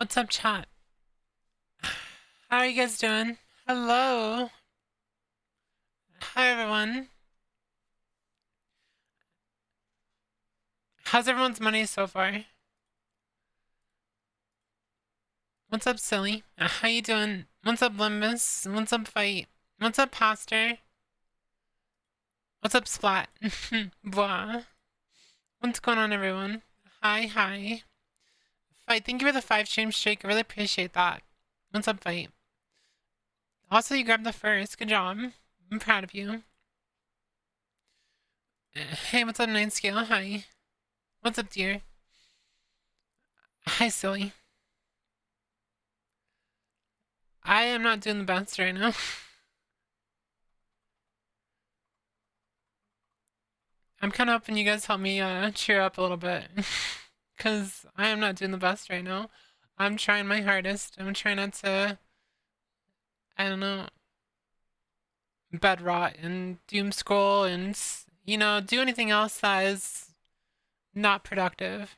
What's up, chat? How are you guys doing? Hello. Hi, everyone. How's everyone's money so far? What's up, Silly? How you doing? What's up, Limbus? What's up, Fight? What's up, Pastor? What's up, Splat? Blah. What's going on, everyone? Hi. Fight, thank you for the 5 stream streak. I really appreciate that. What's up, Fight? Also, you grabbed the first. Good job. I'm proud of you. Hey, what's up, 9 Scale? Hi. What's up, dear? Hi, Silly. I am not doing the best right now. I'm kind of hoping you guys help me cheer up a little bit. Because I am not doing the best right now. I'm trying my hardest. I'm trying not to, I don't know, bed rot and doom scroll and, do anything else that is not productive.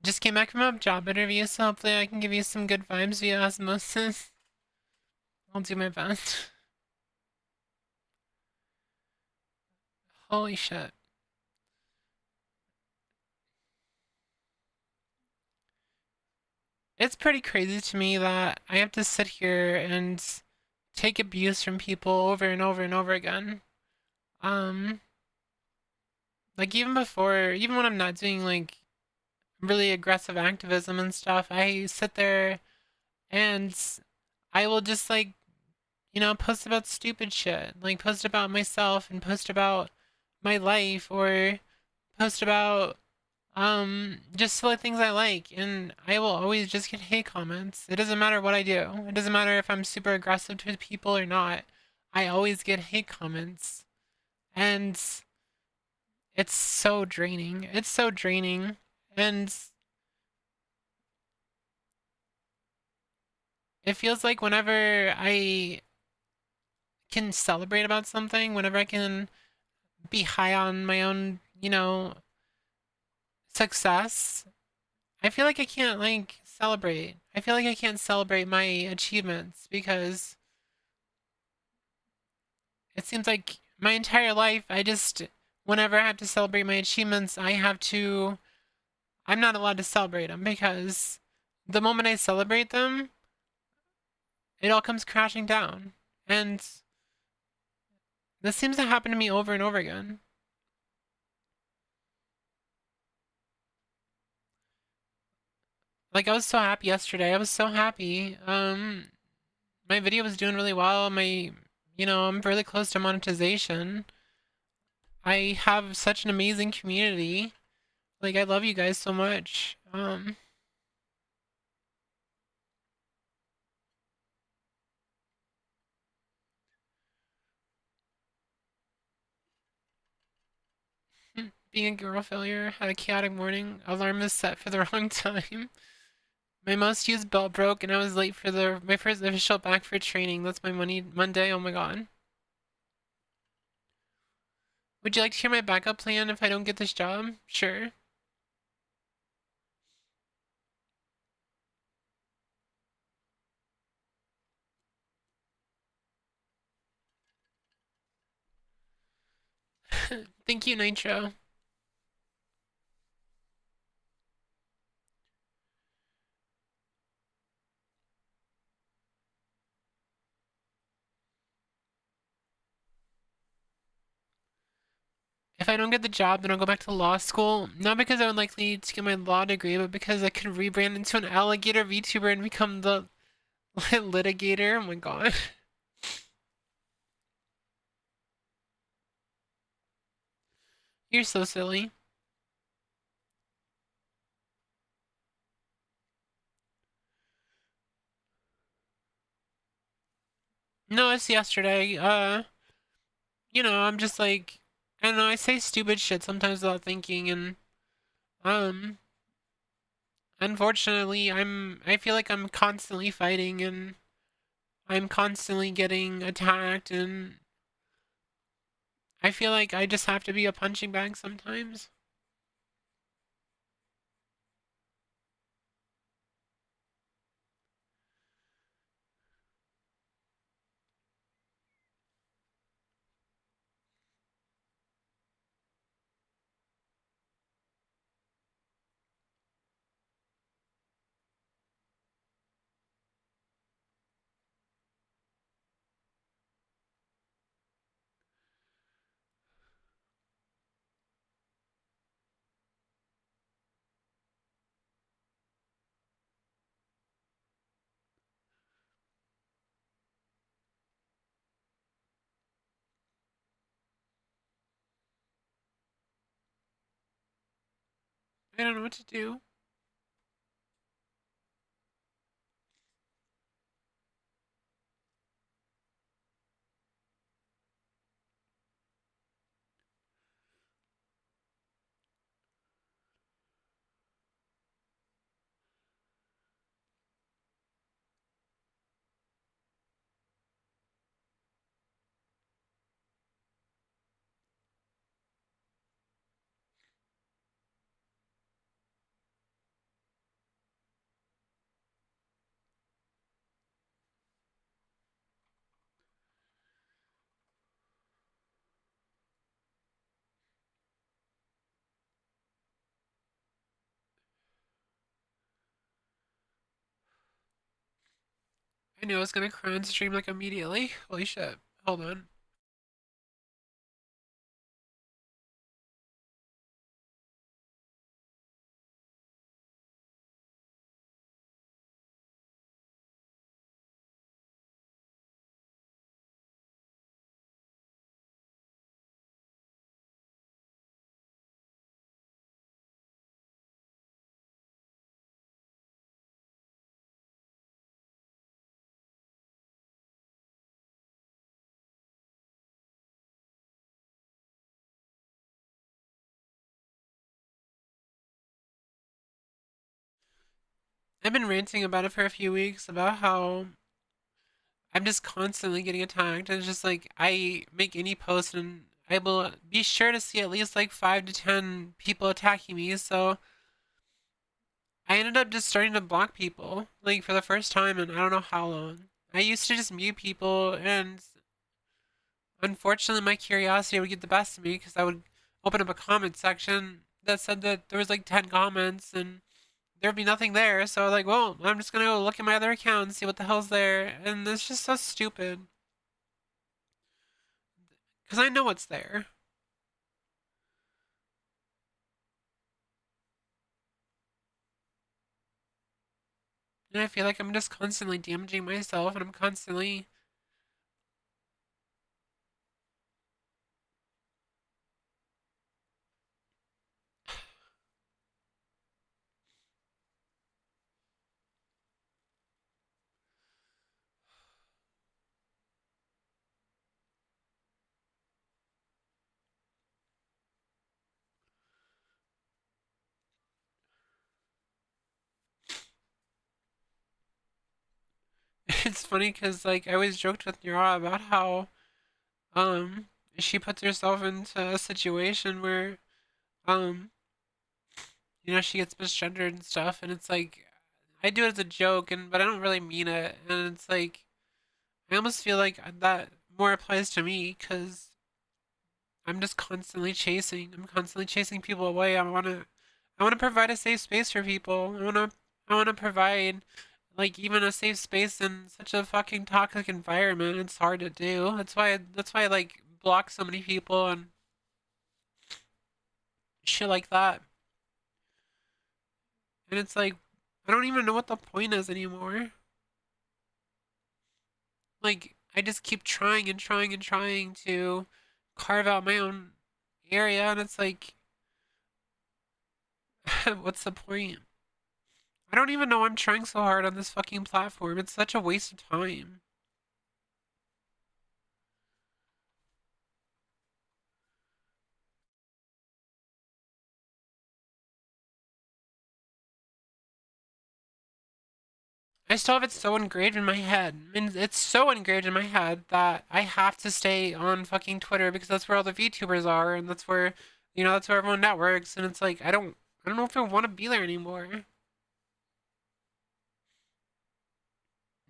Just came back from a job interview, so hopefully I can give you some good vibes via osmosis. I'll do my best. Holy shit. It's pretty crazy to me that I have to sit here and take abuse from people over and over and over again. Um, like even when I'm not doing like really aggressive activism and stuff, I sit there and I will just like, post about stupid shit. Like post about myself and post about my life or post about just silly things I like, and I will always just get hate comments. It doesn't matter what I do. It doesn't matter if I'm super aggressive to people or not. I always get hate comments. And it's so draining. It's so draining. And it feels like whenever I can celebrate about something, whenever I can be high on my own, success, I feel like I can't like celebrate. I feel like I can't celebrate my achievements because it seems like my entire life whenever I have to celebrate my achievements, I'm not allowed to celebrate them because the moment I celebrate them, it all comes crashing down. And this seems to happen to me over and over again. Like I was so happy yesterday. I was so happy. My video was doing really well. I'm really close to monetization. I have such an amazing community. Like I love you guys so much. Being a girl failure, had a chaotic morning. Alarm is set for the wrong time. My most used belt broke, and I was late for my first official back for training. That's my Monday. Oh my god. Would you like to hear my backup plan if I don't get this job? Sure. Thank you, Nitro. If I don't get the job, then I'll go back to law school. Not because I would likely to get my law degree, but because I could rebrand into an alligator VTuber and become the litigator. Oh my god. You're so silly. No, it's yesterday. I'm just like, I don't know, I say stupid shit sometimes without thinking, and, um, unfortunately, I feel like I'm constantly fighting, and I'm constantly getting attacked, and I feel like I just have to be a punching bag sometimes. I don't know what to do. I knew I was gonna cry on stream like immediately. Holy shit. Hold on. I've been ranting about it for a few weeks about how I'm just constantly getting attacked. It's just like I make any post and I will be sure to see at least like 5 to 10 people attacking me. So I ended up just starting to block people like for the first time in I don't know how long. I used to just mute people, and unfortunately my curiosity would get the best of me because I would open up a comment section that said that there was like 10 comments and there'd be nothing there. So like, well, I'm just gonna go look at my other account and see what the hell's there. And it's just so stupid. Because I know what's there. And I feel like I'm just constantly damaging myself and I'm constantly. It's funny because like I always joked with Nira about how um she puts herself into a situation where um she gets misgendered and stuff, and it's like I do it as a joke, and but I don't really mean it, and it's like I almost feel like that more applies to me because I'm just constantly chasing. I'm constantly chasing people away. I want to provide a safe space for people. I want to provide like even a safe space in such a fucking toxic environment. It's hard to do. That's why I like block so many people and shit like that. And it's like I don't even know what the point is anymore. Like I just keep trying and trying and trying to carve out my own area, and it's like what's the point? I don't even know I'm trying so hard on this fucking platform. It's such a waste of time. I still have it so engraved in my head. I mean, it's so engraved in my head that I have to stay on fucking Twitter because that's where all the VTubers are, and that's where, that's where everyone networks. And it's like I don't know if I want to be there anymore.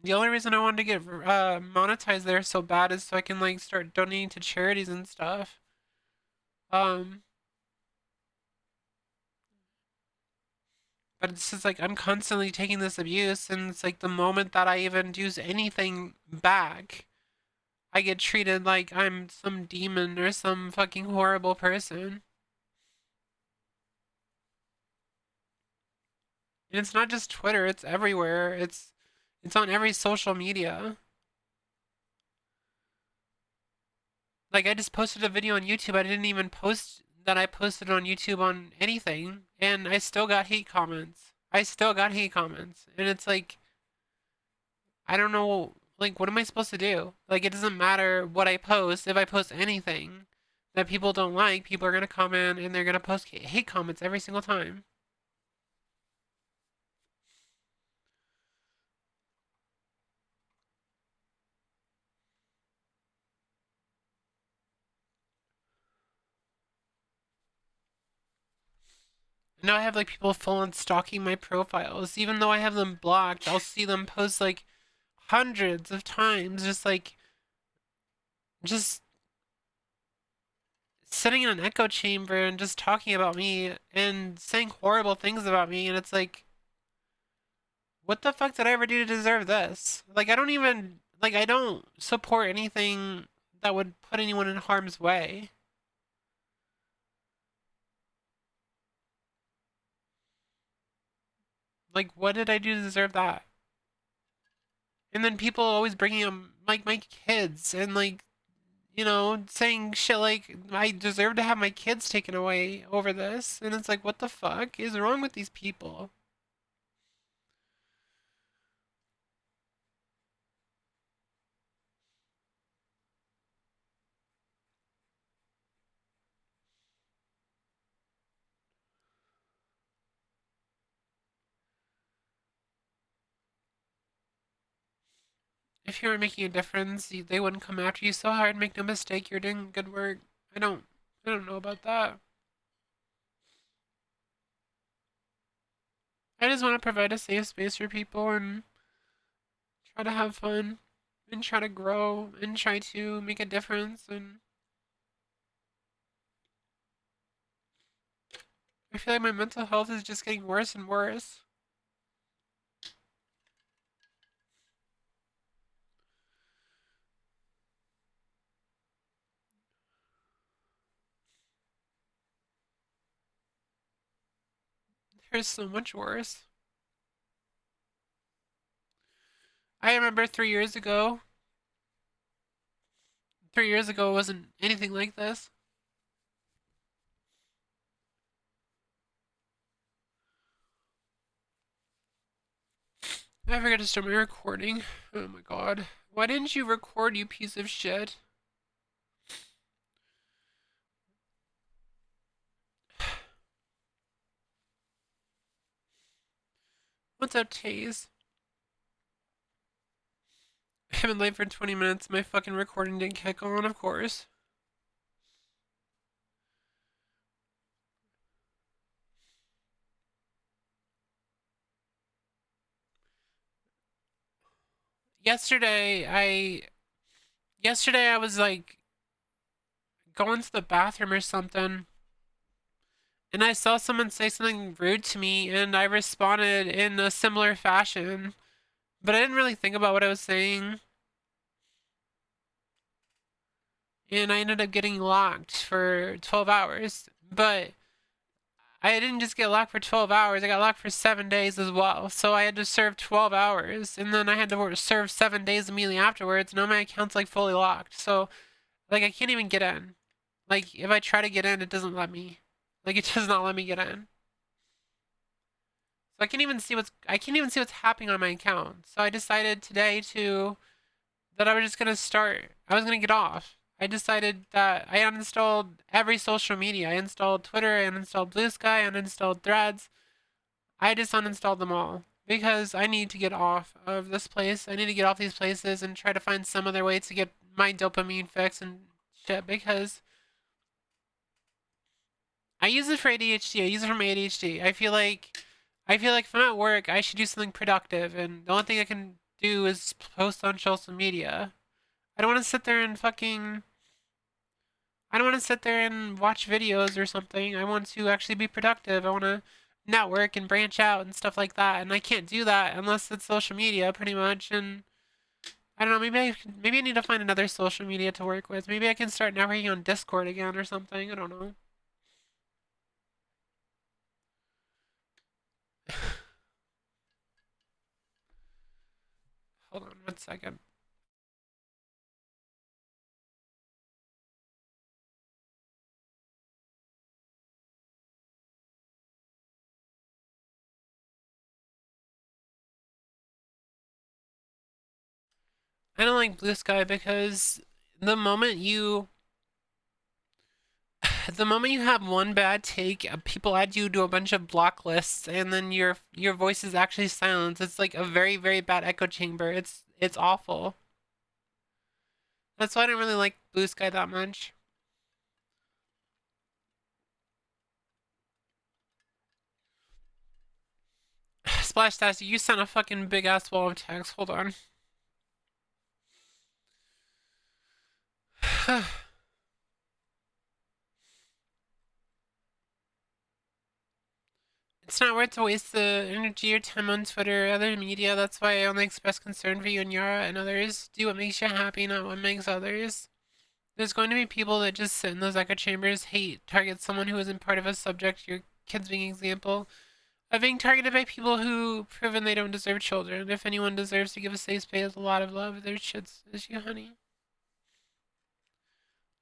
The only reason I wanted to get monetized there so bad is so I can like start donating to charities and stuff. Um, but it's just like I'm constantly taking this abuse, and it's like the moment that I even do anything back, I get treated like I'm some demon or some fucking horrible person. And it's not just Twitter, it's everywhere. It's on every social media. Like I just posted a video on YouTube. I didn't even post that I posted on YouTube on anything, and I still got hate comments. I still got hate comments, and it's like I don't know, like what am I supposed to do? Like it doesn't matter what I post. If I post anything that people don't like, people are gonna comment and they're gonna post hate comments every single time. Now I have like people full on stalking my profiles. Even though I have them blocked, I'll see them post like hundreds of times, just sitting in an echo chamber and just talking about me and saying horrible things about me. And it's like, what the fuck did I ever do to deserve this? Like, I don't even, like, I don't support anything that would put anyone in harm's way. Like, what did I do to deserve that? And then people always bringing up, like, my kids and, like, saying shit like, I deserve to have my kids taken away over this. And it's like, what the fuck is wrong with these people? If you were making a difference, they wouldn't come after you so hard. Make no mistake, you're doing good work. I don't, I don't know about that. I just want to provide a safe space for people and try to have fun and try to grow and try to make a difference. And I feel like my mental health is just getting worse and worse. There's so much worse. I remember 3 years ago. 3 years ago wasn't anything like this. I forgot to start my recording. Oh my god. Why didn't you record, you piece of shit? What's up, Taze? I've been late for 20 minutes. My fucking recording didn't kick on, of course. Yesterday, I yesterday I was like going to the bathroom or something, and I saw someone say something rude to me, and I responded in a similar fashion, but I didn't really think about what I was saying, and I ended up getting locked for 12 hours. But I didn't just get locked for 12 hours, I got locked for 7 days as well. So I had to serve 12 hours, and then I had to serve 7 days immediately afterwards. Now my account's like fully locked. So, like, I can't even get in. Like, if I try to get in, it doesn't let me. Like, it does not let me get in. So I can't even see what's happening on my account. So I decided today to that I was just gonna start. I was gonna get off. I decided that I uninstalled every social media. I installed Twitter, I uninstalled Blue Sky, I uninstalled Threads. I just uninstalled them all because I need to get off of this place. I need to get off these places and try to find some other way to get my dopamine fix and shit because I use it for ADHD. I use it for my ADHD. I feel like if I'm at work, I should do something productive, and the only thing I can do is post on social media. I don't want to sit there and fucking. I don't want to sit there and watch videos or something. I want to actually be productive. I want to network and branch out and stuff like that. And I can't do that unless it's social media, pretty much. And I don't know. Maybe I need to find another social media to work with. Maybe I can start networking on Discord again or something. I don't know. Hold on 1 second. I don't like Blue Sky because the moment you the moment you have one bad take, people add you to a bunch of block lists, and then your voice is actually silenced. It's like a very very bad echo chamber. It's awful. That's why I don't really like Blue Sky that much. Splash Dash, you sent a fucking big ass wall of text. Hold on. It's not worth to waste the energy or time on Twitter or other media. That's why I only express concern for you and Yara and others. Do what makes you happy, not what makes others. There's going to be people that just sit in those echo chambers, hate, target someone who isn't part of a subject, your kids being an example, of being targeted by people who proven they don't deserve children. If anyone deserves to give a safe space with a lot of love, their shits is you, honey.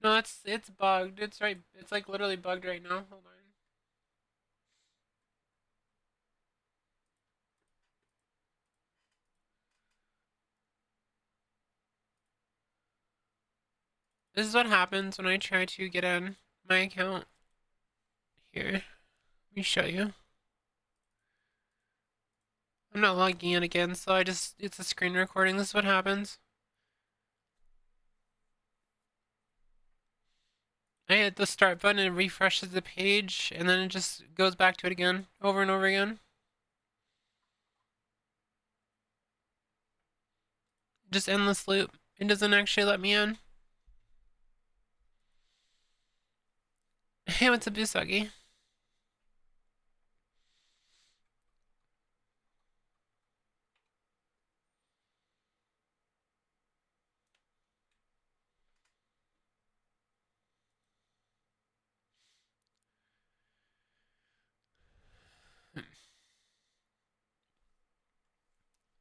No, it's bugged. It's right. It's like literally bugged right now. Hold on. This is what happens when I try to get in my account. Here, let me show you. I'm not logging in again, so it's a screen recording. This is what happens. I hit the start button and it refreshes the page, and then it just goes back to it again, over and over again. Just endless loop. It doesn't actually let me in. Hey, what's up, Usagi?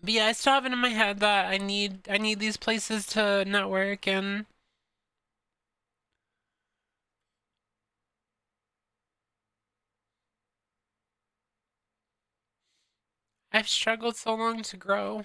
But yeah, I still have it in my head that I need these places to network, and I've struggled so long to grow.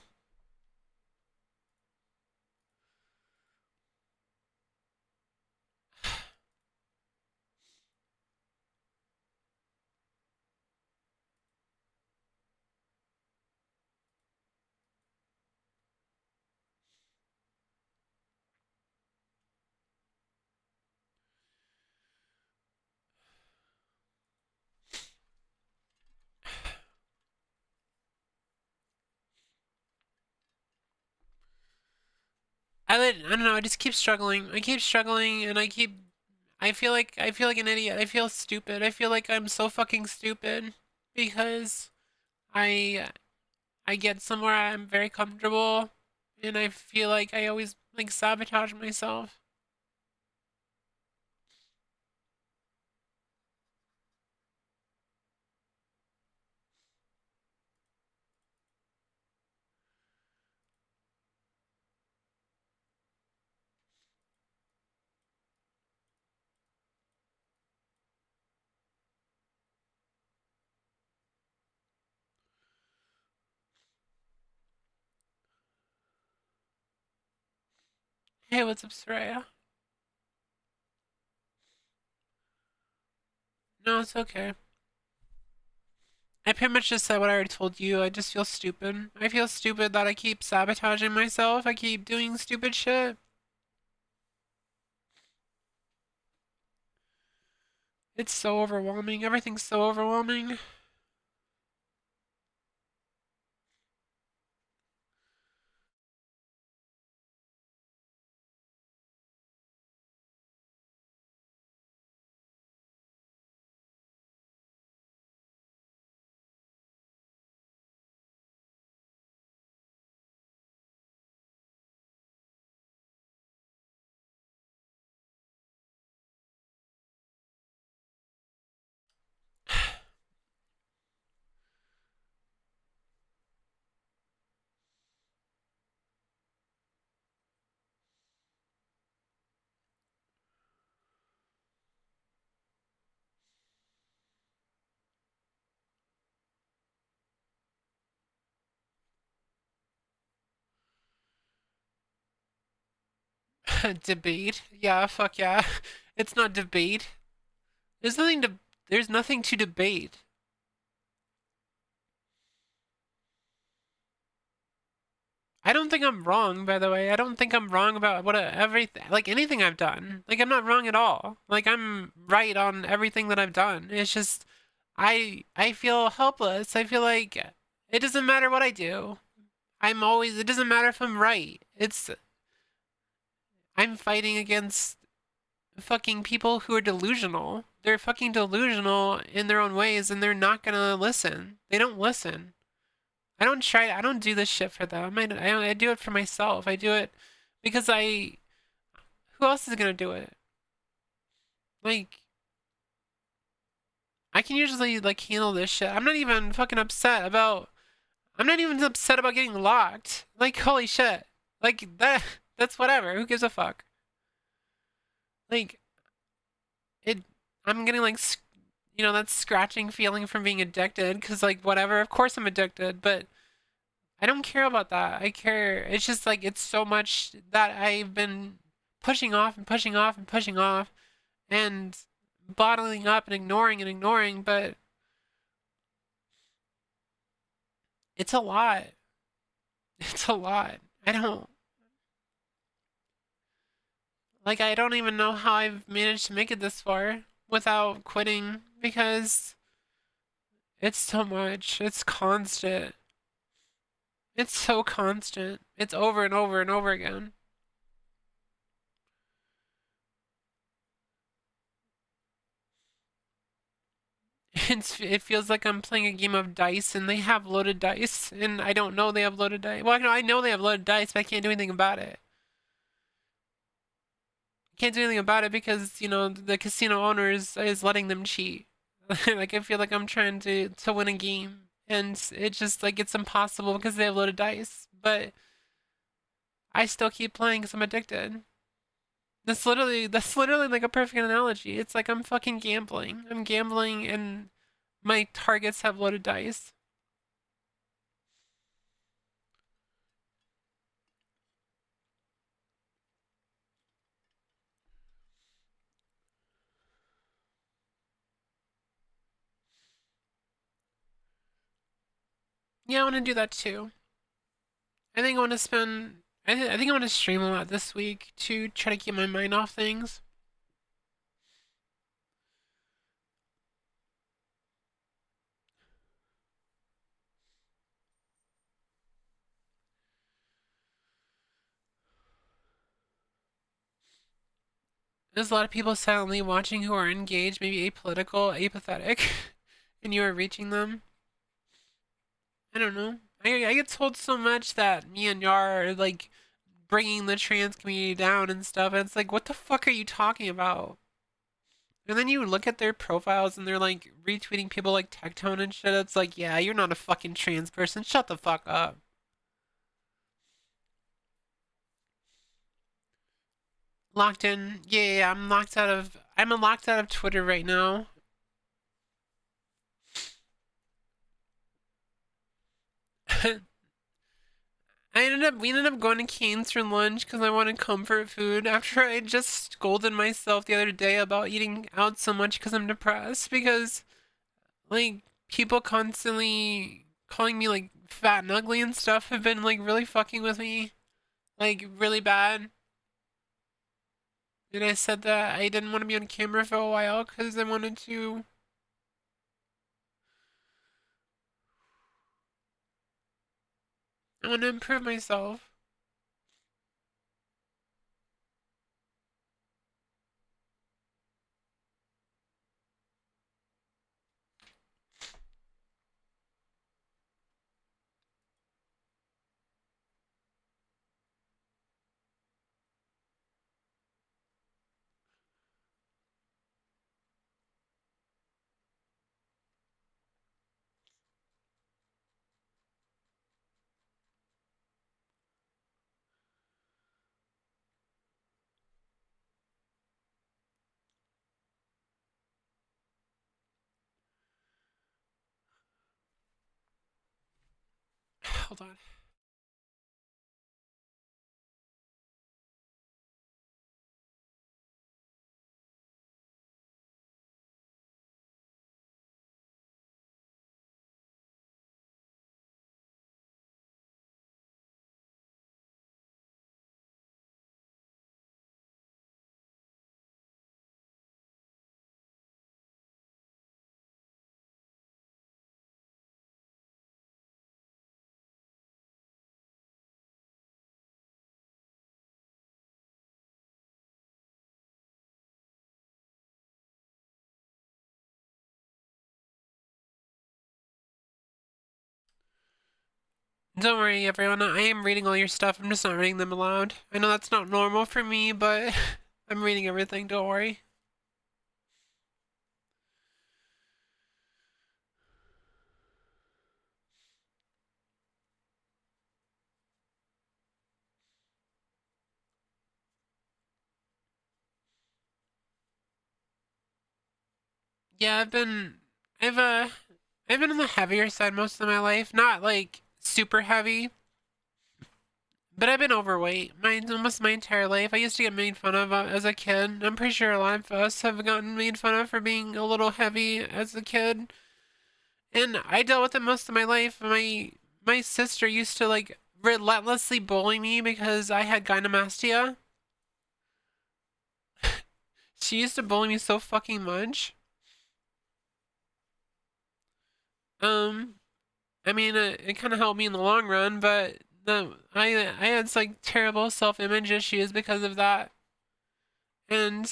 I don't know. I just keep struggling. I keep struggling, and I feel like an idiot. I feel stupid. I feel like I'm so fucking stupid because I I get somewhere I'm very comfortable, and I feel like I always like sabotage myself. Hey, what's up, Soraya? No, it's okay. I pretty much just said what I already told you. I just feel stupid. I feel stupid that I keep sabotaging myself. I keep doing stupid shit. It's so overwhelming. Everything's so overwhelming. Debate? Yeah, fuck yeah. It's not debate. There's nothing to there's nothing to debate. I don't think I'm wrong, by the way. I don't think I'm wrong about everything, like anything I've done. Like I'm not wrong at all. Like I'm right on everything that I've done. It's just I feel helpless. I feel like it doesn't matter what I do. It doesn't matter if I'm right. I'm fighting against fucking people who are delusional. They're fucking delusional in their own ways and they're not gonna listen. They don't listen. I don't do this shit for them. I do it for myself. I do it because who else is gonna do it? Like, I can usually, like, handle this shit. I'm not even upset about getting locked. Like, holy shit. That's whatever. Who gives a fuck? Like, it, I'm getting, like, that scratching feeling from being addicted, because, like, whatever. Of course I'm addicted, but I don't care about that. I care. It's just like it's so much that I've been pushing off and pushing off and pushing off and bottling up and ignoring, but it's a lot. It's a lot. I don't I don't even know how I've managed to make it this far without quitting because it's so much. It's constant. It's so constant. It's over and over and over again. It feels like I'm playing a game of dice and they have loaded dice and I don't know they have loaded dice. Well, I know they have loaded dice, but I can't do anything about it. I can't do anything about it because, the casino owner is letting them cheat. Like I feel like I'm trying to win a game and it's just like it's impossible because they have loaded dice, but I still keep playing because I'm addicted. That's literally like a perfect analogy. It's like I'm fucking gambling. I'm gambling and my targets have loaded dice. Yeah, I want to do that too. I think I want to spend. I think I want to stream a lot this week to try to keep my mind off things. There's a lot of people silently watching who are engaged, maybe apolitical, apathetic, and you are reaching them. I don't know. I get told so much that me and Yar are like bringing the trans community down and stuff, and it's like, what the fuck are you talking about? And then you look at their profiles and they're like retweeting people like Tectone and shit. It's like, yeah, you're not a fucking trans person. Shut the fuck up. Locked in. Yeah, yeah, yeah, I'm locked out of Twitter right now. We ended up going to Cane's for lunch because I wanted comfort food after I just scolded myself the other day about eating out so much because I'm depressed because like people constantly calling me like fat and ugly and stuff have been like really fucking with me like really bad. And I said that I didn't want to be on camera for a while because I want to improve myself. Hold on. Don't worry, everyone. I am reading all your stuff. I'm just not reading them aloud. I know that's not normal for me, but I'm reading everything. Don't worry. Yeah, I've I've been on the heavier side most of my life. Not like super heavy, but I've been overweight almost my entire life. I used to get made fun of as a kid. I'm pretty sure a lot of us have gotten made fun of for being a little heavy as a kid, and I dealt with it most of my life. My sister used to like relentlessly bully me because I had gynecomastia. She used to bully me so fucking much. Um, I mean, it kind of helped me in the long run, but I had like terrible self-image issues because of that. And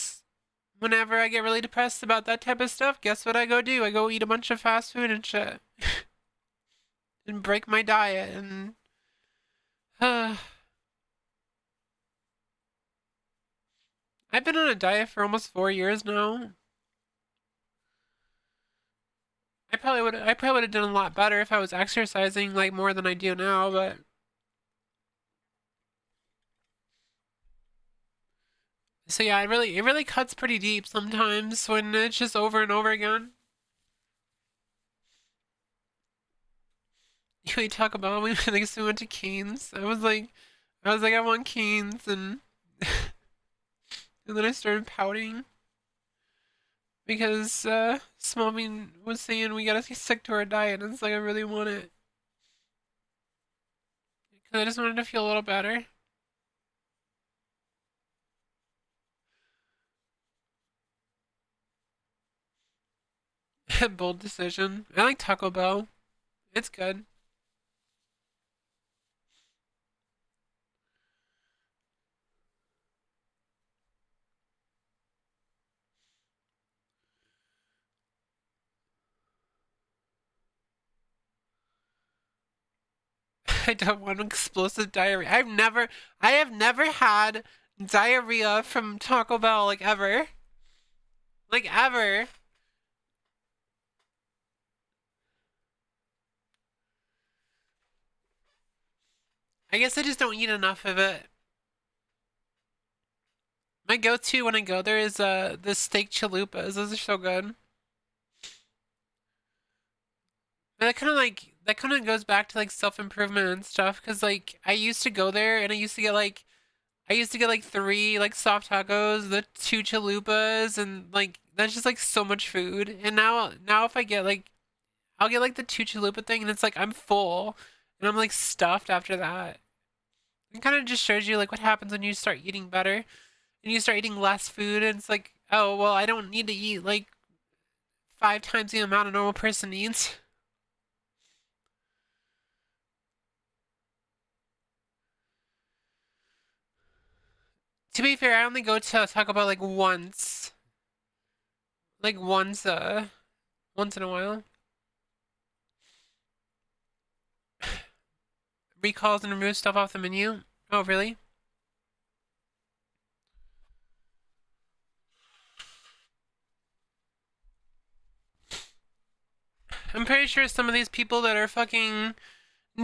whenever I get really depressed about that type of stuff, guess what I go do? I go eat a bunch of fast food and shit and break my diet and I've been on a diet for almost 4 years now. I probably would have done a lot better if I was exercising like more than I do now, but so yeah, it really cuts pretty deep sometimes when it's just over and over again. We talk about we like so we went to Canes. I was like I want Canes and then I started pouting because Smallbean was saying we gotta stick to our diet and it's like I really want it. Cause I just wanted to feel a little better. Bold decision. I like Taco Bell. It's good. I don't want explosive diarrhea. I have never had diarrhea from Taco Bell like ever. Like ever. I guess I just don't eat enough of it. My go-to when I go there is the steak chalupas. Those are so good. And that kind of goes back to like self-improvement and stuff cuz like I used to go there and I used to get like three like soft tacos, the two chalupas and like that's just like so much food. And now if I get like I'll get like the two chalupa thing and it's like I'm full and I'm like stuffed after that. It kind of just shows you like what happens when you start eating better and you start eating less food and it's like, oh, well, I don't need to eat like 5 times the amount a normal person eats. To be fair, I only go to Taco Bell like like once in a while. Recalls and removes stuff off the menu. Oh, really? I'm pretty sure some of these people that are fucking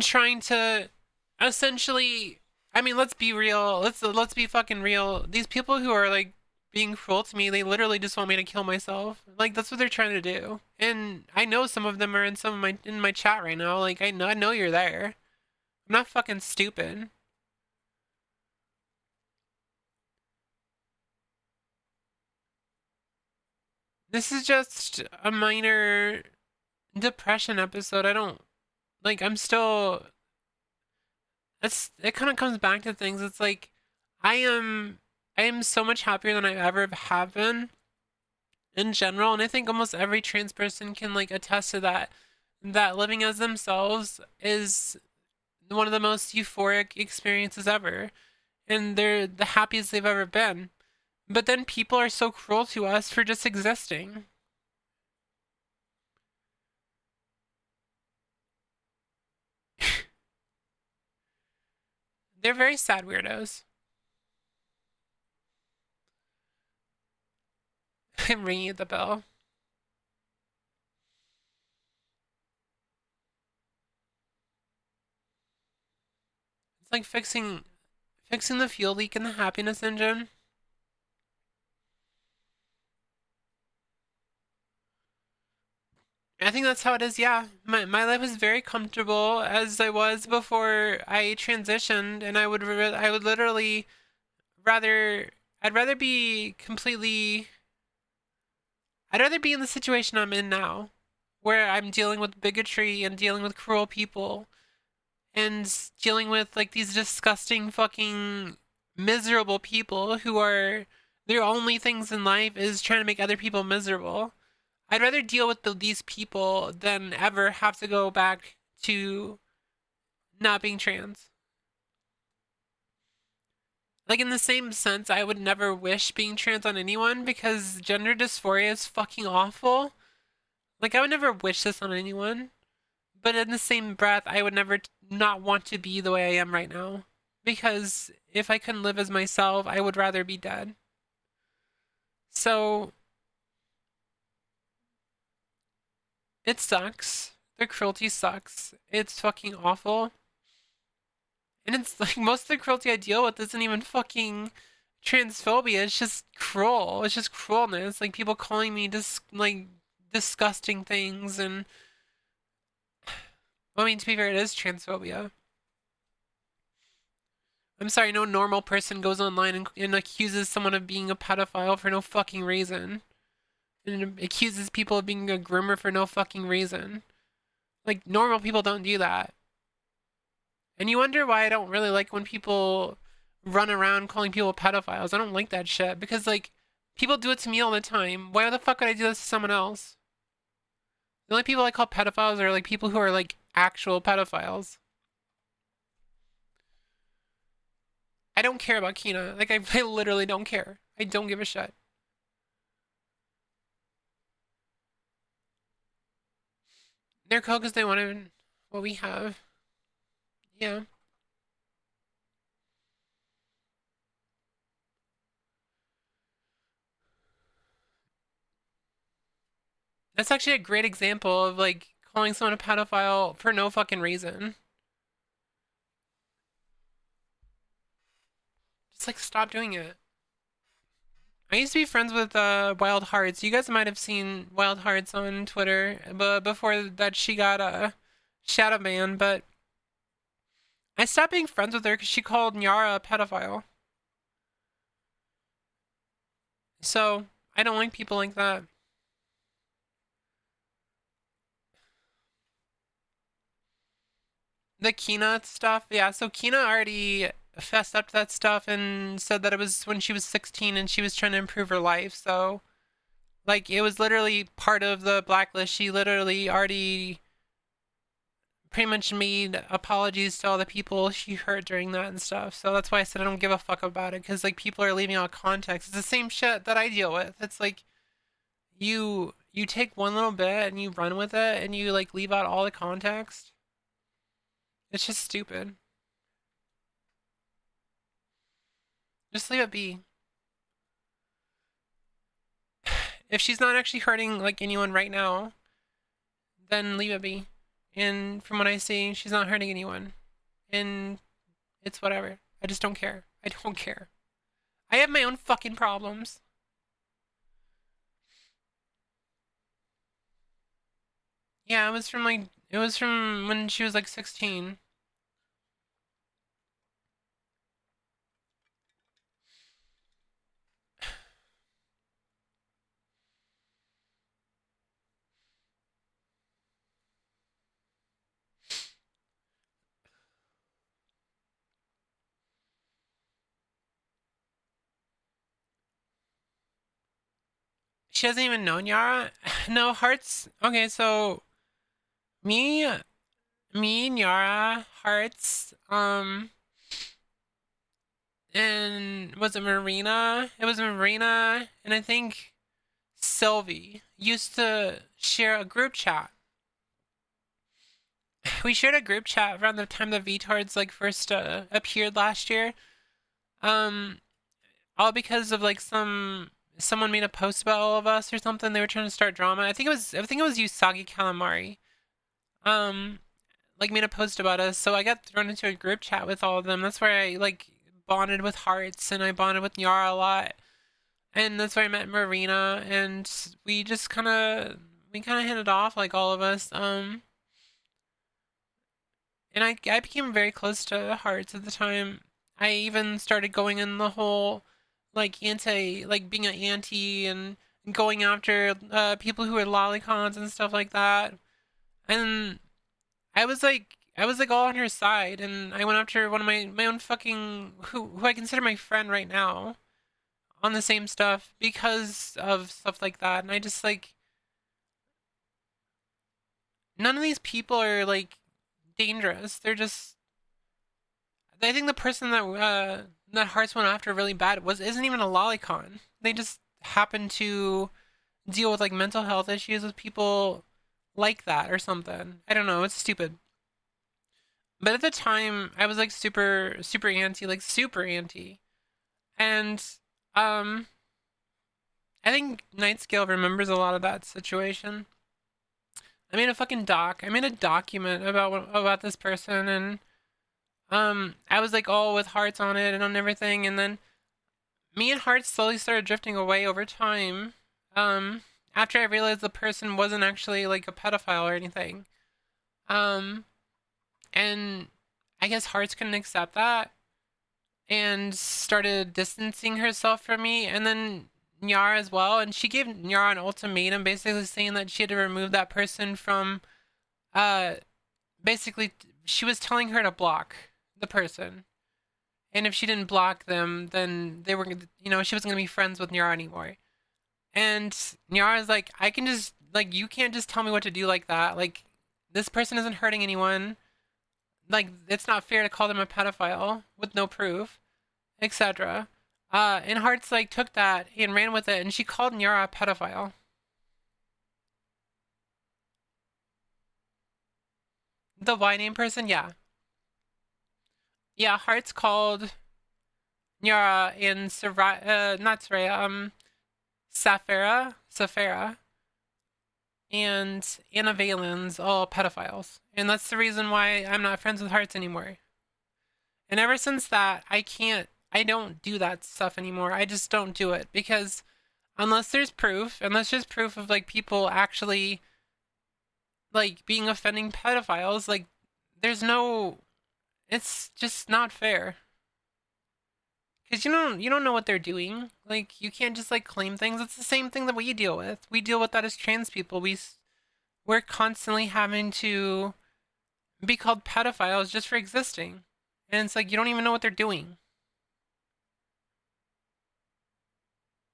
trying to essentially, I mean, let's be real. Let's be fucking real. These people who are like being cruel to me, they literally just want me to kill myself. Like that's what they're trying to do. And I know some of them are in some of my in my chat right now. Like I know you're there. I'm not fucking stupid. This is just a minor depression episode. I don't like I'm still it kind of comes back to things. It's like I am I am so much happier than I ever have been in general, and I think almost every trans person can like attest to that. That living as themselves is one of the most euphoric experiences ever, and they're the happiest they've ever been. But then people are so cruel to us for just existing. They're very sad weirdos. I'm ringing the bell. It's like fixing the fuel leak in the happiness engine. I think that's how it is, yeah. My life is very comfortable as I was before I transitioned, and I would literally rather I'd rather be completely I'd rather be in the situation I'm in now, where I'm dealing with bigotry and dealing with cruel people and dealing with like these disgusting fucking miserable people who are their only things in life is trying to make other people miserable. I'd rather deal with these people than ever have to go back to not being trans. Like, in the same sense, I would never wish being trans on anyone because gender dysphoria is fucking awful. Like, I would never wish this on anyone. But in the same breath, I would never not want to be the way I am right now. Because if I couldn't live as myself, I would rather be dead. So, it sucks. The cruelty sucks. It's fucking awful. And it's like most of the cruelty I deal with isn't even fucking transphobia. It's just cruel. It's just cruelness. Like people calling me just like disgusting things. And well, I mean, to be fair, it is transphobia. I'm sorry, no normal person goes online and accuses someone of being a pedophile for no fucking reason. And accuses people of being a groomer for no fucking reason. Like, normal people don't do that. And you wonder why I don't really like when people run around calling people pedophiles. I don't like that shit because like people do it to me all the time. Why the fuck would I do this to someone else? The only people I call pedophiles are like people who are like actual pedophiles. I don't care about Kina. Like I literally don't care. I don't give a shit. They're cool because they wanted what we have. Yeah. That's actually a great example of like calling someone a pedophile for no fucking reason. Just like stop doing it. I used to be friends with Wild Hearts. You guys might have seen Wild Hearts on Twitter, but before that she got shadow banned. But I stopped being friends with her because she called Nyara a pedophile. So I don't like people like that. The Kina stuff, yeah. So Kina already fessed up to that stuff and said that it was when she was 16 and she was trying to improve her life. So like it was literally part of the blacklist. She literally already pretty much made apologies to all the people she hurt during that and stuff. So that's why I said I don't give a fuck about it because like people are leaving out context. It's the same shit that I deal with. It's like you take one little bit and you run with it and you like leave out all the context. It's just stupid. Just leave it be. If she's not actually hurting like anyone right now, then leave it be. And from what I see, she's not hurting anyone. And it's whatever. I just don't care. I don't care. I have my own fucking problems. Yeah, it was from when she was like 16. She hasn't even known Yara. No, Hearts. Okay, so me, me and Yara, Hearts, and was it Marina? It was Marina, and I think Sylvie used to share a group chat. we shared a group chat around the time the VTards like first appeared last year. Um, all because of like someone made a post about all of us or something. They were trying to start drama. I think it was Usagi Calamari. Um, like made a post about us, so I got thrown into a group chat with all of them. That's where I like bonded with Hearts and I bonded with Nyara a lot, and that's where I met Marina, and we just kind of hit it off like all of us. And I became very close to Hearts at the time. I even started going in the whole like anti like being an anti and going after people who were lolicons and stuff like that. And I was like all on her side, and I went after one of my own fucking who I consider my friend right now on the same stuff because of stuff like that. And I just like none of these people are like dangerous. They're just I think the person that Hearts went after really bad was isn't even a lolicon. They just happen to deal with like mental health issues with people like that or something. I don't know. It's stupid. But at the time, I was like super anti, like super anti. And um, I think Nightscale remembers a lot of that situation. I made a fucking doc. I made a document about this person, and I was like all with Hearts on it and on everything, and then me and Hearts slowly started drifting away over time. Um, after I realized the person wasn't actually like a pedophile or anything. Um, and I guess Hearts couldn't accept that and started distancing herself from me, and then Nyara as well. And she gave Nyara an ultimatum, basically saying that she had to remove that person from. Uh, basically, she was telling her to block the person, and if she didn't block them, then they were, she wasn't gonna be friends with Nyara anymore. And Nyara's like, I can just like, you can't just tell me what to do like that. Like, this person isn't hurting anyone. Like, it's not fair to call them a pedophile with no proof, etc. And Hearts like took that and ran with it, and she called Nyara a pedophile. The Y name person, yeah, yeah. Hearts called Nyara and not Soraya, Safara, and Anna Valen's all pedophiles, and that's the reason why I'm not friends with Hearts anymore. And ever since that, I don't do that stuff anymore. I just don't do it because unless there's proof of like people actually like being offending pedophiles, like there's no, it's just not fair. Because you don't know what they're doing. Like you can't just like claim things. It's the same thing that we deal with. We deal with that as trans people. We're constantly having to be called pedophiles just for existing, and it's like you don't even know what they're doing.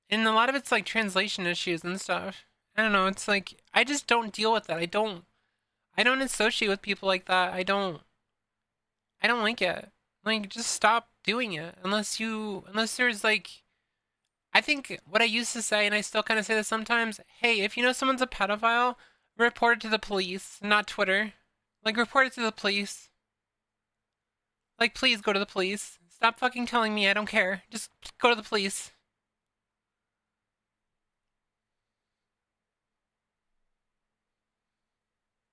And a lot of it's like translation issues and stuff. I don't know. It's like I just don't deal with that. I don't associate with people like that. I don't like it. Like just stop doing it unless there's like I think what I used to say and I still kind of say this sometimes, hey, if you know someone's a pedophile, report it to the police, not Twitter. Like report it to the police. Like please go to the police. Stop fucking telling me I don't care. Just go to the police.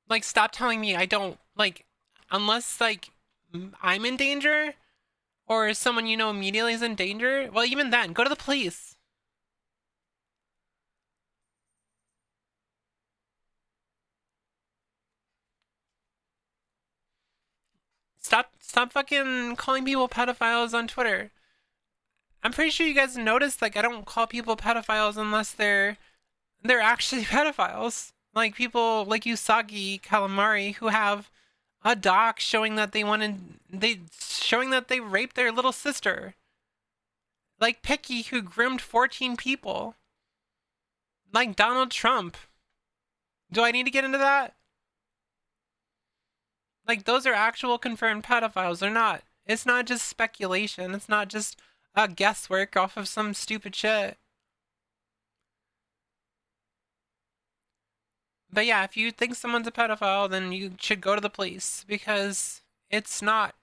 Like stop telling me I don't like unless like I'm in danger or someone you know immediately is in danger. Well, even then, go to the police. Stop fucking calling people pedophiles on Twitter. I'm pretty sure you guys noticed like I don't call people pedophiles unless they're actually pedophiles. Like people like Usagi Calamari who have a doc showing that they showing that they raped their little sister. Like Picky who groomed 14 people. Like Donald Trump. Do I need to get into that? Like those are actual confirmed pedophiles. They're not. It's not just speculation. It's not just guesswork off of some stupid shit. But yeah, if you think someone's a pedophile, then you should go to the police because it's not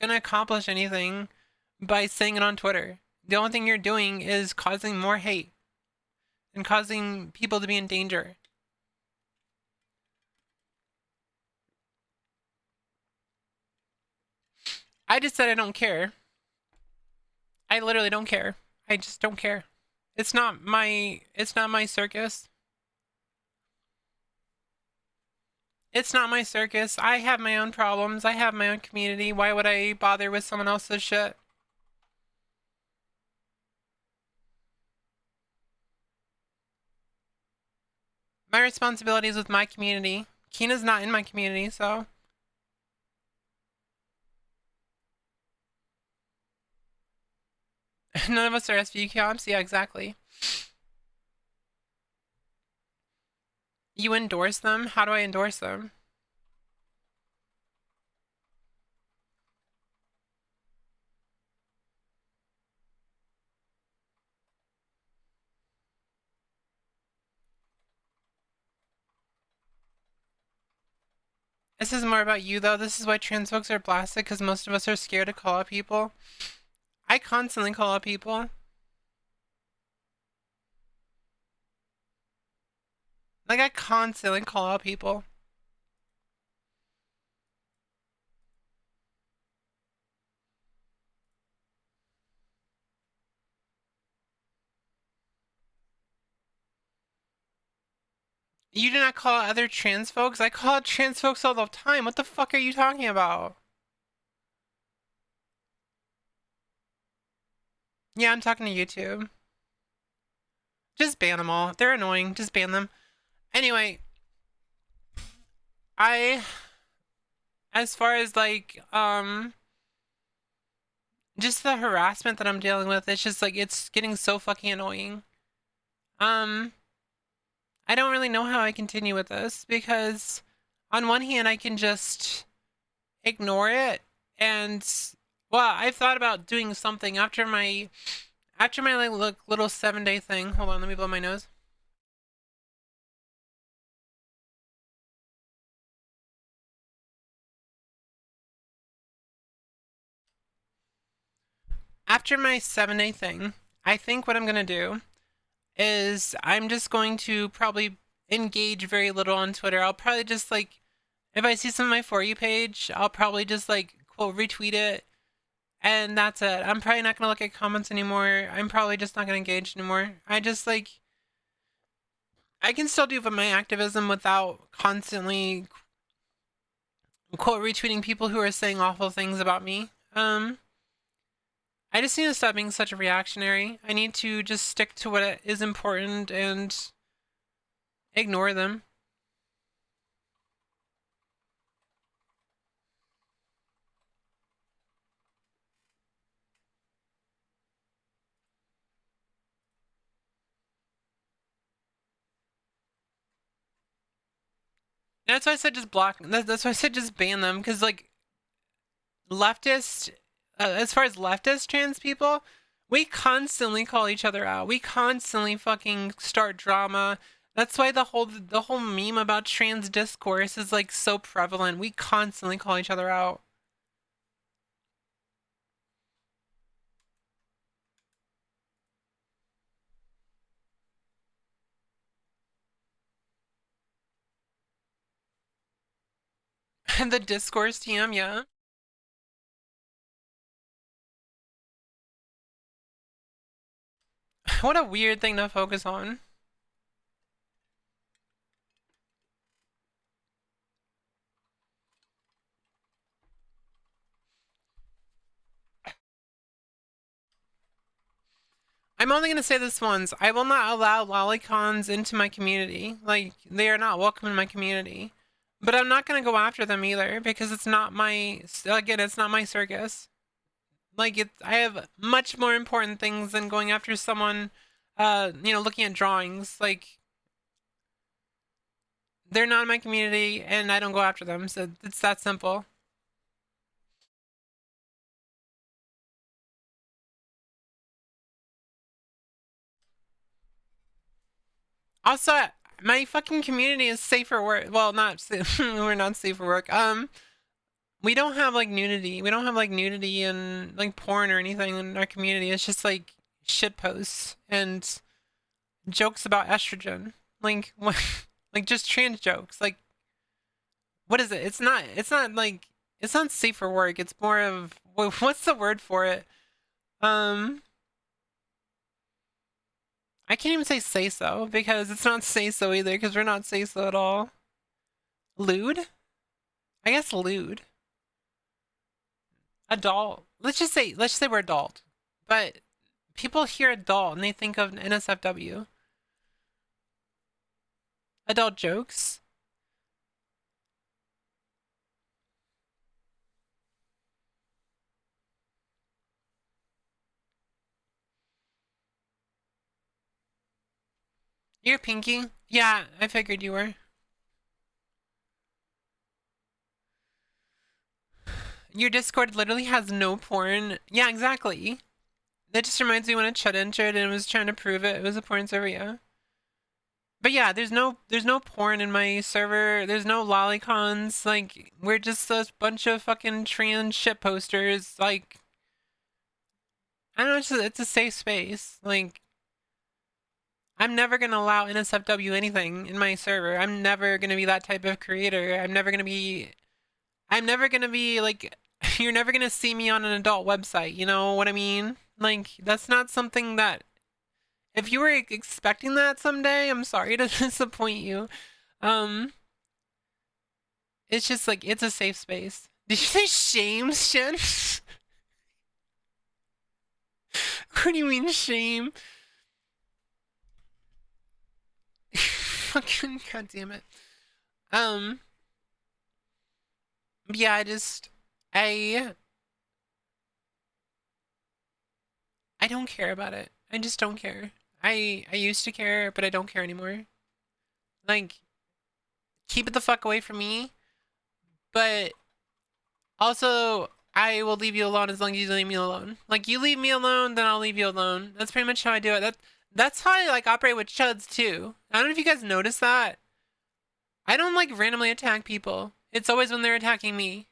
gonna accomplish anything by saying it on Twitter. The only thing you're doing is causing more hate and causing people to be in danger. I just said I don't care. I literally don't care. I just don't care. It's not my circus. It's not my circus. I have my own problems. I have my own community. Why would I bother with someone else's shit? My responsibility is with my community. Keena's not in my community, so none of us are SVU comps. Yeah, exactly. You endorse them? How do I endorse them? This is more about you, though. This is why trans folks are blasted, because most of us are scared to call out people. I constantly call out people. Like, I constantly call out people. You do not call out other trans folks? I call out trans folks all the time. What the fuck are you talking about? Yeah, I'm talking to YouTube. Just ban them all. They're annoying. Just ban them. Anyway, I, as far as like, just the harassment that I'm dealing with, it's just like, it's getting so fucking annoying. Um, I don't really know how I continue with this because on one hand, I can just ignore it and, well, I've thought about doing something after my like little 7-day thing. Hold on, let me blow my nose. After my 7-day thing, I think what I'm gonna do is I'm just going to probably engage very little on Twitter. I'll probably just like, if I see some of my For You page, I'll probably just like quote retweet it, and that's it. I'm probably not gonna look at comments anymore. I'm probably just not gonna engage anymore. I just like, I can still do my activism without constantly quote retweeting people who are saying awful things about me. I just need to stop being such a reactionary. I need to just stick to what is important and ignore them. That's why I said just block. That's why I said just ban them, because like leftist, as far as leftist trans people, we constantly call each other out. We constantly fucking start drama. That's why the whole meme about trans discourse is like so prevalent. We constantly call each other out. And the discourse TM, yeah. What a weird thing to focus on. I'm only gonna say this once. I will not allow lolicons into my community. Like, they are not welcome in my community. But I'm not gonna go after them either because it's not my, again, it's not my circus. Like, I have much more important things than going after someone, looking at drawings. Like, they're not in my community and I don't go after them. So it's that simple. Also, my fucking community is safe for work. Well, not we're not safe for work. We don't have like nudity. We don't have like nudity and like porn or anything in our community. It's just like shit posts and jokes about estrogen. Like what? Like just trans jokes. Like what is it? It's not. It's not like. It's not safe for work. It's more of what's the word for it? Um, I can't even say so because it's not say so either because we're not say so at all. Lewd? I guess lewd. Adult. Let's just say we're adult. But people hear adult and they think of NSFW. Adult jokes. You're Pinky? Yeah, I figured you were. Your Discord literally has no porn. Yeah, exactly. That just reminds me when a Chud entered and was trying to prove it. It was a porn server, yeah. But yeah, there's no porn in my server. There's no lolicons. Like we're just a bunch of fucking trans shit posters. Like I don't know, it's a safe space. Like I'm never gonna allow NSFW anything in my server. I'm never gonna be that type of creator. I'm never gonna be like you're never gonna see me on an adult website, you know what I mean? Like that's not something that if you were expecting that someday, I'm sorry to disappoint you. Um it's just like it's a safe space. Did you say shame, Shin? What do you mean shame? Fucking goddamn it. Um yeah, I I don't care about it. I just don't care. I used to care, but I don't care anymore. Like keep it the fuck away from me. But also I will leave you alone as long as you leave me alone. Like you leave me alone, then I'll leave you alone. That's pretty much how I do it. That's how I like operate with chuds too. I don't know if you guys noticed that. I don't like randomly attack people. It's always when they're attacking me.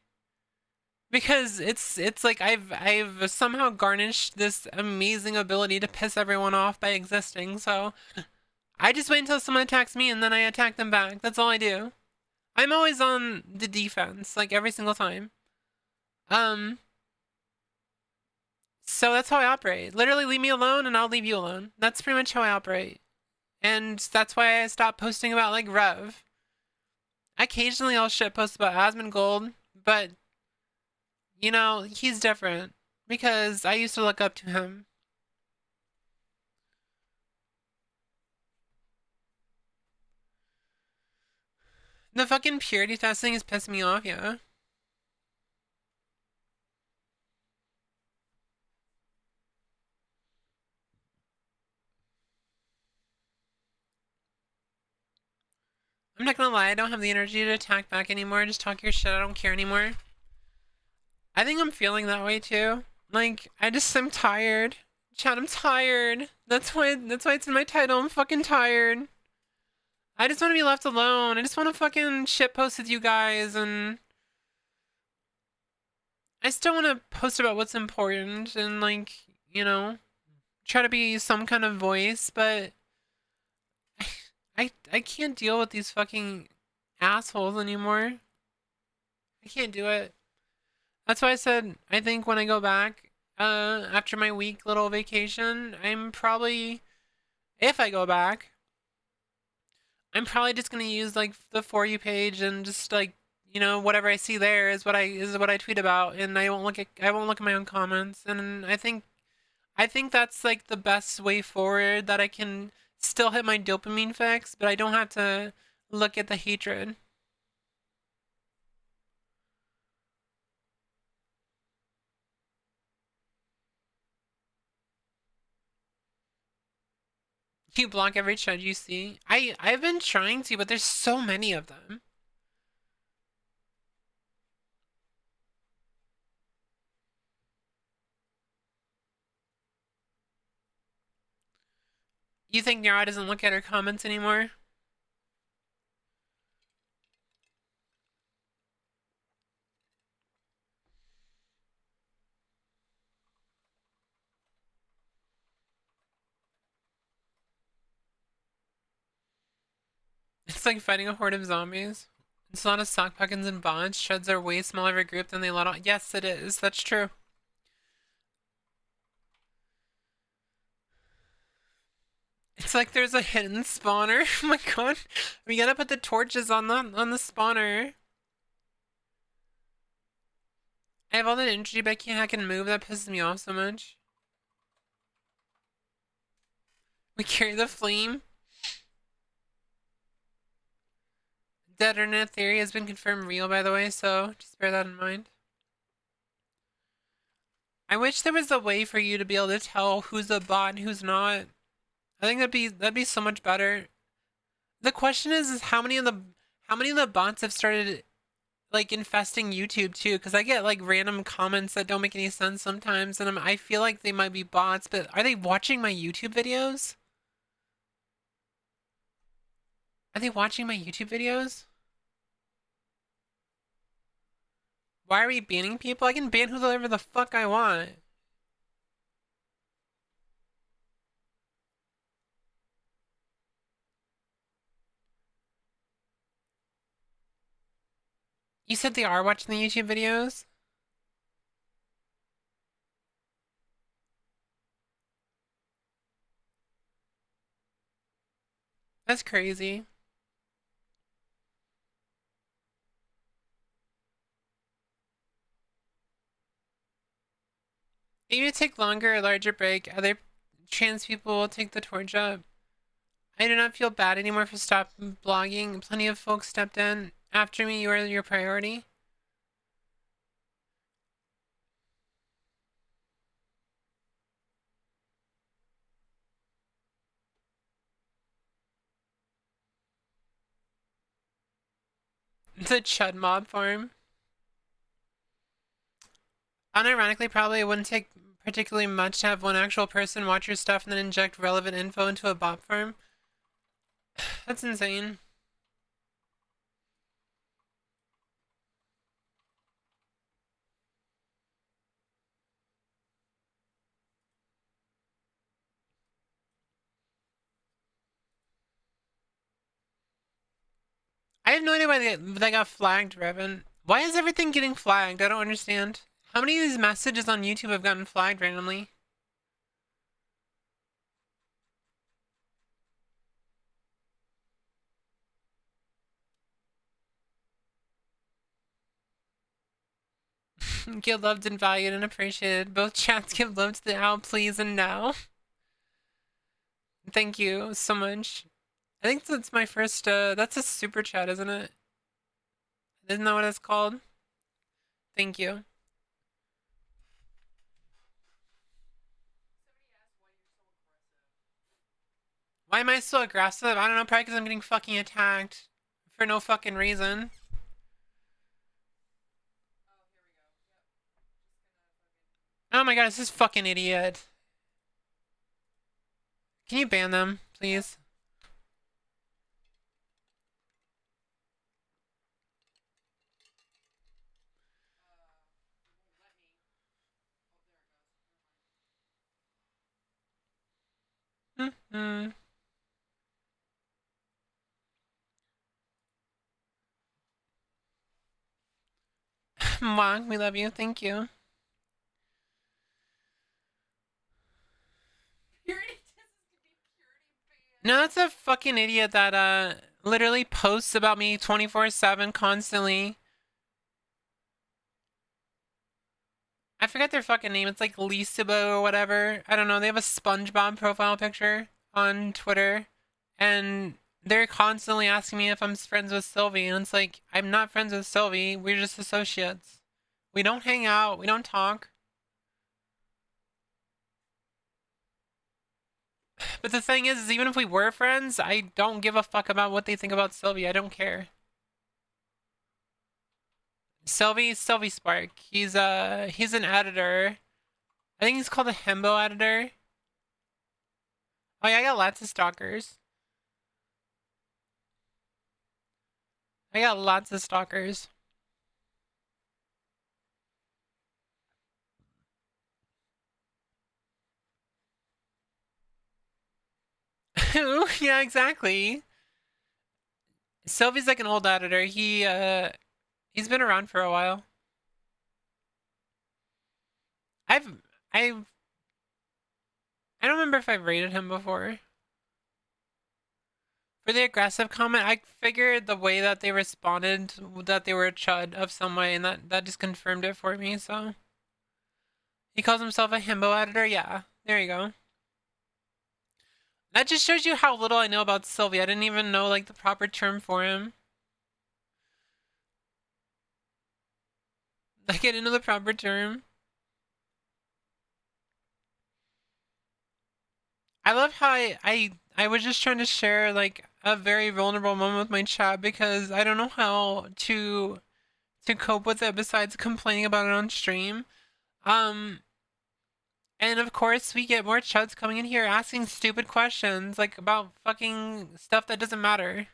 Because it's like I've somehow garnished this amazing ability to piss everyone off by existing. So I just wait until someone attacks me and then I attack them back. That's all I do. I'm always on the defense, like every single time. Um, so that's how I operate. Literally, leave me alone and I'll leave you alone. That's pretty much how I operate. And that's why I stopped posting about like Rev. Occasionally, I'll shit post about Asmongold, but you know he's different because I used to look up to him. The fucking purity testing is pissing me off. Yeah, I'm not gonna lie. I don't have the energy to attack back anymore. Just talk your shit. I don't care anymore. I think I'm feeling that way too. Like I just am tired. Chad, I'm tired. That's why it's in my title. I'm fucking tired. I just want to be left alone. I just want to fucking shit post with you guys and I still want to post about what's important and like, you know, try to be some kind of voice, but I can't deal with these fucking assholes anymore. I can't do it. That's why I said I think when I go back after my week little vacation, I'm probably if I go back, I'm probably just gonna use like the for you page and just like whatever I see there is what I tweet about, and I won't look at my own comments, and I think that's like the best way forward that I can still hit my dopamine fix, but I don't have to look at the hatred. You block every chat you see. I've been trying to, but there's so many of them. You think Nyara doesn't look at her comments anymore? like fighting a horde of zombies. It's a lot of sock puckins and bots. Shreds are way smaller of a group than they let on. Yes, it is. That's true. It's like there's a hidden spawner. Oh my god. We gotta put the torches on the spawner. I have all that energy, but I can't hack and move. That pisses me off so much. We carry the flame. Dead internet theory has been confirmed real, by the way, so just bear that in mind. I wish there was a way for you to be able to tell who's a bot and who's not. I think that'd be so much better. The question is how many of the bots have started like infesting YouTube too? Because I get like random comments that don't make any sense sometimes, and I feel like they might be bots, but are they watching my YouTube videos? Are they watching my YouTube videos? Why are we banning people? I can ban whoever the fuck I want. You said they are watching the YouTube videos? That's crazy. Maybe it take longer or larger break. Other trans people will take the torch up. I do not feel bad anymore for stop blogging. Plenty of folks stepped in. After me, you are your priority. The Chud Mob farm. Unironically, probably it wouldn't take particularly much to have one actual person watch your stuff and then inject relevant info into a bot farm. That's insane. I have no idea why they got flagged, Revan. Why is everything getting flagged? I don't understand. How many of these messages on YouTube have gotten flagged randomly? Give loved and valued and appreciated. Both chats give love to the owl, please, and now. Thank you so much. I think that's my first, that's a super chat, isn't it? Isn't that what it's called? Thank you. Why am I so aggressive? I don't know, probably because I'm getting fucking attacked. For no fucking reason. Oh my god, it's this fucking idiot. Can you ban them, please? Mm-hmm. Mwah, we love you, thank you. No, that's a fucking idiot that literally posts about me 24/7 constantly. I forget their fucking name. It's like Lisabo or whatever. I don't know. They have a SpongeBob profile picture on Twitter, and they're constantly asking me if I'm friends with Sylvie, and it's like I'm not friends with Sylvie. We're just associates. We don't hang out. We don't talk. But the thing is even if we were friends, I don't give a fuck about what they think about Sylvie. I don't care. Sylvie Spark. He's an editor. I think he's called a himbo editor. Oh yeah, I got lots of stalkers. I got lots of stalkers. Yeah, exactly. Sylvie's like an old editor. He's been around for a while. I've I I don't remember if I've rated him before. For the aggressive comment, I figured the way that they responded that they were a chud of some way, and that just confirmed it for me. So he calls himself a himbo editor. Yeah, there you go. That just shows you how little I know about Sylvie. I didn't even know like the proper term for him. I get into the proper term. I love how I was just trying to share like a very vulnerable moment with my chat because I don't know how to cope with it besides complaining about it on stream. Um and of course we get more chuds coming in here asking stupid questions like about fucking stuff that doesn't matter.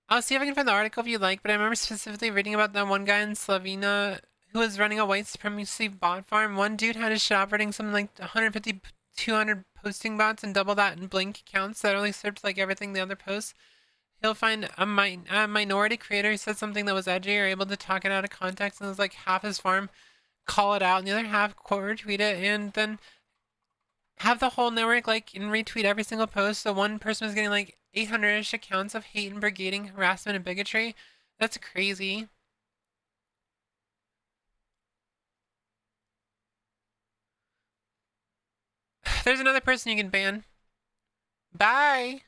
I'll see if I can find the article if you like, but I remember specifically reading about that one guy in Slovenia who was running a white supremacy bot farm. One dude had his shit operating something like 150, 200 posting bots and double that in blank accounts that only served like everything the other posts. He'll find a minority creator who said something that was edgy or able to talk it out of context, and it was like half his farm call it out and the other half quote retweet it, and then have the whole network like and retweet every single post. So one person was getting like 800-ish accounts of hate and brigading, harassment, and bigotry. That's crazy. There's another person you can ban. Bye.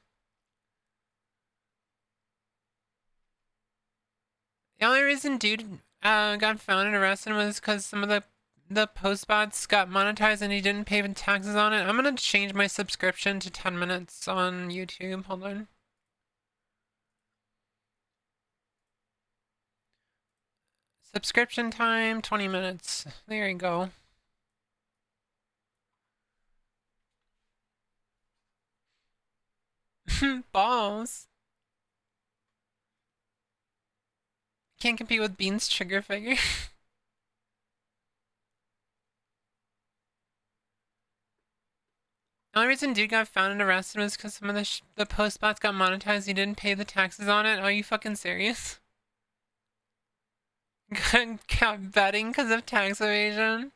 The only reason dude got found and arrested was because some of the post bots got monetized and he didn't pay taxes on it. I'm gonna change my subscription to 10 minutes on YouTube. Hold on. Subscription time, 20 minutes. There you go. Balls. Can't compete with Bean's trigger figure. The only reason dude got found and arrested was because some of the post bots got monetized. He didn't pay the taxes on it. Are you fucking serious? Got betting because of tax evasion.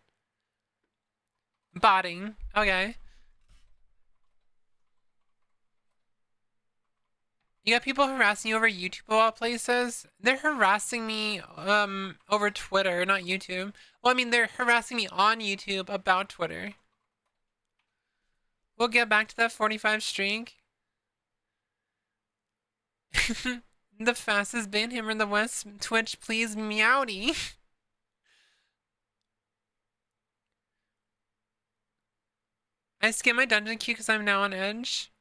Botting. Okay. You got people harassing you over YouTube of all places. They're harassing me over Twitter, not YouTube. Well, I mean they're harassing me on YouTube about Twitter. We'll get back to that 45 streak. The fastest ban hammer in the West. Twitch, please, meowdy. I skipped my dungeon queue because I'm now on Edge.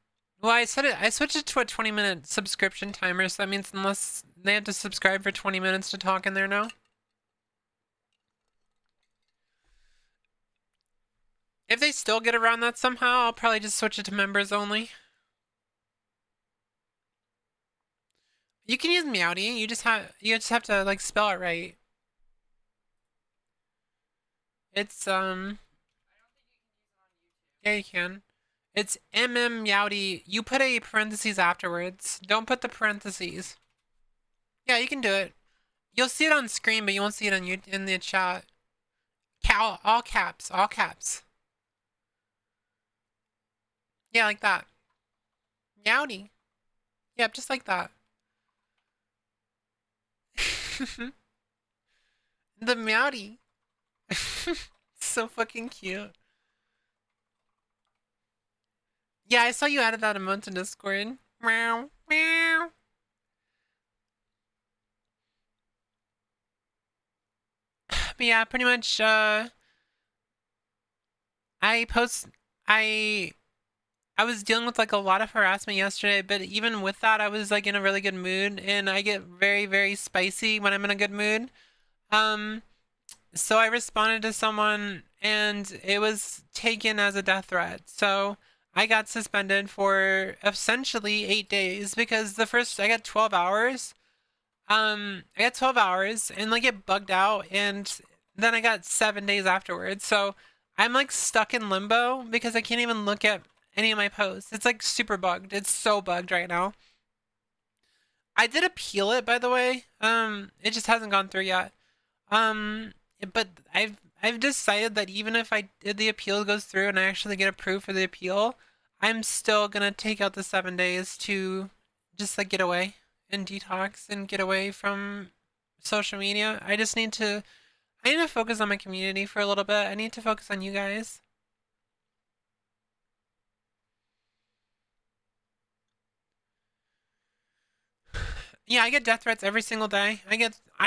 Well, I switched it to a 20-minute subscription timer, so that means unless they have to subscribe for 20 minutes to talk in there now. If they still get around that somehow, I'll probably just switch it to members only. You can use meowdy. You just have to like spell it right. It's yeah, you can. It's meowdy. You put a parentheses afterwards. Don't put the parentheses. Yeah, you can do it. You'll see it on screen, but you won't see it in the chat. All caps, all caps. Yeah, like that. Meowdy. Yep, just like that. The meowdy. So fucking cute. Yeah, I saw you added that emote to Discord. Meow, meow. But yeah, pretty much, I post, I was dealing with like a lot of harassment yesterday, but even with that, I was like in a really good mood, and I get very, very spicy when I'm in a good mood. So I responded to someone, and it was taken as a death threat. So I got suspended for essentially 8 days because the first I got 12 hours. I got 12 hours and like it bugged out, and then I got 7 days afterwards. So I'm like stuck in limbo because I can't even look at any of my posts. It's like super bugged. It's so bugged right now. I did appeal it, by the way. It just hasn't gone through yet. Um, but I've decided that even if the appeal goes through and I actually get approved for the appeal, I'm still gonna take out the 7 days to just like get away and detox and get away from social media. I need to focus on my community for a little bit. I need to focus on you guys. Yeah, I get death threats every single day. I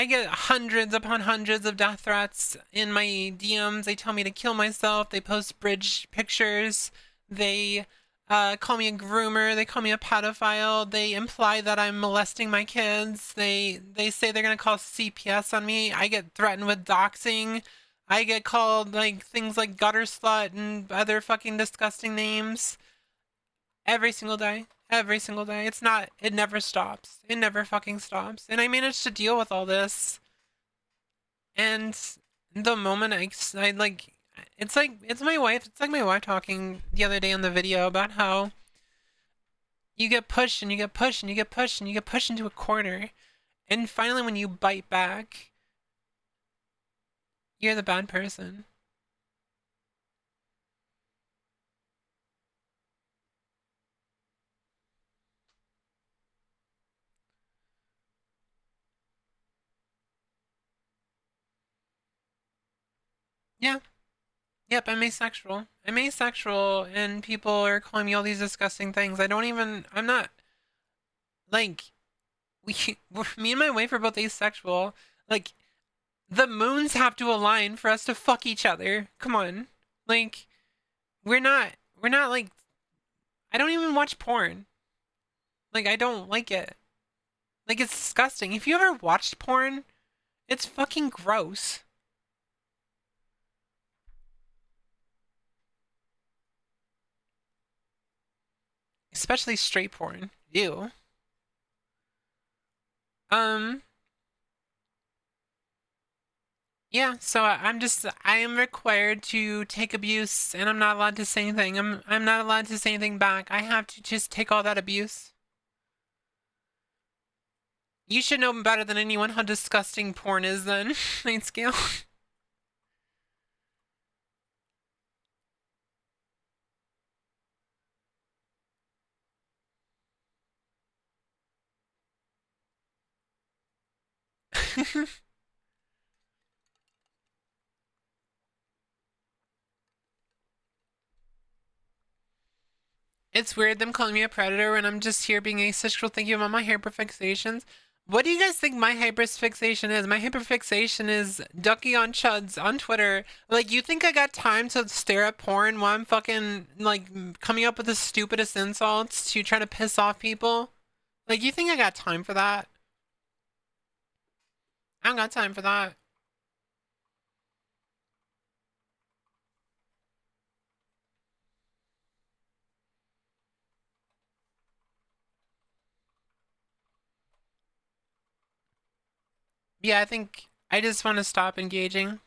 get hundreds upon hundreds of death threats in my DMs. They tell me to kill myself. They post bridge pictures. They call me a groomer. They call me a pedophile. They imply that I'm molesting my kids. They say they're gonna call CPS on me. I get threatened with doxing. I get called like things like gutter slut and other fucking disgusting names every single day. Every single day. It never stops. It never fucking stops. And I managed to deal with all this. And the moment I like, it's my wife. It's like my wife talking the other day on the video about how you get pushed and you get pushed and you get pushed and you get pushed into a corner. And finally, when you bite back, you're the bad person. Yeah. Yep, I'm asexual. I'm asexual, and people are calling me all these disgusting things. I'm not, like, me and my wife are both asexual. Like, the moons have to align for us to fuck each other. Come on. Like, we're not like, I don't even watch porn. Like, I don't like it. Like, it's disgusting. If you ever watched porn, it's fucking gross. Especially straight porn. Ew. Um, yeah, so I am required to take abuse and I'm not allowed to say anything. I'm not allowed to say anything back. I have to just take all that abuse. You should know better than anyone how disgusting porn is then, Night Scale. It's weird them calling me a predator when I'm just here being asexual thinking about my hyperfixations. What do you guys think my hyperfixation is? My hyperfixation is ducky on chuds on Twitter. Like, you think I got time to stare at porn while I'm fucking, like, coming up with the stupidest insults to try to piss off people? Like, you think I got time for that? I don't got time for that. Yeah, I think I just want to stop engaging.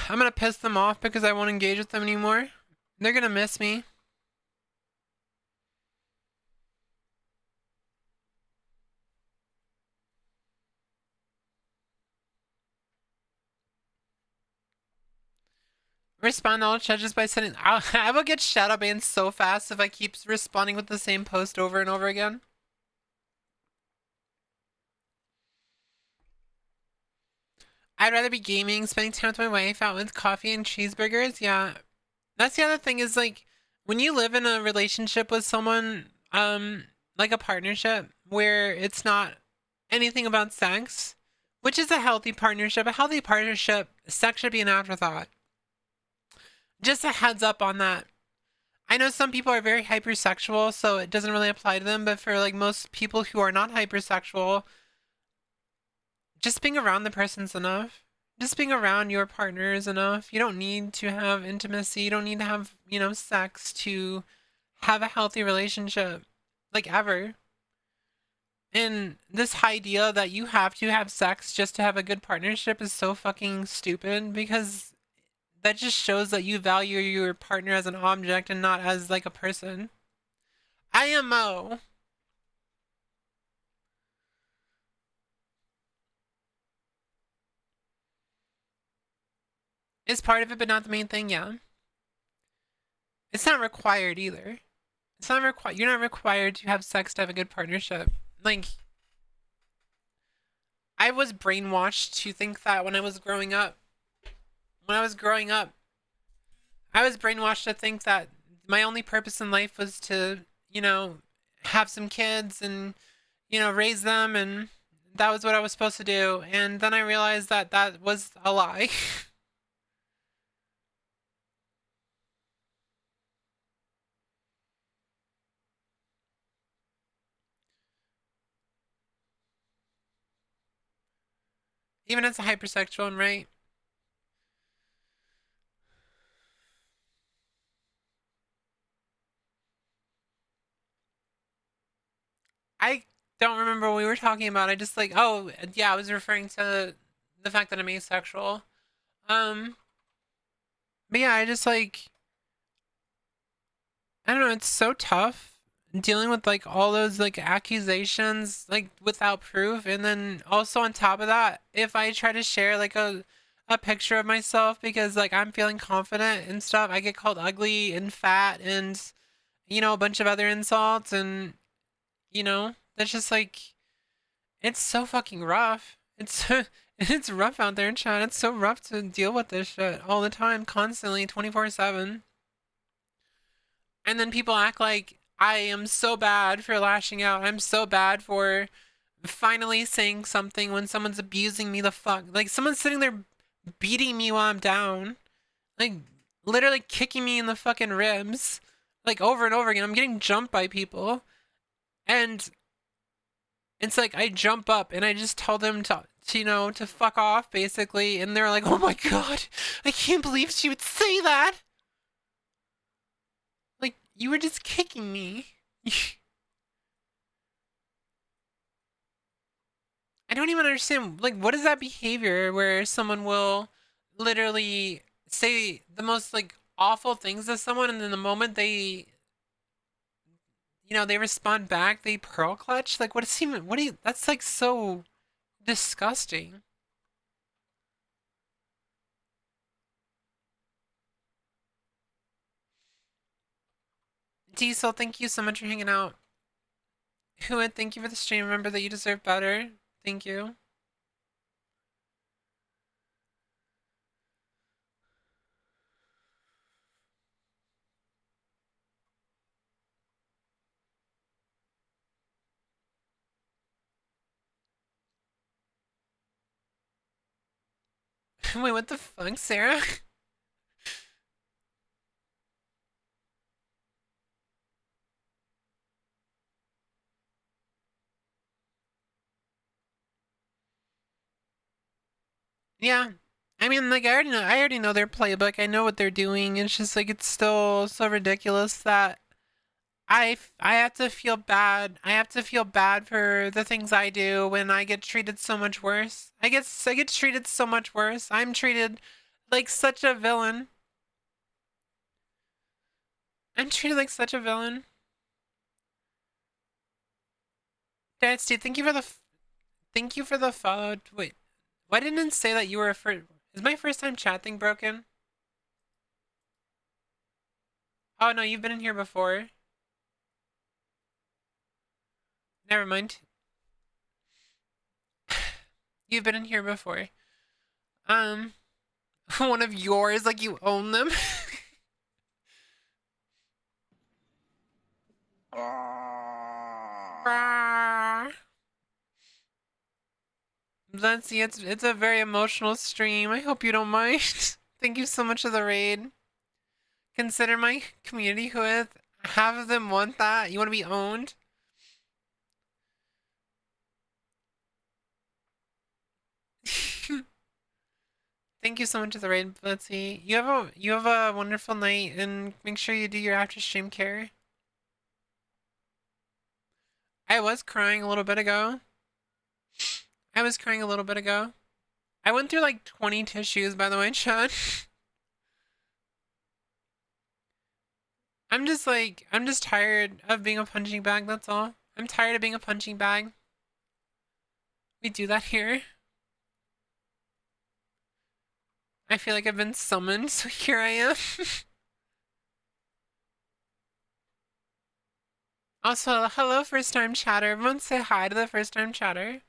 I'm gonna piss them off because I won't engage with them anymore. They're gonna miss me. Respond to all judges by sending. I will get shadow banned so fast if I keep responding with the same post over and over again. I'd rather be gaming, spending time with my wife, out with coffee and cheeseburgers. Yeah, that's the other thing is like when you live in a relationship with someone, like a partnership where it's not anything about sex, which is a healthy partnership. A healthy partnership, sex should be an afterthought. Just a heads up on that. I know some people are very hypersexual, so it doesn't really apply to them, but for like most people who are not hypersexual, just being around the person's enough. Just being around your partner is enough. You don't need to have intimacy. You don't need to have, sex to have a healthy relationship. Like ever. And this idea that you have to have sex just to have a good partnership is so fucking stupid because that just shows that you value your partner as an object and not as like a person. IMO. Is part of it, but not the main thing. Yeah, it's not required either. It's not required. You're not required to have sex to have a good partnership. Like I was brainwashed to think that when I was growing up. When I was growing up, I was brainwashed to think that my only purpose in life was to, you know, have some kids and, raise them, and that was what I was supposed to do. And then I realized that that was a lie. Even as a hypersexual, and right? I don't remember what we were talking about. I just like, oh, yeah, I was referring to the fact that I'm asexual. Um, but yeah, I just like, I don't know, it's so tough dealing with like all those like accusations like without proof, and then also on top of that, if I try to share like a picture of myself because like I'm feeling confident and stuff, I get called ugly and fat and a bunch of other insults, and that's just like it's so fucking rough. It's it's rough out there in China. It's so rough to deal with this shit all the time, constantly, 24/7. And then people act like I am so bad for lashing out. I'm so bad for finally saying something when someone's abusing me the fuck. Like someone's sitting there beating me while I'm down. Like literally kicking me in the fucking ribs. Like over and over again. I'm getting jumped by people. And it's like I jump up and I just tell them to fuck off basically, and they're like, "Oh my god. I can't believe she would say that." Like you were just kicking me. I don't even understand. Like, what is that behavior where someone will literally say the most like awful things to someone, and then the moment they respond back, they pearl clutch? Like, what is even? What do you? That's like so disgusting. Diesel, thank you so much for hanging out. Whooith, thank you for the stream. Remember that you deserve better. Thank you. Wait, what the fuck, Sarah? Yeah. I mean, like I already know their playbook. I know what they're doing. It's just like it's still so ridiculous that I have to feel bad. I have to feel bad for the things I do when I get treated so much worse. I get treated so much worse. I'm treated like such a villain. I'm treated like such a villain. Dad, Steve, thank you for the follow. Wait, why didn't it say that you were a first? Is my first time chat thing broken? Oh no, you've been in here before. Never mind. You've been in here before. Um, one of yours, like you own them. Let's see, it's a very emotional stream. I hope you don't mind. Thank you so much for the raid. Consider my community with half of them want that. You want to be owned? Thank you so much for the raid, let's see. You have a wonderful night, and make sure you do your after stream care. I was crying a little bit ago. I was crying a little bit ago. I went through like 20 tissues, by the way, Chad. I'm just tired of being a punching bag, that's all. I'm tired of being a punching bag. We do that here. I feel like I've been summoned, so here I am. Also, hello first time chatter. Everyone say hi to the first time chatter.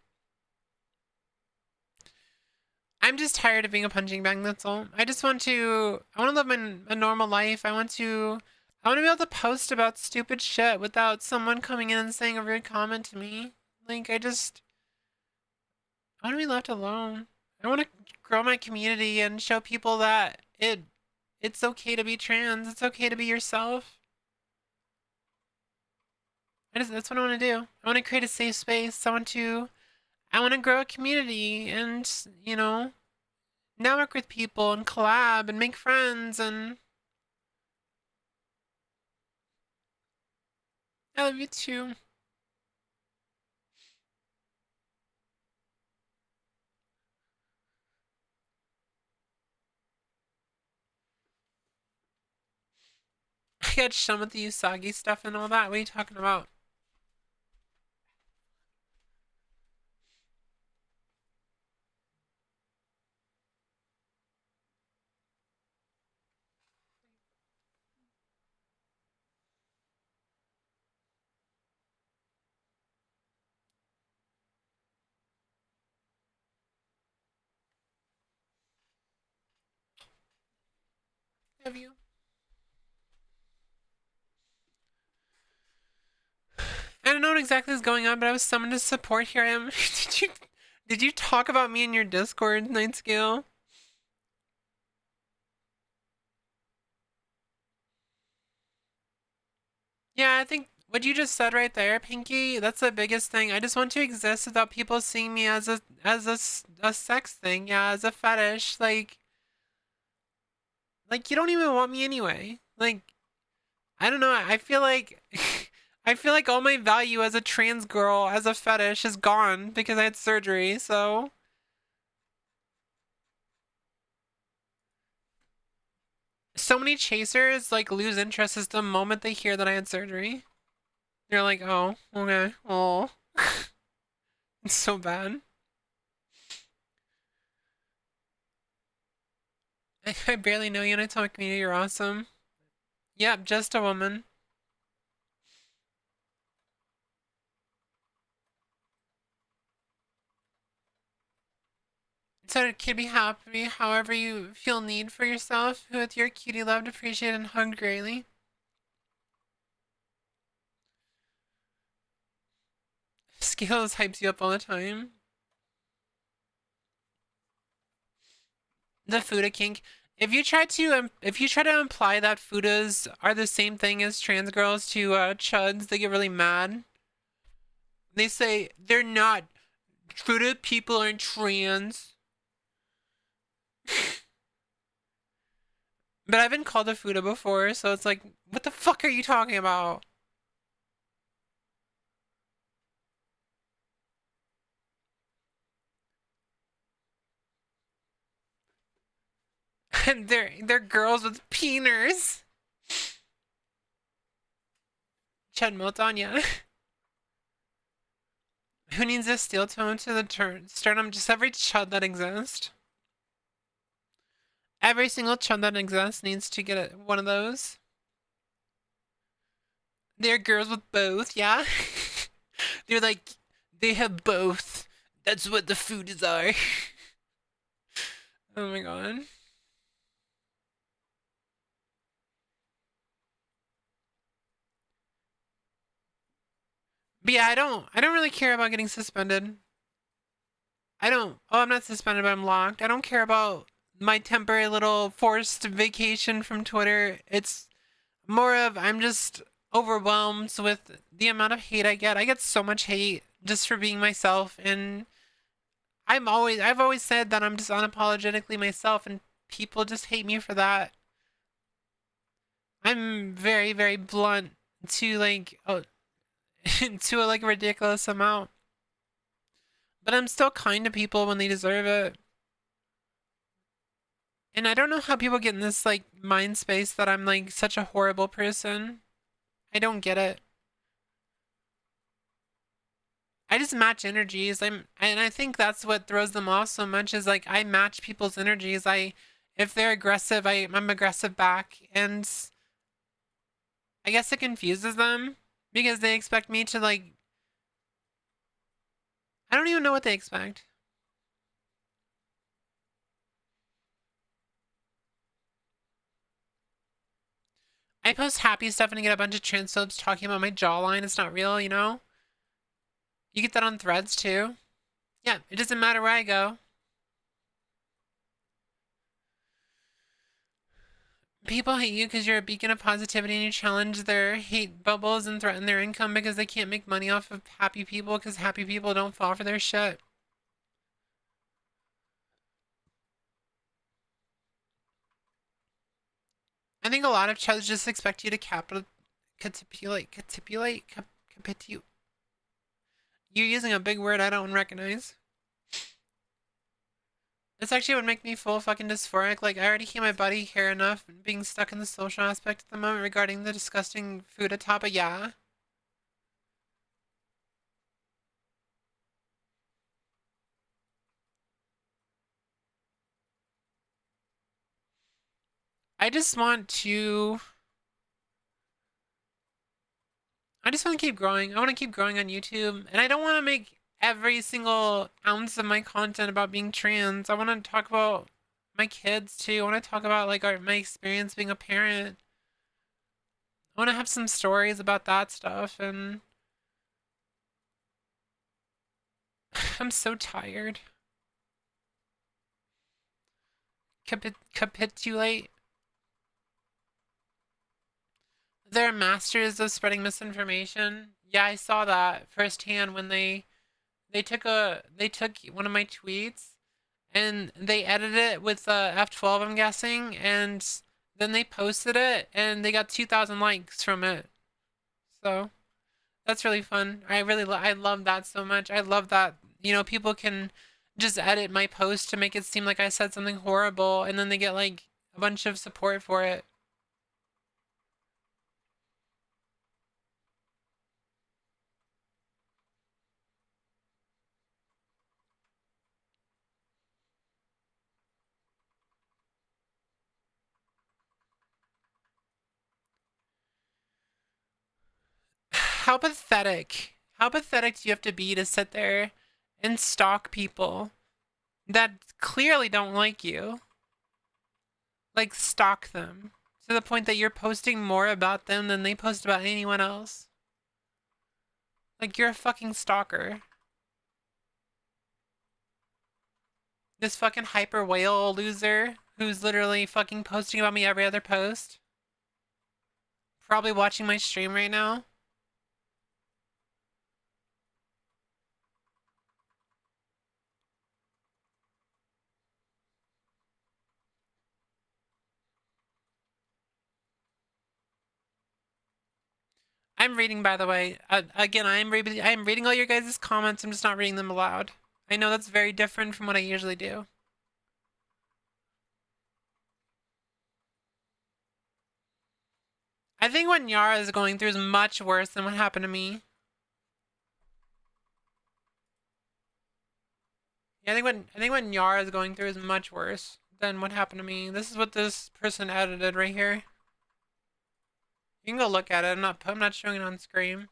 I'm just tired of being a punching bag, that's all. I want to live a normal life. I want to be able to post about stupid shit without someone coming in and saying a rude comment to me. Like, I want to be left alone. I want to grow my community and show people that it's okay to be trans. It's okay to be yourself. That's what I want to do. I want to create a safe space. I want to grow a community and, you know, network with people and collab and make friends and I love you too. I got shown with the Usagi stuff and all that. What are you talking about? Have you? I don't know what exactly is going on, but I was summoned to support. Here I am. Did you talk about me in your Discord, Night Scale? Yeah, I think what you just said right there, Pinky, that's the biggest thing. I just want to exist without people seeing me as a sex thing, yeah, as a fetish. Like you don't even want me anyway. Like I don't know. I feel like I feel like all my value as a trans girl, as a fetish, is gone because I had surgery. So so many chasers like lose interest as the moment they hear that I had surgery. They're like, oh, okay, oh, it's so bad. I barely know you, and I tell my community you're awesome. Yep, just a woman. So it can be happy however you feel need for yourself, with your cutie loved, appreciated, and hugged greatly. Scales hypes you up all the time. The Fuda kink. If you try to imply that Fudas are the same thing as trans girls to chuds, they get really mad. They say they're not. Fuda people aren't trans. But I've been called a Fuda before, so it's like, what the fuck are you talking about? And they're girls with peeners. Chud Motanya. Who needs a steel tone to the sternum? Just every chud that exists. Every single chud that exists needs to get one of those. They're girls with both, yeah? They're like, they have both. That's what the food are. Oh my god. But yeah, I don't really care about getting suspended. I don't, oh, I'm not suspended, but I'm locked. I don't care about my temporary little forced vacation from Twitter. It's more of, I'm just overwhelmed with the amount of hate I get. I get so much hate just for being myself, and I've always said that I'm just unapologetically myself, and people just hate me for that. I'm very, very blunt to like, oh, to a like ridiculous amount. But I'm still kind to people when they deserve it. And I don't know how people get in this like mind space that I'm like such a horrible person. I don't get it. I just match energies. And I think that's what throws them off so much is like I match people's energies. If they're aggressive, I'm aggressive back, and I guess it confuses them because they expect me to like I don't even know what they expect. I post happy stuff and I get a bunch of transphobes talking about my jawline. It's not real, you know? You get that on threads too. Yeah, it doesn't matter where I go. People hate you because you're a beacon of positivity and you challenge their hate bubbles and threaten their income because they can't make money off of happy people because happy people don't fall for their shit. I think a lot of chubs just expect you to capitulate. You're using a big word I don't recognize. This actually would make me full fucking dysphoric. Like, I already hate my body hair enough being stuck in the social aspect at the moment regarding the disgusting food atop, but yeah. I just want to. I just want to keep growing. I want to keep growing on YouTube. And I don't want to make every single ounce of my content about being trans. I want to talk about my kids too. I want to talk about like my experience being a parent. I want to have some stories about that stuff. And I'm so tired. Capitulate. They're masters of spreading misinformation. Yeah, I saw that firsthand when they took one of my tweets and they edited it with F12, I'm guessing, and then they posted it and they got 2,000 likes from it. So that's really fun. I love that so much. I love that people can just edit my post to make it seem like I said something horrible, and then they get like a bunch of support for it. How pathetic. How pathetic do you have to be to sit there and stalk people that clearly don't like you? Like, stalk them to the point that you're posting more about them than they post about anyone else. Like, you're a fucking stalker. This fucking hyper whale loser who's literally fucking posting about me every other post. Probably watching my stream right now. I'm reading, by the way. Again, I'm reading all your guys' comments. I'm just not reading them aloud. I know that's very different from what I usually do. I think what Nyara is going through is much worse than what happened to me. Yeah, I think what Nyara is going through is much worse than what happened to me. This is what this person edited right here. You can go look at it. I'm not showing it on screen.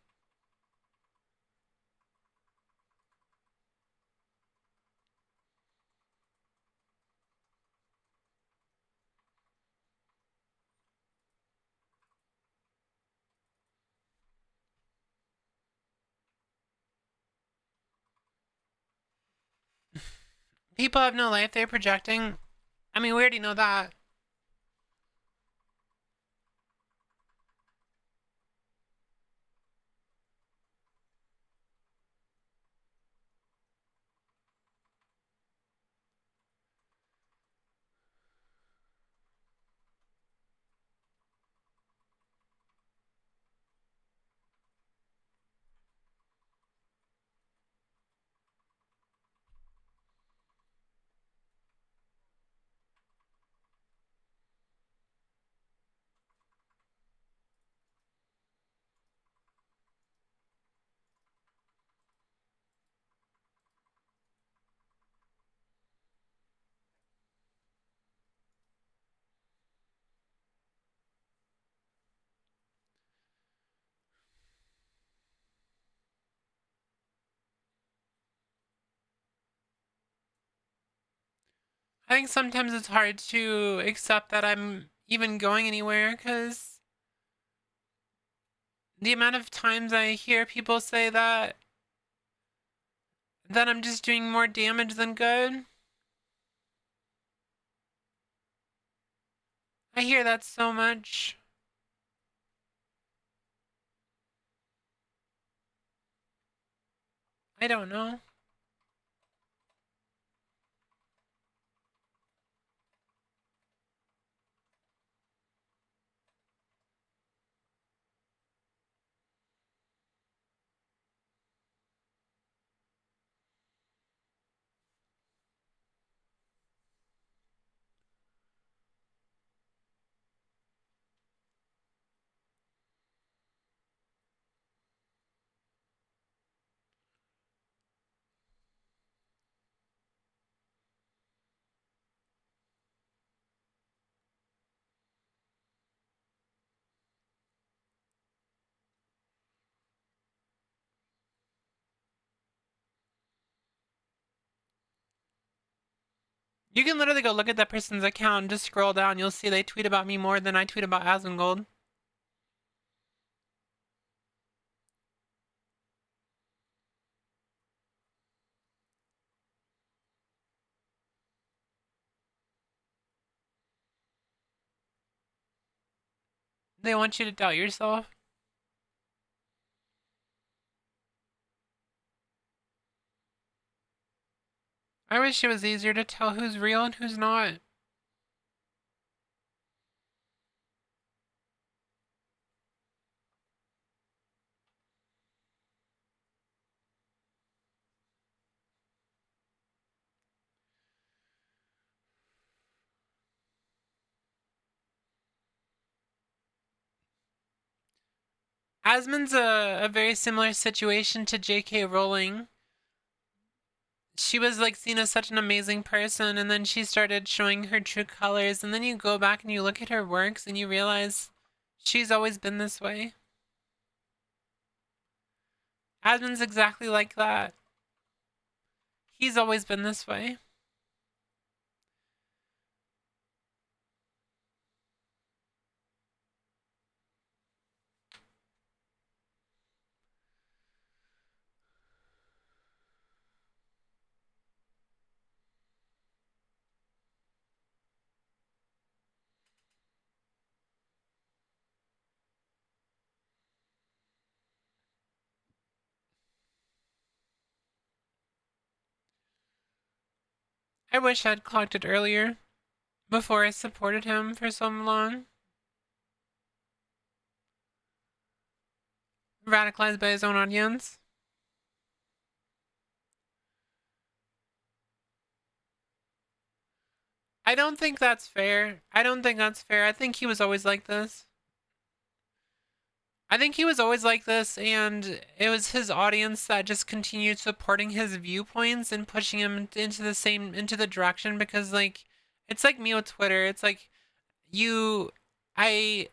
People have no life. They're projecting. I mean, we already know that. I think sometimes it's hard to accept that I'm even going anywhere because the amount of times I hear people say that I'm just doing more damage than good. I hear that so much. I don't know. You can literally go look at that person's account and just scroll down. You'll see they tweet about me more than I tweet about Asmongold. They want you to doubt yourself. I wish it was easier to tell who's real and who's not. Asmon's a very similar situation to J.K. Rowling. She was like seen as such an amazing person, and then she started showing her true colors, and then you go back and you look at her works and you realize she's always been this way. Asmon's exactly like that. He's always been this way. I wish I'd clocked it earlier, before I supported him for so long. Radicalized by his own audience. I don't think that's fair. I don't think that's fair. I think he was always like this. I think he was always like this, and it was his audience that just continued supporting his viewpoints and pushing him into the direction because like it's like me with Twitter. It's like you I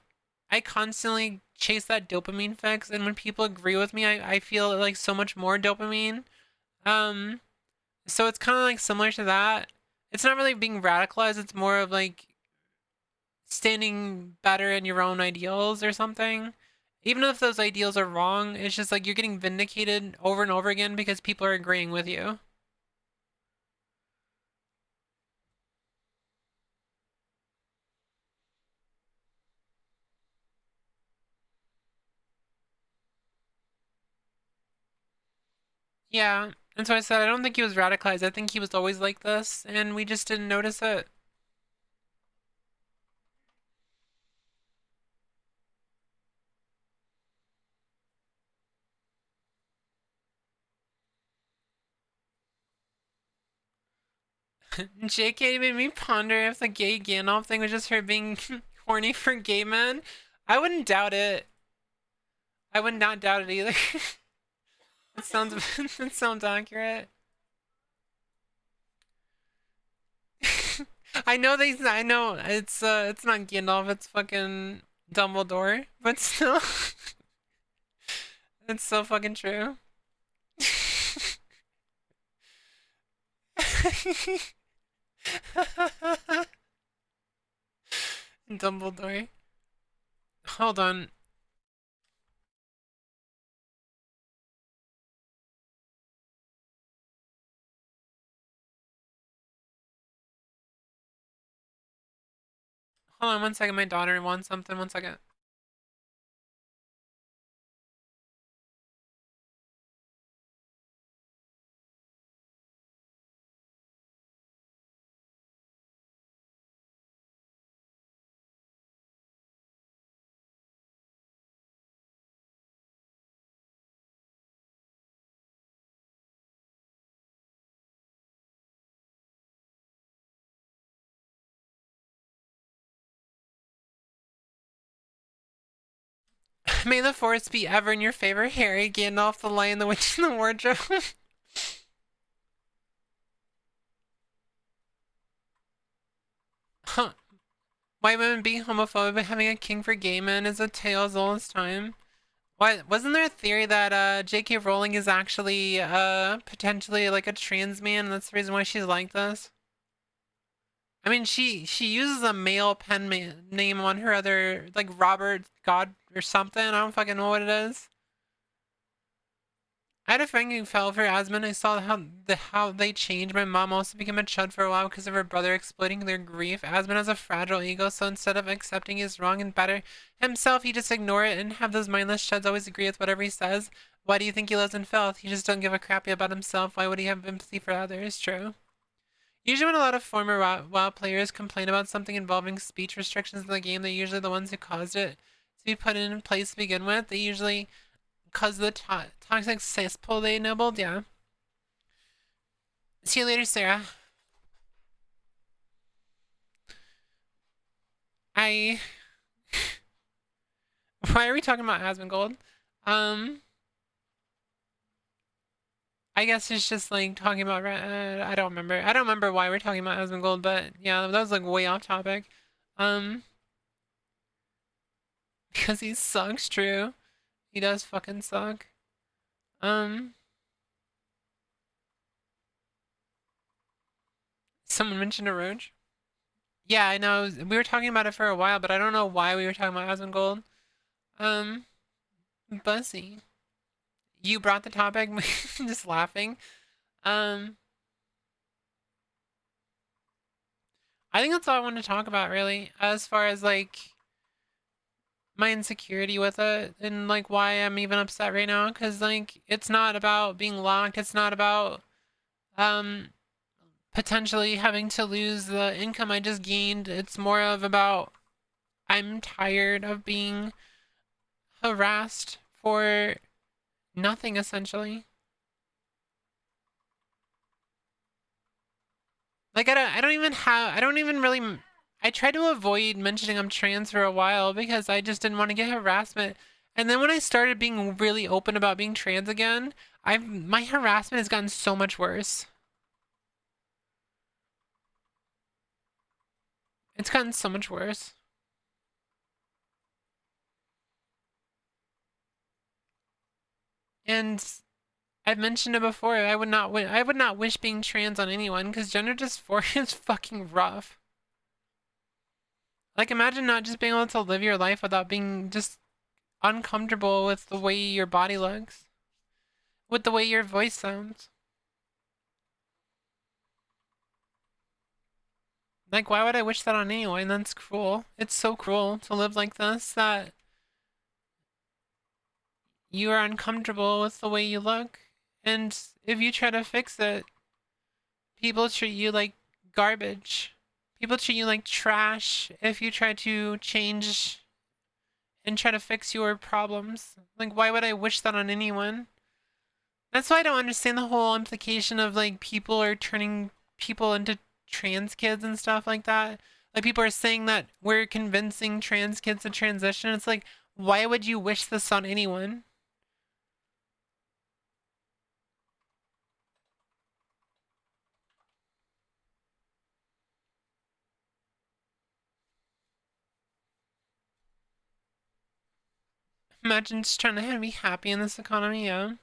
I constantly chase that dopamine fix, and when people agree with me, I feel like so much more dopamine. Um so it's kinda like similar to that. It's not really being radicalized, it's more of like standing better in your own ideals or something. Even if those ideals are wrong, it's just like you're getting vindicated over and over again because people are agreeing with you. Yeah. And so I said, I don't think he was radicalized. I think he was always like this, and we just didn't notice it. JK made me ponder if the gay Gandalf thing was just her being horny for gay men. I wouldn't doubt it. I would not doubt it either. It sounds it sounds accurate. I know it's not Gandalf, it's fucking Dumbledore, but still it's so fucking true. Dumbledore. Hold on. Hold on 1 second. My daughter wants something. 1 second. May the force be ever in your favor, Harry, Gandalf, the Lion, the Witch, and the Wardrobe. Huh. White women being homophobic but having a king for gay men is a tale as old as time. What wasn't there a theory that J.K. Rowling is actually potentially like a trans man, and that's the reason why she's like this? I mean, she uses a male name on her other like Robert God or something. I don't fucking know what it is. I had a friend who fell for asthma, and I saw how they changed. My mom also became a chud for a while because of her brother exploiting their grief. Asmund has a fragile ego, so instead of accepting his wrong and better himself, he just ignore it and have those mindless chuds always agree with whatever he says. Why do you think he lives in filth? He just don't give a crap about himself. Why would he have empathy for others? True. Usually when a lot of former WoW players complain about something involving speech restrictions in the game, they're usually the ones who caused it to be put in place to begin with. They usually cause the toxic cesspool they ennobled, yeah. See you later, Sarah. I. Why are we talking about Asmongold? Um, I guess it's just like talking about. I don't remember. I don't remember why we're talking about Asmongold, but yeah, that was like way off topic. Um, because he sucks. True, he does fucking suck. Um, someone mentioned a roach. Yeah, I know. We were talking about it for a while, but I don't know why we were talking about Asmongold. Um, Buzzy, you brought the topic. Just laughing. Um, I think that's all I wanted to talk about, really, as far as like my insecurity with it and like why I'm even upset right now. Cause like it's not about being locked. It's not about um potentially having to lose the income I just gained. It's more of about I'm tired of being harassed for nothing essentially. Like I don't even really I try to avoid mentioning I'm trans for a while because I just didn't want to get harassment. And then when I started being really open about being trans again, I've my harassment has gotten so much worse. It's gotten so much worse. And I've mentioned it before. I would not wish being trans on anyone because gender dysphoria is fucking rough. Like imagine not just being able to live your life without being just uncomfortable with the way your body looks, with the way your voice sounds. Like, why would I wish that on anyone? That's cruel. It's so cruel to live like this that you are uncomfortable with the way you look. And if you try to fix it, people treat you like garbage. People treat you like trash if you try to change and try to fix your problems. Like, why would I wish that on anyone? That's why I don't understand the whole implication of like people are turning people into trans kids and stuff like that. Like people are saying that we're convincing trans kids to transition. It's like, why would you wish this on anyone? Imagine just trying to be happy in this economy, yeah.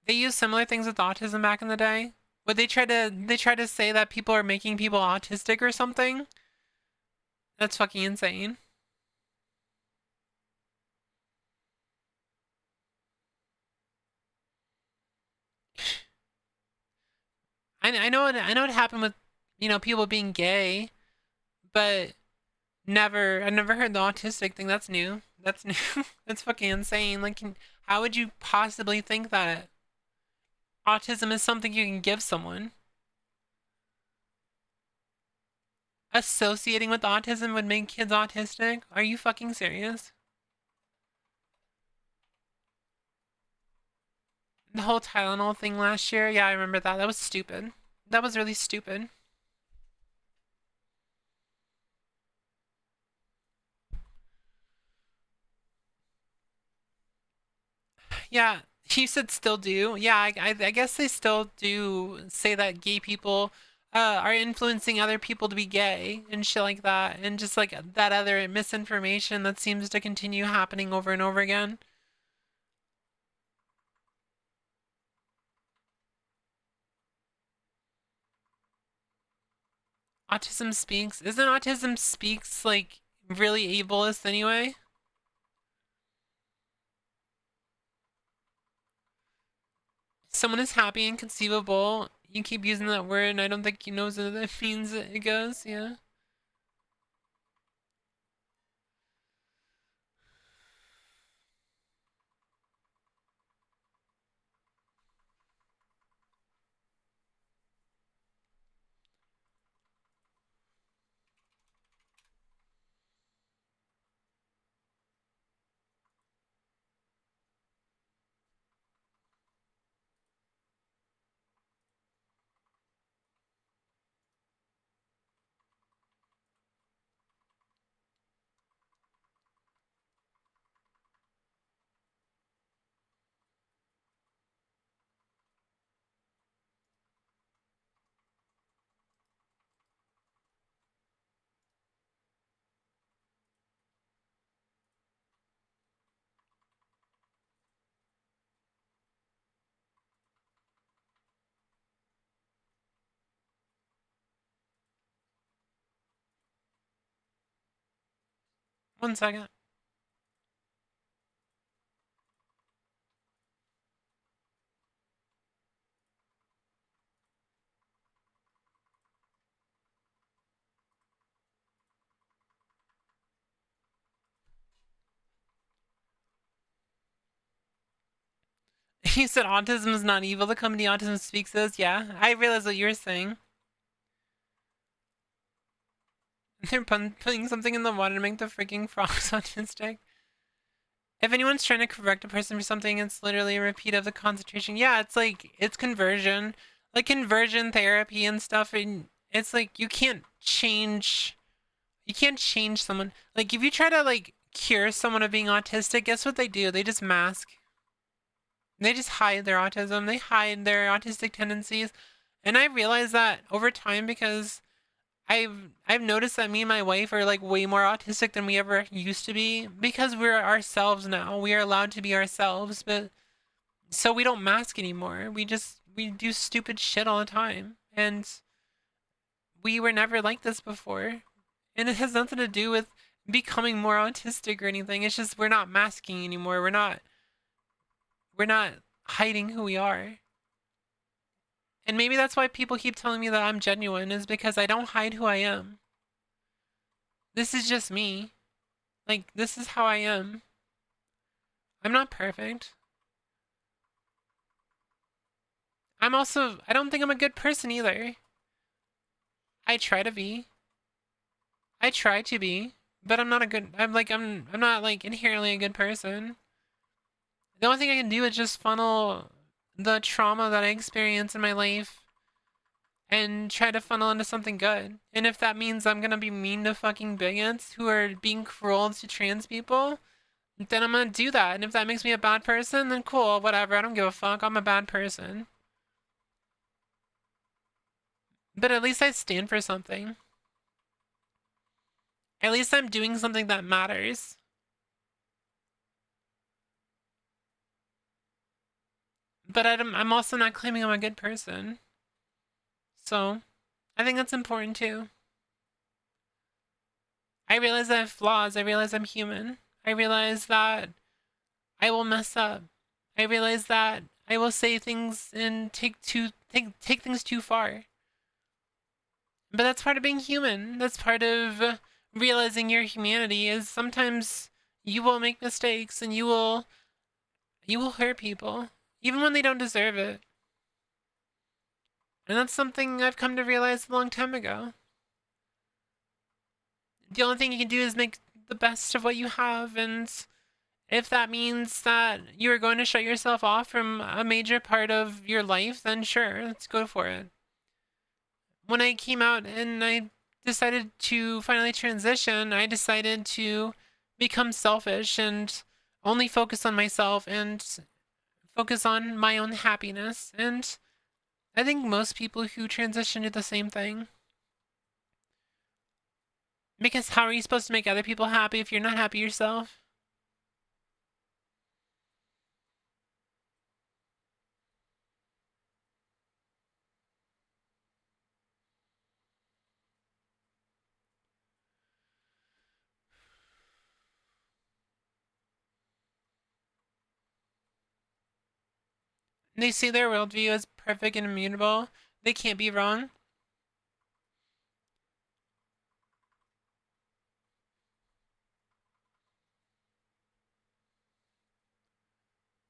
They used similar things with autism back in the day. Would they try to say that people are making people autistic or something? That's fucking insane. I know what happened with people being gay, but I never heard the autistic thing. That's new. That's new. That's fucking insane. Like, how would you possibly think that autism is something you can give someone? Associating with autism would make kids autistic? Are you fucking serious? The whole Tylenol thing last year, yeah, I remember that. That was stupid. That was really stupid. Yeah, you said still do. Yeah, I guess they still do say that gay people are influencing other people to be gay and shit like that, and just like that other misinformation that seems to continue happening over and over again. Autism speaks. Isn't autism speaks like really ableist anyway? Someone is happy and conceivable. You keep using that word, and I don't think he knows what that means. It goes, yeah. One second. You said autism is not evil. The company Autism Speaks is. Yeah, I realize what you were saying. They're putting something in the water to make the freaking frogs autistic. If anyone's trying to correct a person for something, it's literally a repeat of the concentration. Yeah, it's like it's conversion, like conversion therapy and stuff. And it's like you can't change someone. Like if you try to like cure someone of being autistic, guess what they do? They just mask. They just hide their autism. They hide their autistic tendencies. And I realized that over time because I've noticed that me and my wife are like way more autistic than we ever used to be because we're ourselves now. We are allowed to be ourselves, but so we don't mask anymore. We do stupid shit all the time. And we were never like this before. And it has nothing to do with becoming more autistic or anything. It's just we're not masking anymore. We're not hiding who we are. And maybe that's why people keep telling me that I'm genuine is because I don't hide who I am. This is just me. Like this is how I am. I'm not perfect. I don't think I'm a good person either. I try to be. I try to be, but I'm not like inherently a good person. The only thing I can do is just funnel the trauma that I experience in my life and try to funnel into something good. And if that means I'm gonna be mean to fucking bigots who are being cruel to trans people, then I'm gonna do that. And if that makes me a bad person, then cool, whatever. I don't give a fuck. I'm a bad person. But at least I stand for something. At least I'm doing something that matters. but I'm also not claiming I'm a good person. So I think that's important too. I realize I have flaws. I realize I'm human. I realize that I will mess up. I realize that I will say things and take things too far. But that's part of being human. That's part of realizing your humanity is sometimes you will make mistakes and you will hurt people even when they don't deserve it. And that's something I've come to realize a long time ago. The only thing you can do is make the best of what you have, and if that means that you're going to shut yourself off from a major part of your life, then sure, let's go for it. When I came out and I decided to finally transition, I decided to become selfish and only focus on myself and focus on my own happiness. And I think most people who transition do the same thing. Because how are you supposed to make other people happy if you're not happy yourself? They see their worldview as perfect and immutable. They can't be wrong.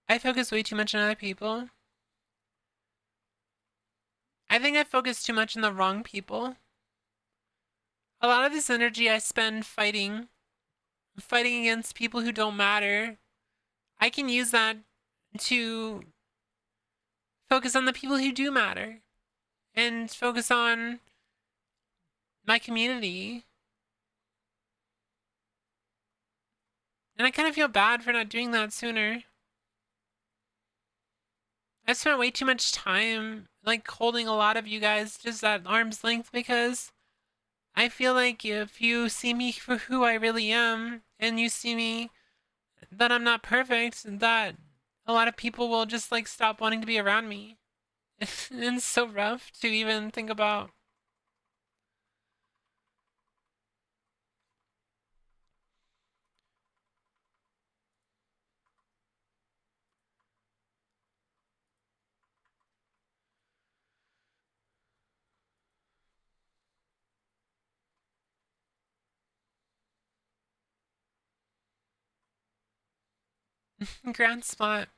I focus way too much on other people. I think I focus too much on the wrong people. A lot of this energy I spend fighting against people who don't matter. I can use that to focus on the people who do matter and focus on my community. And I kind of feel bad for not doing that sooner. I spent way too much time like holding a lot of you guys just at arm's length because I feel like if you see me for who I really am and you see me that I'm not perfect, that a lot of people will just like stop wanting to be around me. It's so rough to even think about. Grand spot.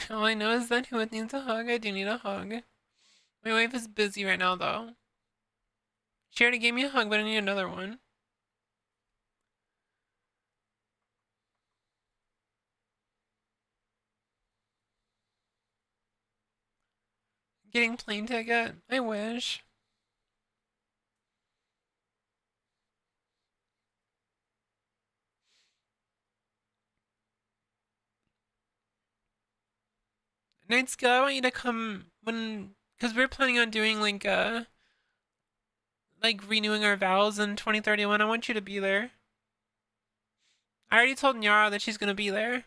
All I know is that Whooith needs a hug. I do need a hug. My wife is busy right now though. She already gave me a hug, but I need another one. Getting plane ticket? I wish. Nightskill, I want you to come when, because we're planning on doing like renewing our vows in 2031. I want you to be there. I already told Nyara that she's gonna be there.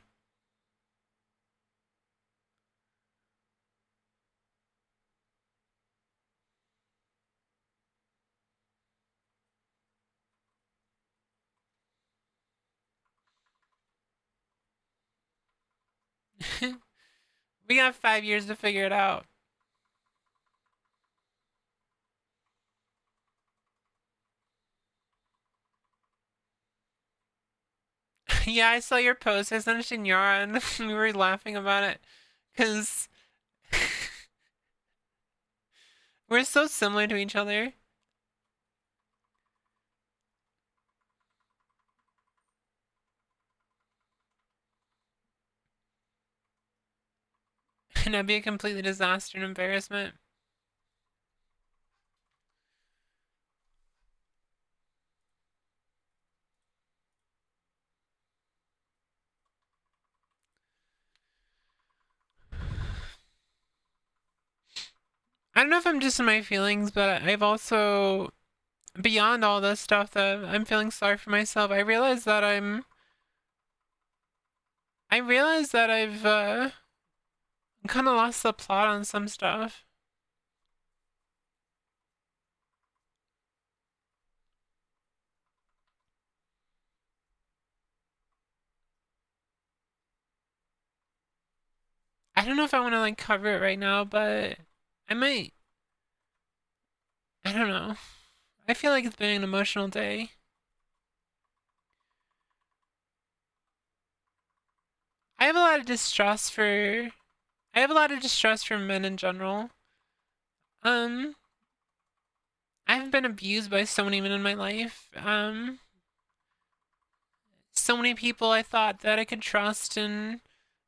We got 5 years to figure it out. Yeah, I saw your post. I sent it to Nyara and we were laughing about it. Because we're so similar to each other. And that'd be a completely disaster and embarrassment. I don't know if I'm just in my feelings, but I've also beyond all this stuff that I'm feeling sorry for myself, I realize that I've kind of lost the plot on some stuff. I don't know if I want to like cover it right now, but I might. I don't know. I feel like it's been an emotional day. I have a lot of distrust for I have a lot of distrust for men in general. Um, I've been abused by so many men in my life. So many people I thought that I could trust and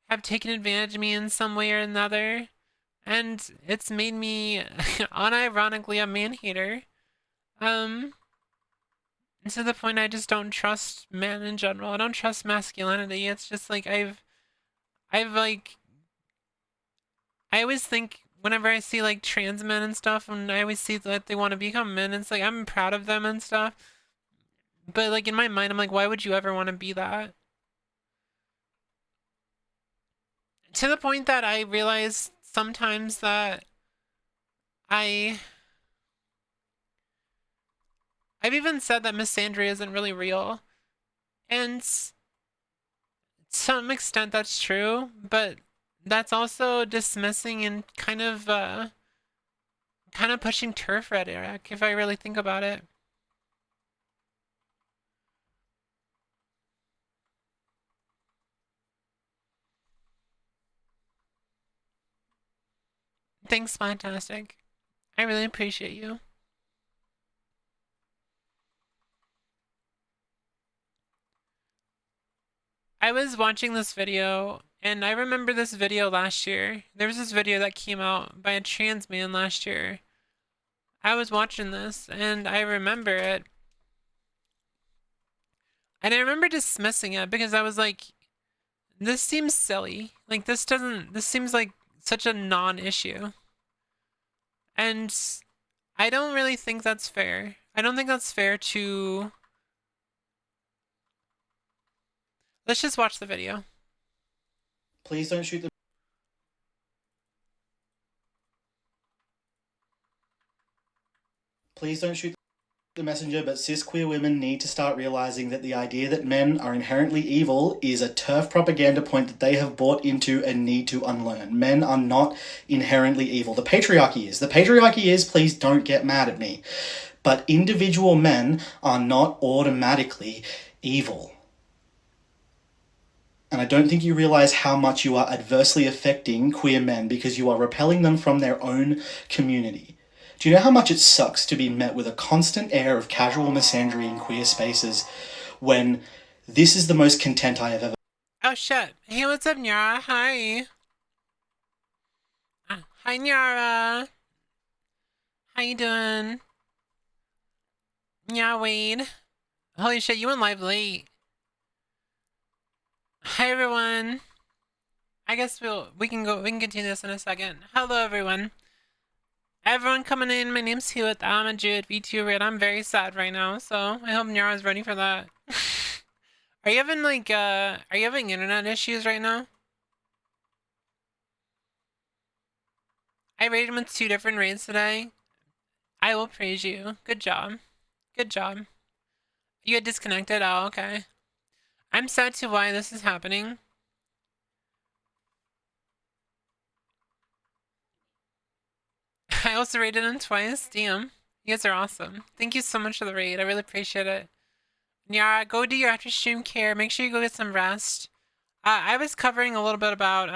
have taken advantage of me in some way or another. And it's made me unironically a man hater. Um, to the point I just don't trust men in general. I don't trust masculinity. It's just like I've like I always think whenever I see like trans men and stuff, and I always see that they want to become men, it's like I'm proud of them and stuff. But like in my mind, I'm like, why would you ever want to be that? To the point that I realize sometimes that I I've even said that misandry isn't really real. And to some extent that's true, but that's also dismissing and kind of pushing turf rhetoric if I really think about it. Thanks, fantastic. I really appreciate you. I was watching this video, and I remember this video last year. There was this video that came out by a trans man last year. I was watching this, and I remember it. And I remember dismissing it because I was like, this seems silly. Like, this seems like such a non issue. And I don't really think that's fair. I don't think that's fair to. Let's just watch the video. Please don't shoot the. Please don't shoot the messenger, but cis queer women need to start realizing that the idea that men are inherently evil is a turf propaganda point that they have bought into and need to unlearn. Men are not inherently evil. The patriarchy is. The patriarchy is, please don't get mad at me. But individual men are not automatically evil. And I don't think you realize how much you are adversely affecting queer men because you are repelling them from their own community. Do you know how much it sucks to be met with a constant air of casual misandry in queer spaces when this is the most content I have ever. Oh shit. Hey, what's up, Nyara? Hi. Hi, Nyara. How you doing? Yeah, Wade. Holy shit, you went live late. Hi, everyone. I guess we can continue this in a second. Hello, everyone. Everyone coming in, my name's Whooith. I'm a Jew at vtuber, and I'm very sad right now, so I hope Nyara's ready for that. Are you having are you having internet issues right now? I rated with 2 different raids today. I will praise you. Good job. Good job. You get disconnected? Oh, okay. I'm sad to why this is happening. I also rated him twice. Damn. You guys are awesome. Thank you so much for the raid. I really appreciate it. Nyara, go do your after stream care. Make sure you go get some rest. I was covering a little bit about,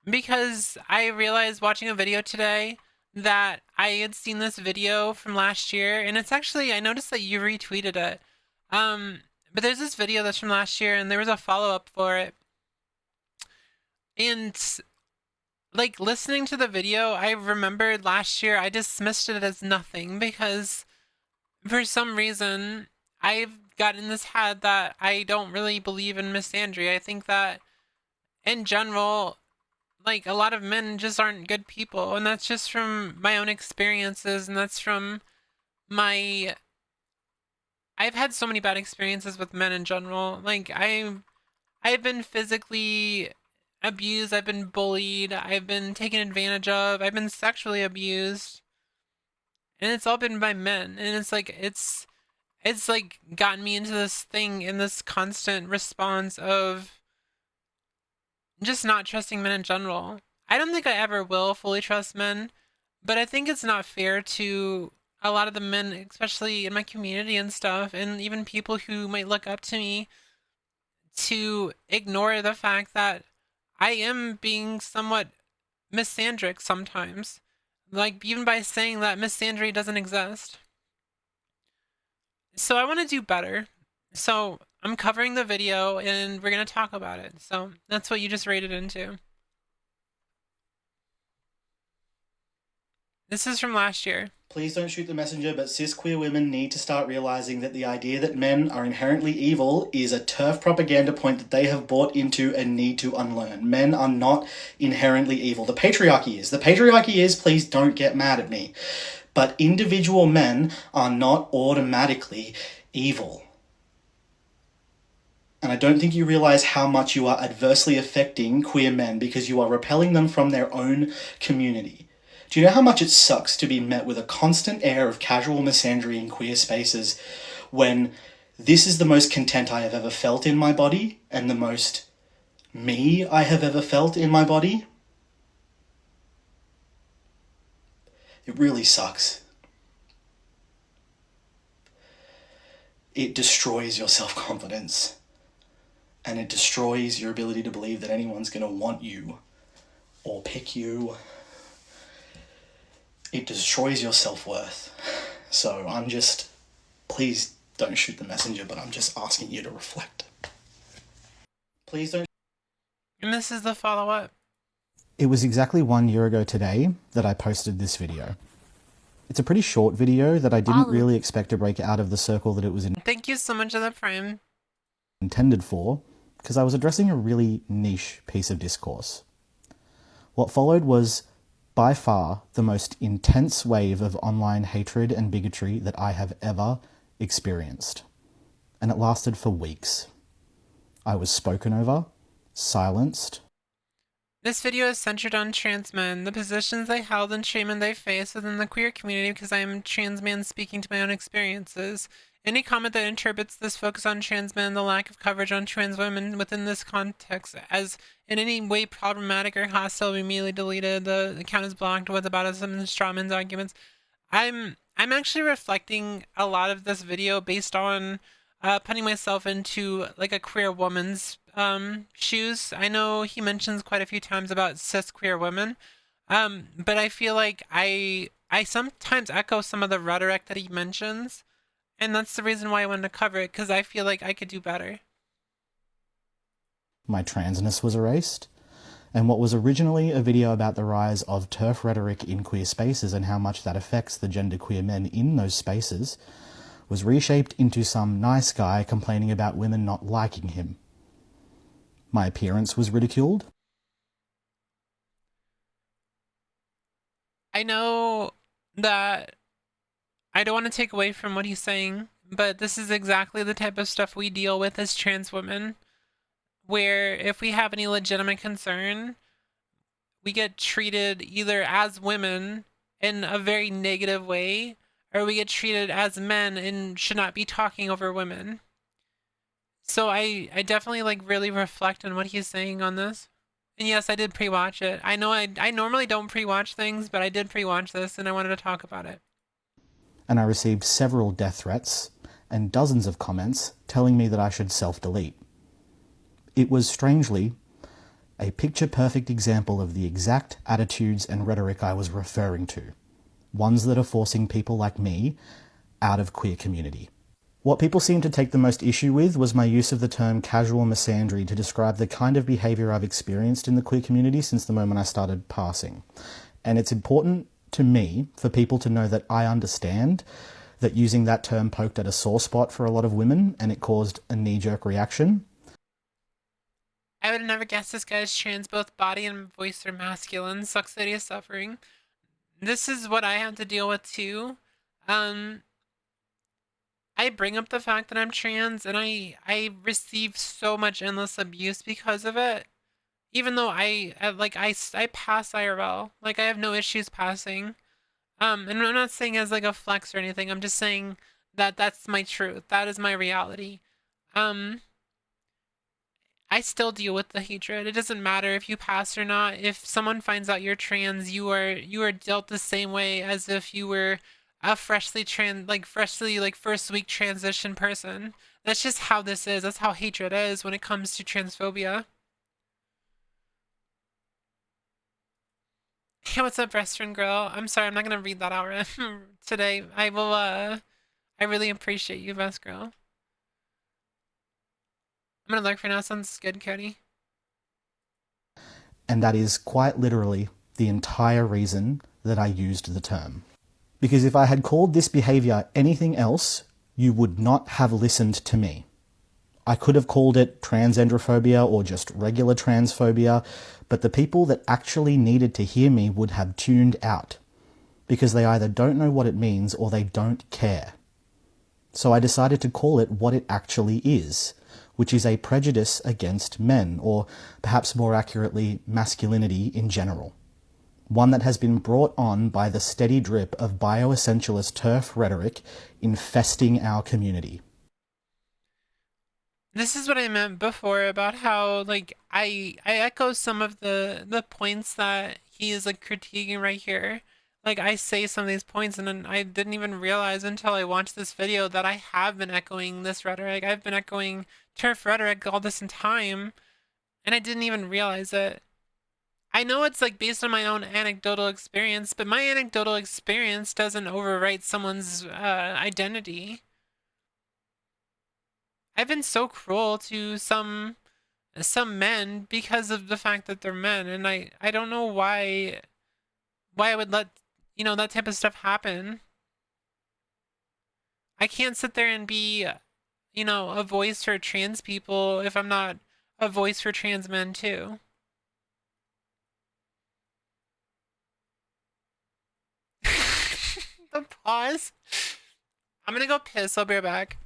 because I realized watching a video today that I had seen this video from last year, and it's actually, I noticed that you retweeted it. But there's this video that's from last year, and there was a follow-up for it. And like listening to the video, I remembered last year I dismissed it as nothing because for some reason I've got in this head that I don't really believe in misandry. I think that in general, like a lot of men just aren't good people, and that's just from my own experiences, and that's from my I've had so many bad experiences with men in general. Like I've been physically abused, I've been bullied, I've been taken advantage of, I've been sexually abused, and it's all been by men. And it's like gotten me into this thing in this constant response of just not trusting men in general. I don't think I ever will fully trust men, but I think it's not fair to a lot of the men, especially in my community and stuff, and even people who might look up to me, to ignore the fact that I am being somewhat misandric sometimes. Like, even by saying that misandry doesn't exist. So I want to do better. So I'm covering the video and we're going to talk about it. So that's what you just rated into. This is from last year. Please don't shoot the messenger, but cis queer women need to start realizing that the idea that men are inherently evil is a turf propaganda point that they have bought into and need to unlearn. Men are not inherently evil. The patriarchy is. The patriarchy is, please don't get mad at me. But individual men are not automatically evil. And I don't think you realize how much you are adversely affecting queer men because you are repelling them from their own community. Do you know how much it sucks to be met with a constant air of casual misandry in queer spaces when this is the most content I have ever felt in my body and the most me I have ever felt in my body? It really sucks. It destroys your self-confidence. And it destroys your ability to believe that anyone's going to want you or pick you. It destroys your self-worth. So please don't shoot the messenger, but I'm just asking you to reflect. Please don't. And this is the follow up. It was exactly 1 year ago today that I posted this video. It's a pretty short video that I didn't really expect to break out of the circle that it was Thank you so much for the prime. intended for, because I was addressing a really niche piece of discourse. What followed was by far the most intense wave of online hatred and bigotry that I have ever experienced. And it lasted for weeks. I was spoken over, silenced. This video is centered on trans men, the positions they held and treatment they face within the queer community because I am a trans man speaking to my own experiences. Any comment that interprets this focus on trans men and the lack of coverage on trans women within this context as in any way problematic or hostile will be immediately deleted. The account is blocked. What's about us and strawman's arguments. I'm actually reflecting a lot of this video based on putting myself into like a queer woman's shoes. I know he mentions quite a few times about cis queer women, but I feel like I sometimes echo some of the rhetoric that he mentions, and that's the reason why I wanted to cover it, because I feel like I could do better. My transness was erased, and what was originally a video about the rise of TERF rhetoric in queer spaces and how much that affects the genderqueer men in those spaces was reshaped into some nice guy complaining about women not liking him. My appearance was ridiculed. I know that I don't want to take away from what he's saying, but this is exactly the type of stuff we deal with as trans women, where if we have any legitimate concern, we get treated either as women in a very negative way, or we get treated as men and should not be talking over women. So I definitely like really reflect on what he's saying on this. And yes, I did pre-watch it. I know I normally don't pre-watch things, but I did pre-watch this and I wanted to talk about it. And I received several death threats and dozens of comments telling me that I should self-delete. It was strangely a picture-perfect example of the exact attitudes and rhetoric I was referring to, ones that are forcing people like me out of queer community. What people seemed to take the most issue with was my use of the term casual misandry to describe the kind of behaviour I've experienced in the queer community since the moment I started passing. And it's important to me for people to know that I understand that using that term poked at a sore spot for a lot of women and it caused a knee-jerk reaction. I would have never guessed this guy is trans. Both body and voice are masculine. Sucks that he is suffering. This is what I have to deal with too. I bring up the fact that I'm trans and I receive so much endless abuse because of it. Even though I pass IRL, like I have no issues passing. And I'm not saying as like a flex or anything. I'm just saying that that's my truth. That is my reality. Um, I still deal with the hatred. It doesn't matter if you pass or not. If someone finds out you're trans, you are dealt the same way as if you were a freshly like first week transition person. That's just how this is. That's how hatred is when it comes to transphobia. Hey, what's up, restaurant girl? I'm sorry, I'm not gonna read that out today. I will. I really appreciate you, best girl. I'm gonna lurk for now. Sounds good, Cody. And that is quite literally the entire reason that I used the term. Because if I had called this behaviour anything else, you would not have listened to me. I could have called it transandrophobia or just regular transphobia, but the people that actually needed to hear me would have tuned out, because they either don't know what it means or they don't care. So I decided to call it what it actually is, which is a prejudice against men, or perhaps more accurately, masculinity in general. One that has been brought on by the steady drip of bioessentialist TERF rhetoric infesting our community. This is what I meant before about how like I echo some of the points that he is like critiquing right here. Like I say some of these points and then I didn't even realize until I watched this video that I have been echoing this rhetoric. I've been echoing turf rhetoric all this time and I didn't even realize it. I know it's like based on my own anecdotal experience, but my anecdotal experience doesn't overwrite someone's identity. I've been so cruel to some men because of the fact that they're men, and I don't know why I would let that type of stuff happen. I can't sit there and be a voice for trans people if I'm not a voice for trans men too. The pause. I'm gonna go piss. I'll be right back.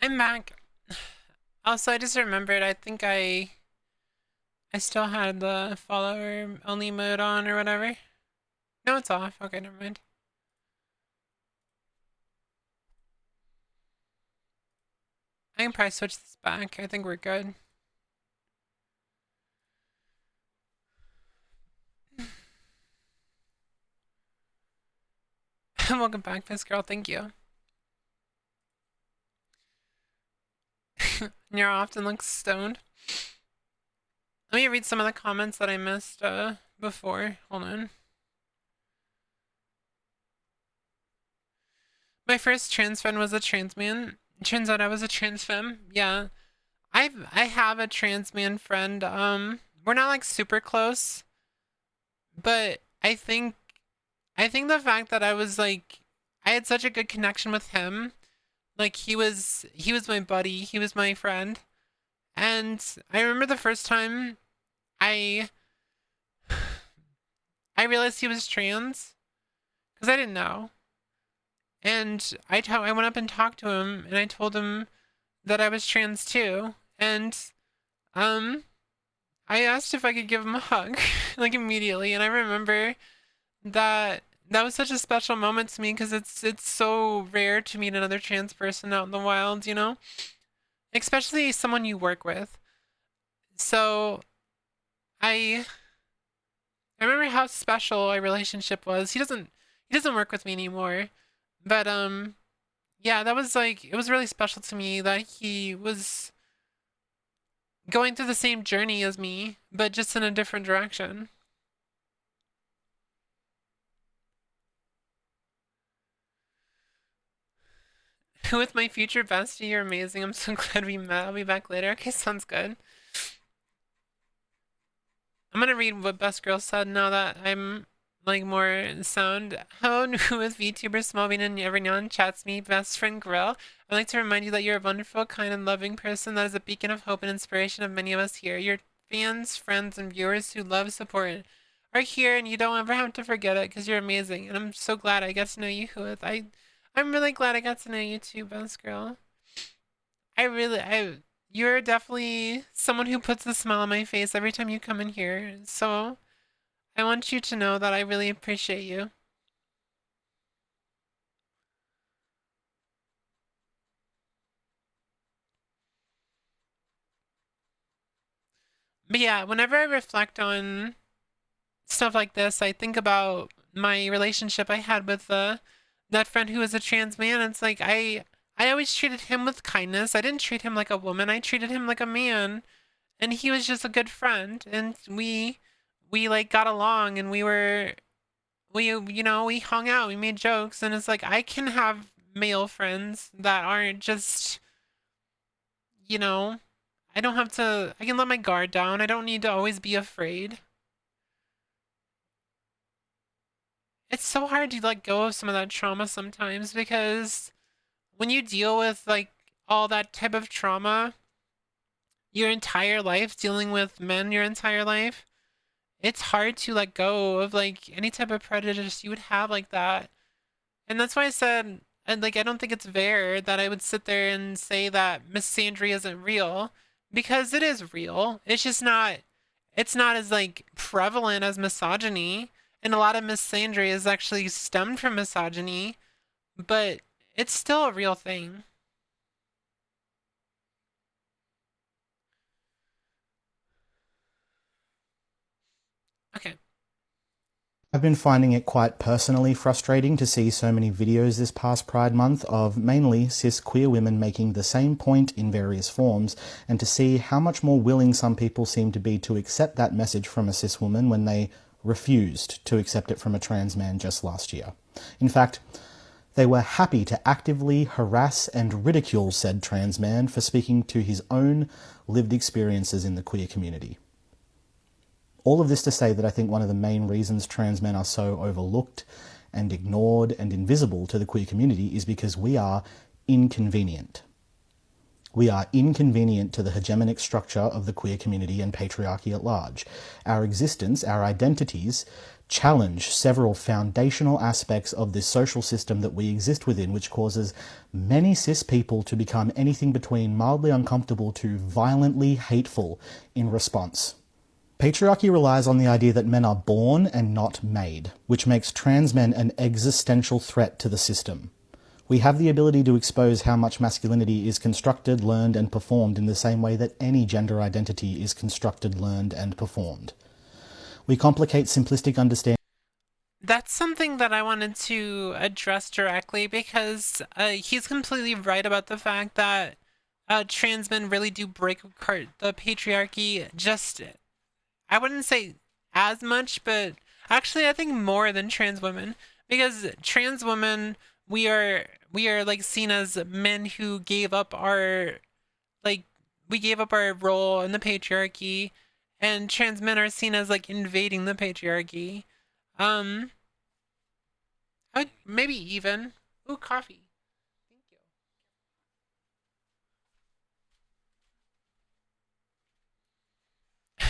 I'm back. Also, I just remembered. I think I still had the follower only mode on or whatever. No, it's off. Okay, never mind. I can probably switch this back. I think we're good. Welcome back, Miss Girl. Thank you. Nero often looks stoned. Let me read some of the comments that I missed before. Hold on. My first trans friend was a trans man. Turns out I was a trans femme. Yeah. I have a trans man friend. We're not like super close, but I think the fact that I had such a good connection with him. Like he was my buddy, he was my friend. And I remember the first time I I realized he was trans because I didn't know. And I went up and talked to him and I told him that I was trans too. And um I asked if I could give him a hug like immediately, and I remember that that was such a special moment to me because it's so rare to meet another trans person out in the wild, especially someone you work with. So I I remember how special our relationship was. He doesn't work with me anymore, but yeah, that was like it was really special to me that he was going through the same journey as me, but just in a different direction. With my future bestie, you're amazing. I'm so glad we met. I'll be back later. Okay, sounds good. I'm gonna read what Best Girl said now that I'm like more sound. Hello, new with VTuber Smallbean and every now and chats me, best friend Grill. I'd like to remind you that you're a wonderful, kind, and loving person that is a beacon of hope and inspiration of many of us here. Your fans, friends, and viewers who love support are here, and you don't ever have to forget it because you're amazing. And I'm so glad I got to know you, Whooith. I'm really glad I got to know you too, Best Girl. You're definitely someone who puts a smile on my face every time you come in here. So I want you to know that I really appreciate you. But yeah, whenever I reflect on stuff like this, I think about my relationship I had with that friend who was a trans man. It's like I always treated him with kindness. I didn't treat him like a woman. I treated him like a man, and he was just a good friend. And we like got along, and we hung out, we made jokes, and it's like I can have male friends that aren't just, you know, I don't have to, I can let my guard down. I don't need to always be afraid. It's so hard to let go of some of that trauma sometimes because when you deal with like all that type of trauma your entire life, dealing with men your entire life, it's hard to let go of like any type of prejudice you would have like that. And that's why I said, and like, I don't think it's fair that I would sit there and say that misandry isn't real because it is real. It's not as like prevalent as misogyny. And a lot of misandry is actually stemmed from misogyny, but it's still a real thing. Okay. I've been finding it quite personally frustrating to see so many videos this past Pride Month of mainly cis queer women making the same point in various forms, and to see how much more willing some people seem to be to accept that message from a cis woman when they refused to accept it from a trans man just last year. In fact, they were happy to actively harass and ridicule said trans man for speaking to his own lived experiences in the queer community. All of this to say that I think one of the main reasons trans men are so overlooked and ignored and invisible to the queer community is because we are inconvenient. We are inconvenient to the hegemonic structure of the queer community and patriarchy at large. Our existence, our identities, challenge several foundational aspects of this social system that we exist within, which causes many cis people to become anything between mildly uncomfortable to violently hateful in response. Patriarchy relies on the idea that men are born and not made, which makes trans men an existential threat to the system. We have the ability to expose how much masculinity is constructed, learned, and performed in the same way that any gender identity is constructed, learned, and performed. We complicate simplistic understanding. That's something that I wanted to address directly because he's completely right about the fact that trans men really do break apart the patriarchy. Just, I wouldn't say as much, but actually, I think more than trans women, because trans women, we are like seen as men who gave up our, like, we gave up our role in the patriarchy, and trans men are seen as like invading the patriarchy. Um, maybe even. Ooh, coffee. Thank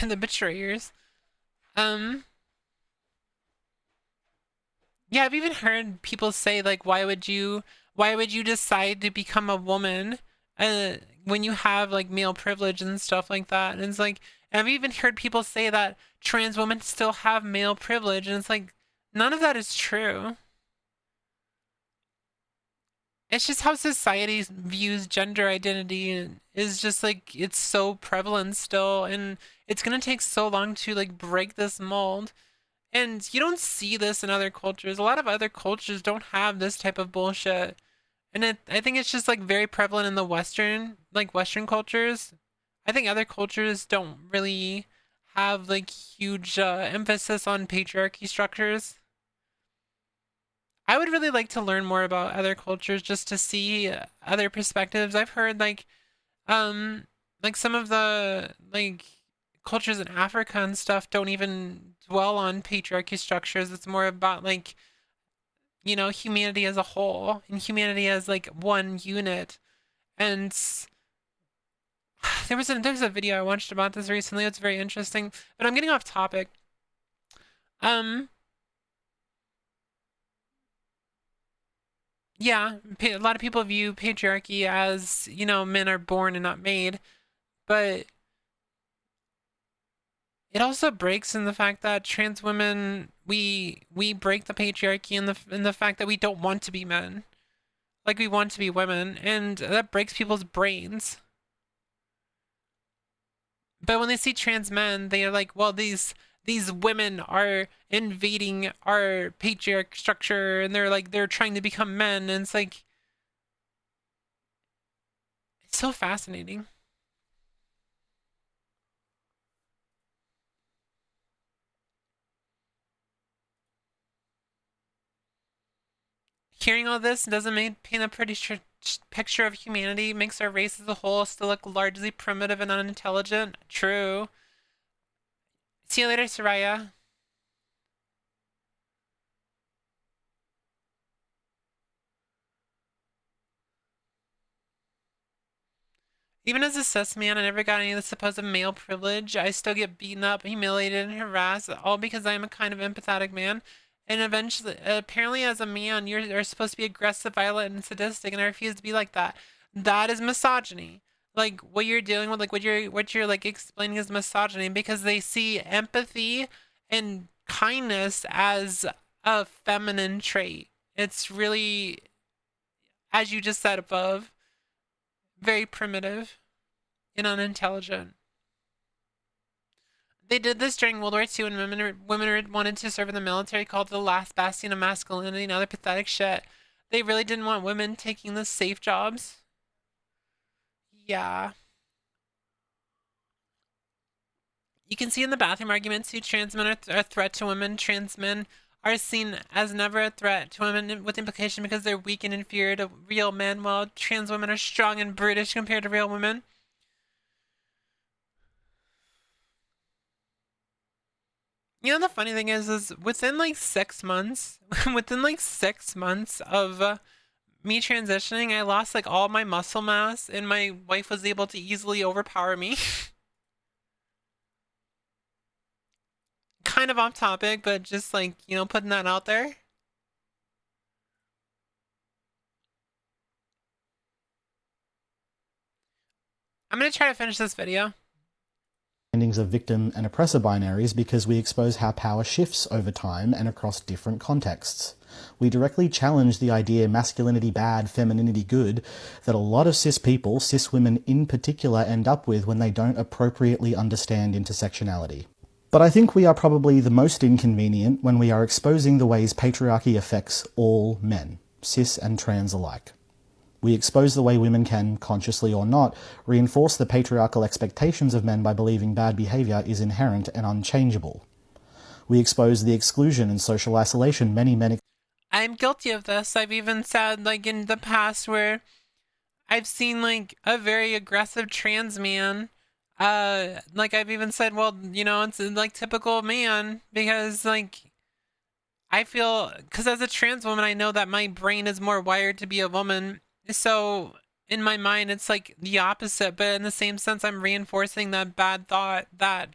you. The betrayers. Um, yeah, I've even heard people say like, why would you decide to become a woman, uh, when you have like male privilege and stuff like that? And it's like, and I've even heard people say that trans women still have male privilege, and it's like, none of that is true. It's just how society views gender identity and is just like it's so prevalent still, and it's gonna take so long to like break this mold. And you don't see this in other cultures. A lot of other cultures don't have this type of bullshit. And I think it's just like very prevalent in the Western cultures. I think other cultures don't really have like huge emphasis on patriarchy structures. I would really like to learn more about other cultures just to see other perspectives. I've heard um like some of the like cultures in Africa and stuff don't even dwell on patriarchy structures. It's more about like, humanity as a whole and humanity as like one unit. And there's a video I watched about this recently. It's very interesting, but I'm getting off topic. Um yeah, a lot of people view patriarchy as, men are born and not made, but it also breaks in the fact that trans women, we break the patriarchy in the fact that we don't want to be men. Like we want to be women, and that breaks people's brains. But when they see trans men, they are like, well, these women are invading our patriarch structure, and they're trying to become men, and it's like it's so fascinating. Hearing all this doesn't paint a pretty picture of humanity. Makes our race as a whole still look largely primitive and unintelligent. True. See you later, Soraya. Even as a cis man, I never got any of the supposed male privilege. I still get beaten up, humiliated, and harassed, all because I am a kind of empathetic man. And eventually, apparently, as a man, you're supposed to be aggressive, violent, and sadistic, and I refuse to be like that. That is misogyny. Like what you're dealing with, like what you're like explaining is misogyny because they see empathy and kindness as a feminine trait. It's really, as you just said above, very primitive and unintelligent. They did this during World War II when women wanted to serve in the military, called it the last bastion of masculinity and other pathetic shit. They really didn't want women taking the safe jobs. Yeah. You can see in the bathroom arguments too, trans men are a threat to women. Trans men are seen as never a threat to women with implication because they're weak and inferior to real men, while trans women are strong and brutish compared to real women. The funny thing is within like 6 months, within like 6 months of me transitioning, I lost like all my muscle mass, and my wife was able to easily overpower me. Kind of off topic, but just like, putting that out there. I'm gonna try to finish this video. understandings of victim and oppressor binaries because we expose how power shifts over time and across different contexts. We directly challenge the idea masculinity bad, femininity good, that a lot of cis people, cis women in particular, end up with when they don't appropriately understand intersectionality. But I think we are probably the most inconvenient when we are exposing the ways patriarchy affects all men, cis and trans alike. We expose the way women can, consciously or not, reinforce the patriarchal expectations of men by believing bad behaviour is inherent and unchangeable. We expose the exclusion and social isolation many men... I'm guilty of this. I've even said, like, in the past where I've seen, like, a very aggressive trans man. Like, I've even said, well, you know, it's, like, typical man, because, like, I feel, because as a trans woman, I know that my brain is more wired to be a woman. So in my mind, it's like the opposite, but in the same sense, I'm reinforcing that bad thought that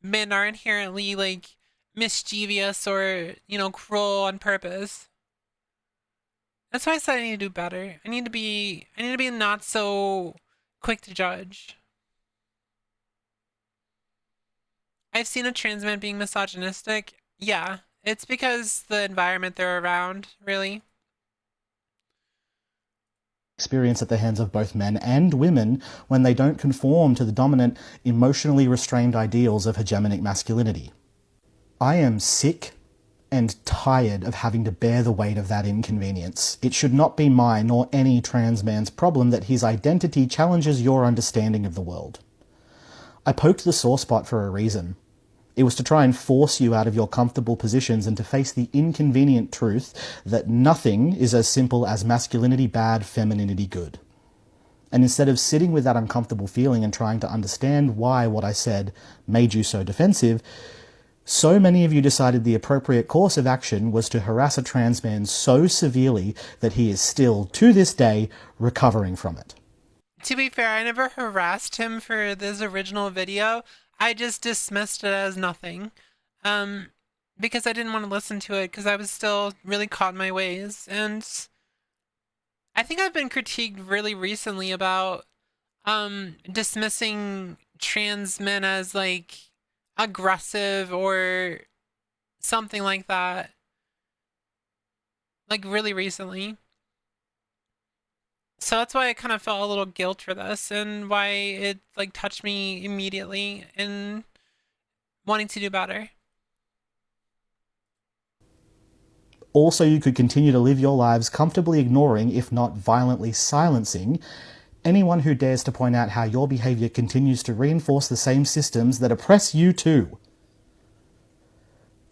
men are inherently like mischievous or, you know, cruel on purpose. That's why I said I need to do better. I need to be not so quick to judge. I've seen a trans man being misogynistic. Yeah, it's because the environment they're around, really. experience at the hands of both men and women when they don't conform to the dominant, emotionally restrained ideals of hegemonic masculinity. I am sick and tired of having to bear the weight of that inconvenience. It should not be mine nor any trans man's problem that his identity challenges your understanding of the world. I poked the sore spot for a reason. It was to try and force you out of your comfortable positions and to face the inconvenient truth that nothing is as simple as masculinity bad, femininity good. And instead of sitting with that uncomfortable feeling and trying to understand why what I said made you so defensive, so many of you decided the appropriate course of action was to harass a trans man so severely that he is still, to this day, recovering from it. To be fair, I never harassed him for this original video. I just dismissed it as nothing. Um, because I didn't want to listen to it because I was still really caught in my ways. And I think I've been critiqued really recently about dismissing trans men as like aggressive or something like that. Like really recently. So that's why I kind of felt a little guilt for this and why it like touched me immediately in wanting to do better. Also, you could continue to live your lives comfortably ignoring, if not violently silencing, anyone who dares to point out how your behaviour continues to reinforce the same systems that oppress you too.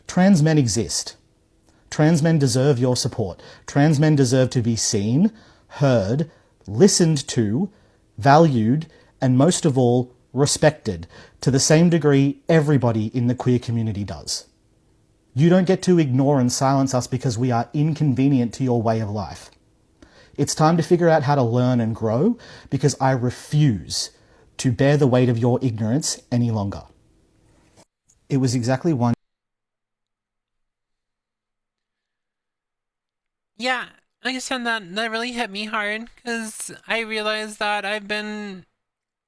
Trans men exist. Trans men deserve your support. Trans men deserve to be seen, heard, listened to, valued, and most of all, respected to the same degree everybody in the queer community does. You don't get to ignore and silence us because we are inconvenient to your way of life. It's time to figure out how to learn and grow because I refuse to bear the weight of your ignorance any longer. It was exactly one... Yeah, like I said, that really hit me hard because I realized that I've been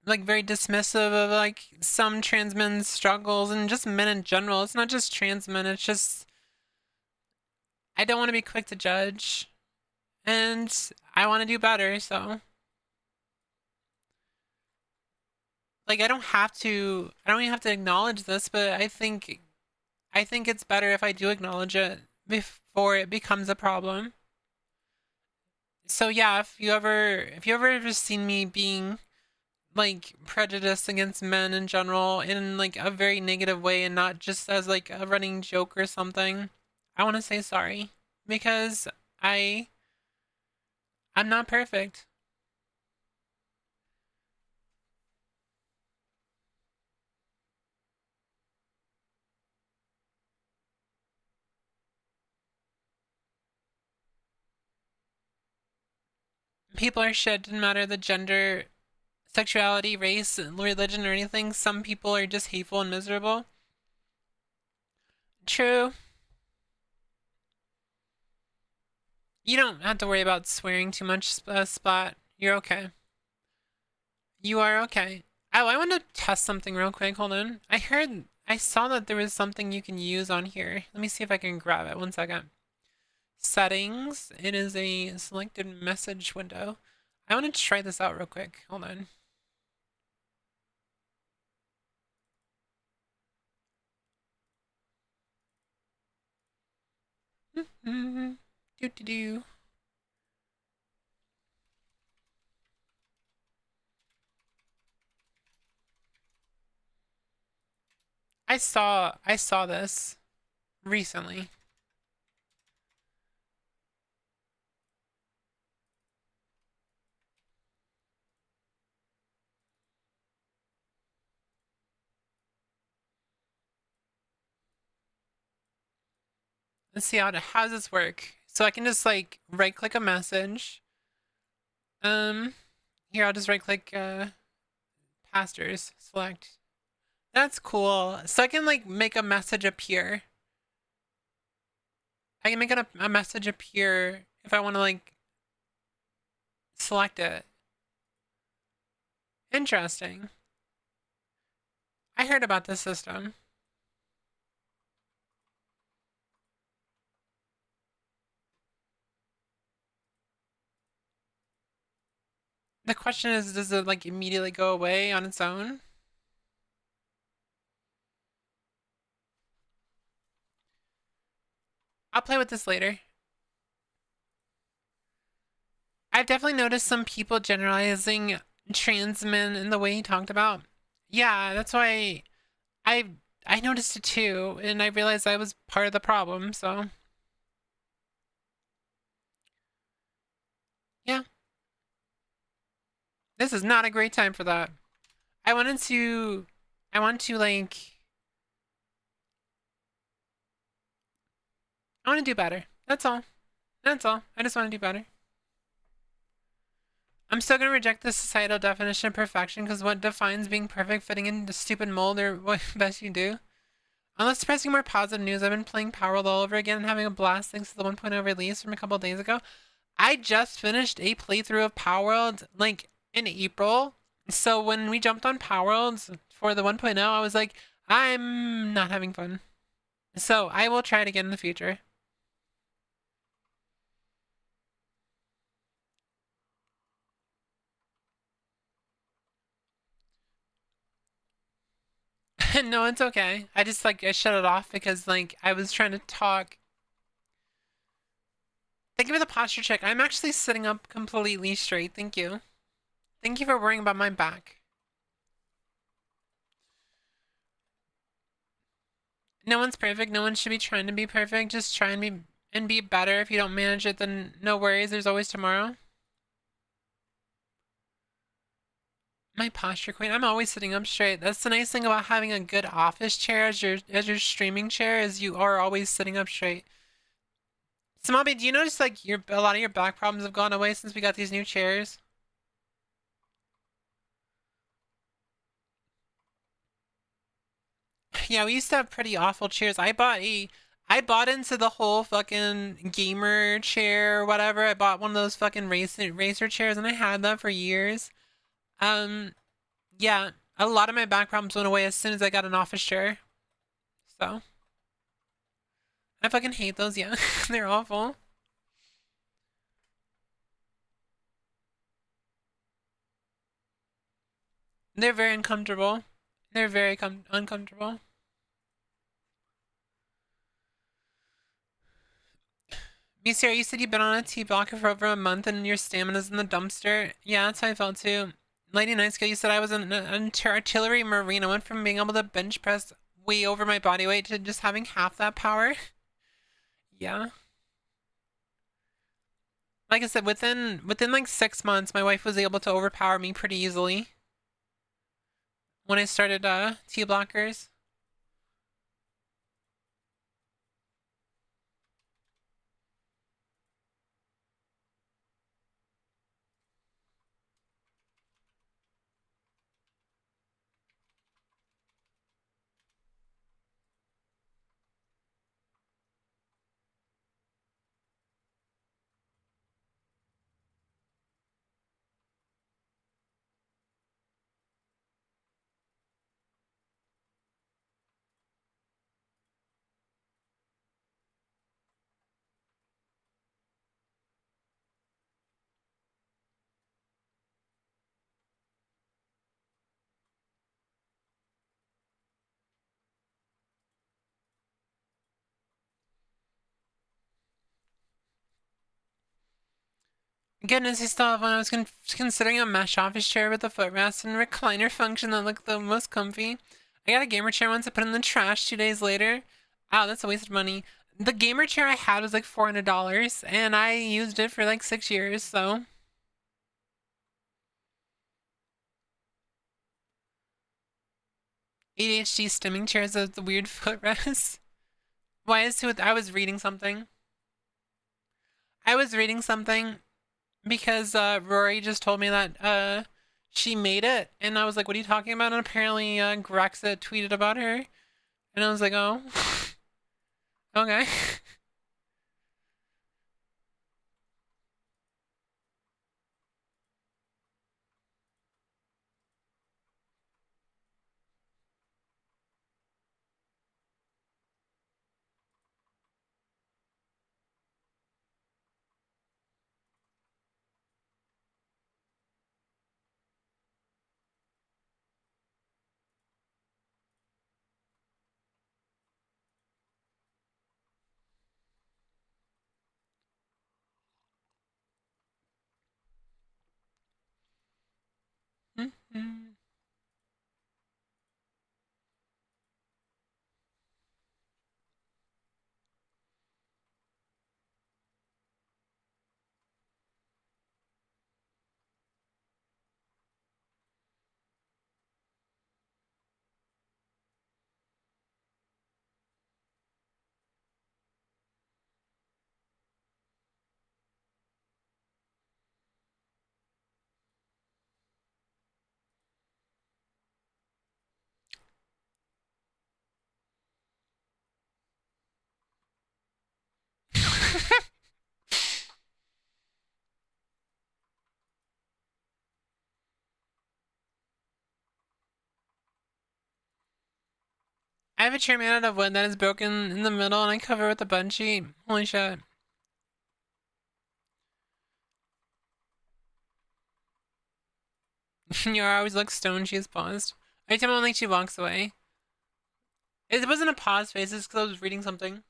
like very dismissive of like some trans men's struggles and just men in general. It's not just trans men, it's just I don't want to be quick to judge and I want to do better, so like I don't even have to acknowledge this, but I think it's better if I do acknowledge it before it becomes a problem. So yeah, if you ever have seen me being like prejudiced against men in general in like a very negative way and not just as like a running joke or something, I want to say sorry because I I'm not perfect. People are shit, didn't matter the gender, sexuality, race, religion, or anything. Some people are just hateful and miserable. True. You don't have to worry about swearing too much, Splat. You're okay. You are okay. Oh, I want to test something real quick. Hold on. I saw that there was something you can use on here. Let me see if I can grab it. One second. Settings. It is a selected message window. I want to try this out real quick. Hold on. Do do do. I saw this recently. Let's see how does this work. So I can just like right click a message. Um, Here I'll just right click pastors select. That's cool. So I can like make a message appear. I can make a message appear if I want to like select it. Interesting. I heard about this system. The question is, does it like immediately go away on its own? I'll play with this later. I've definitely noticed some people generalizing trans men in the way he talked about. Yeah, that's why I I noticed it too, and I realized I was part of the problem. So yeah, this is not a great time for that. I wanted to, I want to like, I want to do better. That's all. That's all. I just want to do better. I'm still gonna reject the societal definition of perfection because what defines being perfect, fitting into stupid mold, or what best you do? Unless pressing more positive news, I've been playing Power World all over again and having a blast thanks to the 1.0 release from a couple days ago. I just finished a playthrough of Power World like in April. So when we jumped on Power Worlds for the 1.0, I was like, I'm not having fun. So I will try it again in the future. No, it's okay. I just like I shut it off because like I was trying to talk. Thank you for the posture check. I'm actually sitting up completely straight. Thank you. Thank you for worrying about my back. No one's perfect. No one should be trying to be perfect. Just try and be better. If you don't manage it, then no worries. There's always tomorrow. My posture queen. I'm always sitting up straight. That's the nice thing about having a good office chair as your streaming chair is you are always sitting up straight. Samabi, do you notice like a lot of your back problems have gone away since we got these new chairs? Yeah, we used to have pretty awful chairs. I bought into the whole fucking gamer chair or whatever. I bought one of those fucking racer chairs and I had that for years. Um, yeah, a lot of my back problems went away as soon as I got an office chair. So, I fucking hate those, yeah. They're awful. They're very uncomfortable. They're very uncomfortable. Monsieur, you said you've been on a T blocker for over a month and your stamina's in the dumpster. Yeah, that's how I felt too. Lady Nice Girl, you said I was an artillery marine. I went from being able to bench press way over my body weight to just having half that power. Yeah. Like I said, within like 6 months, my wife was able to overpower me pretty easily when I started T blockers. Goodness, I still have one. I was considering a mesh office chair with a footrest and recliner function that looked the most comfy. I got a gamer chair once. I put it in the trash 2 days later. Oh, that's a waste of money. The gamer chair I had was like $400, and I used it for like 6 years, so. ADHD stimming chairs with the weird footrest. Why is it? I was reading something. Because Rory just told me that she made it, and I was like, "What are you talking about?" And apparently, Grexit tweeted about her, and I was like, "Oh, okay." I have a chair made out of wood that is broken in the middle, and I cover it with a bud sheet. Holy shit! Yara always looks stoned. She is paused. Every time I think she walks away. It wasn't a pause face. It's because I was reading something.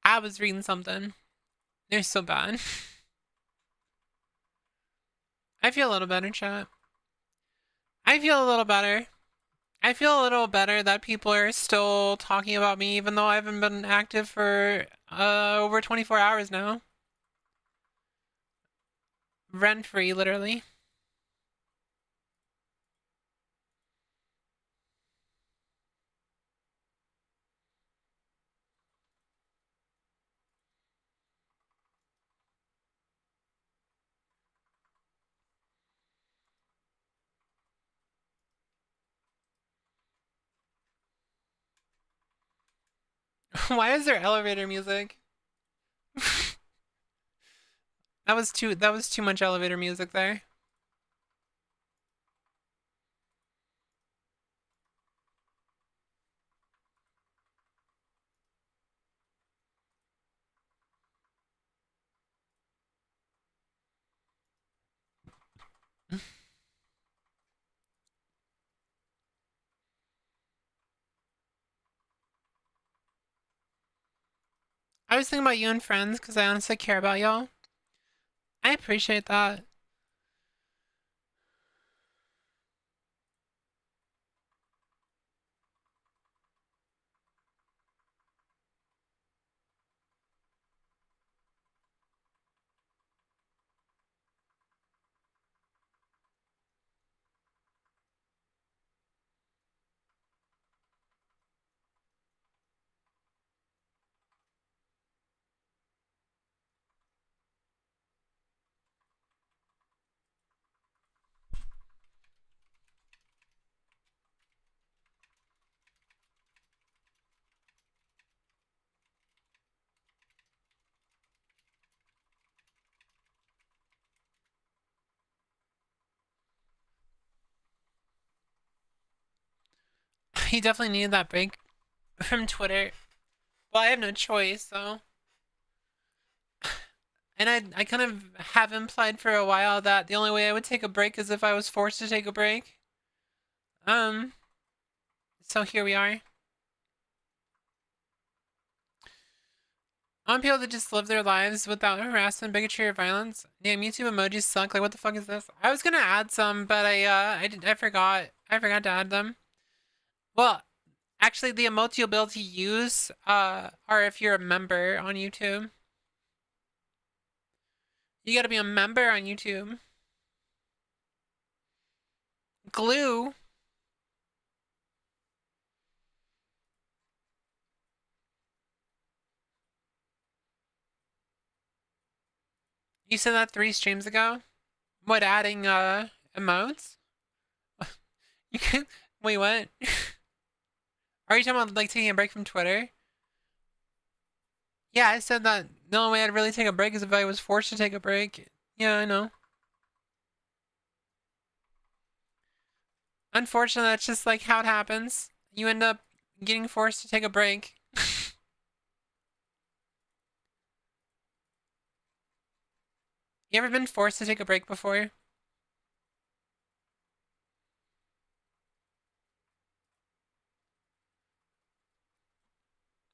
I was reading something. They're so bad. I feel a little better, chat. I feel a little better. I feel a little better that people are still talking about me, even though I haven't been active for over 24 hours now. Rent free, literally. Why is there elevator music? That was too much elevator music there. I was thinking about you and friends because I honestly care about y'all. I appreciate that. He definitely needed that break from Twitter. Well, I have no choice, so. And I kind of have implied for a while that the only way I would take a break is if I was forced to take a break. So here we are. I want people to just live their lives without harassment, bigotry, or violence. Damn, YouTube emojis suck. Like, what the fuck is this? I was gonna add some, but I forgot. I forgot to add them. Well, actually, the emotes you'll be able to use, are if you're a member on YouTube. You gotta be a member on YouTube. Glue. You said that 3 streams ago? What, adding, emotes? You can. Wait, what? Are you talking about, like, taking a break from Twitter? Yeah, I said that the only way I'd really take a break is if I was forced to take a break. Yeah, I know. Unfortunately, that's just like how it happens. You end up getting forced to take a break. You ever been forced to take a break before?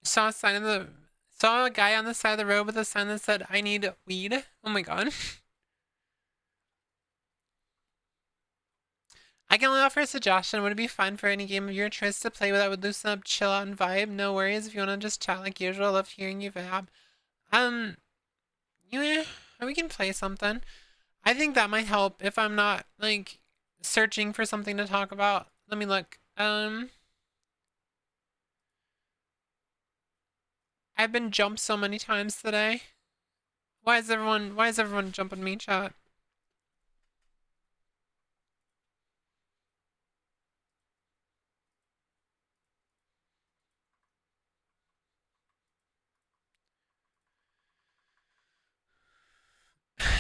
Saw a sign of the saw a guy on the side of the road with a sign that said "I need weed." Oh my god. I can only offer a suggestion. Would it be fun for any game of your choice to play with that would loosen up, chill out, and vibe? No worries if you want to just chat like usual. I love hearing you vab. Um, yeah, we can play something. I think that might help if I'm not like searching for something to talk about. Let me look. I've been jumped so many times today. Why is everyone jumping me, chat?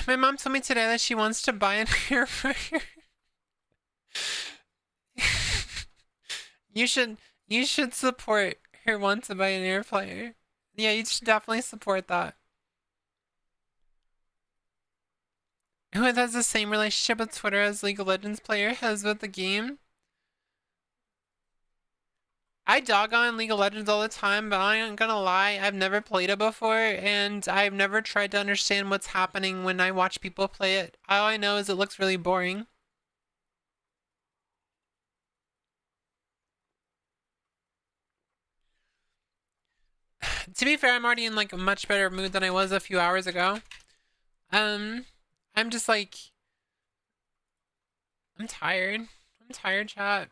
My mom told me today that she wants to buy an air fryer. you should you should support her want to buy an air fryer. Yeah, you should definitely support that. Who has the same relationship with Twitter as League of Legends player has with the game? I dog on League of Legends all the time, but I ain't gonna lie, I've never played it before, and I've never tried to understand what's happening when I watch people play it. All I know is it looks really boring. To be fair, I'm already in like a much better mood than I was a few hours ago. Um, I'm just like, I'm tired. I'm tired, chat.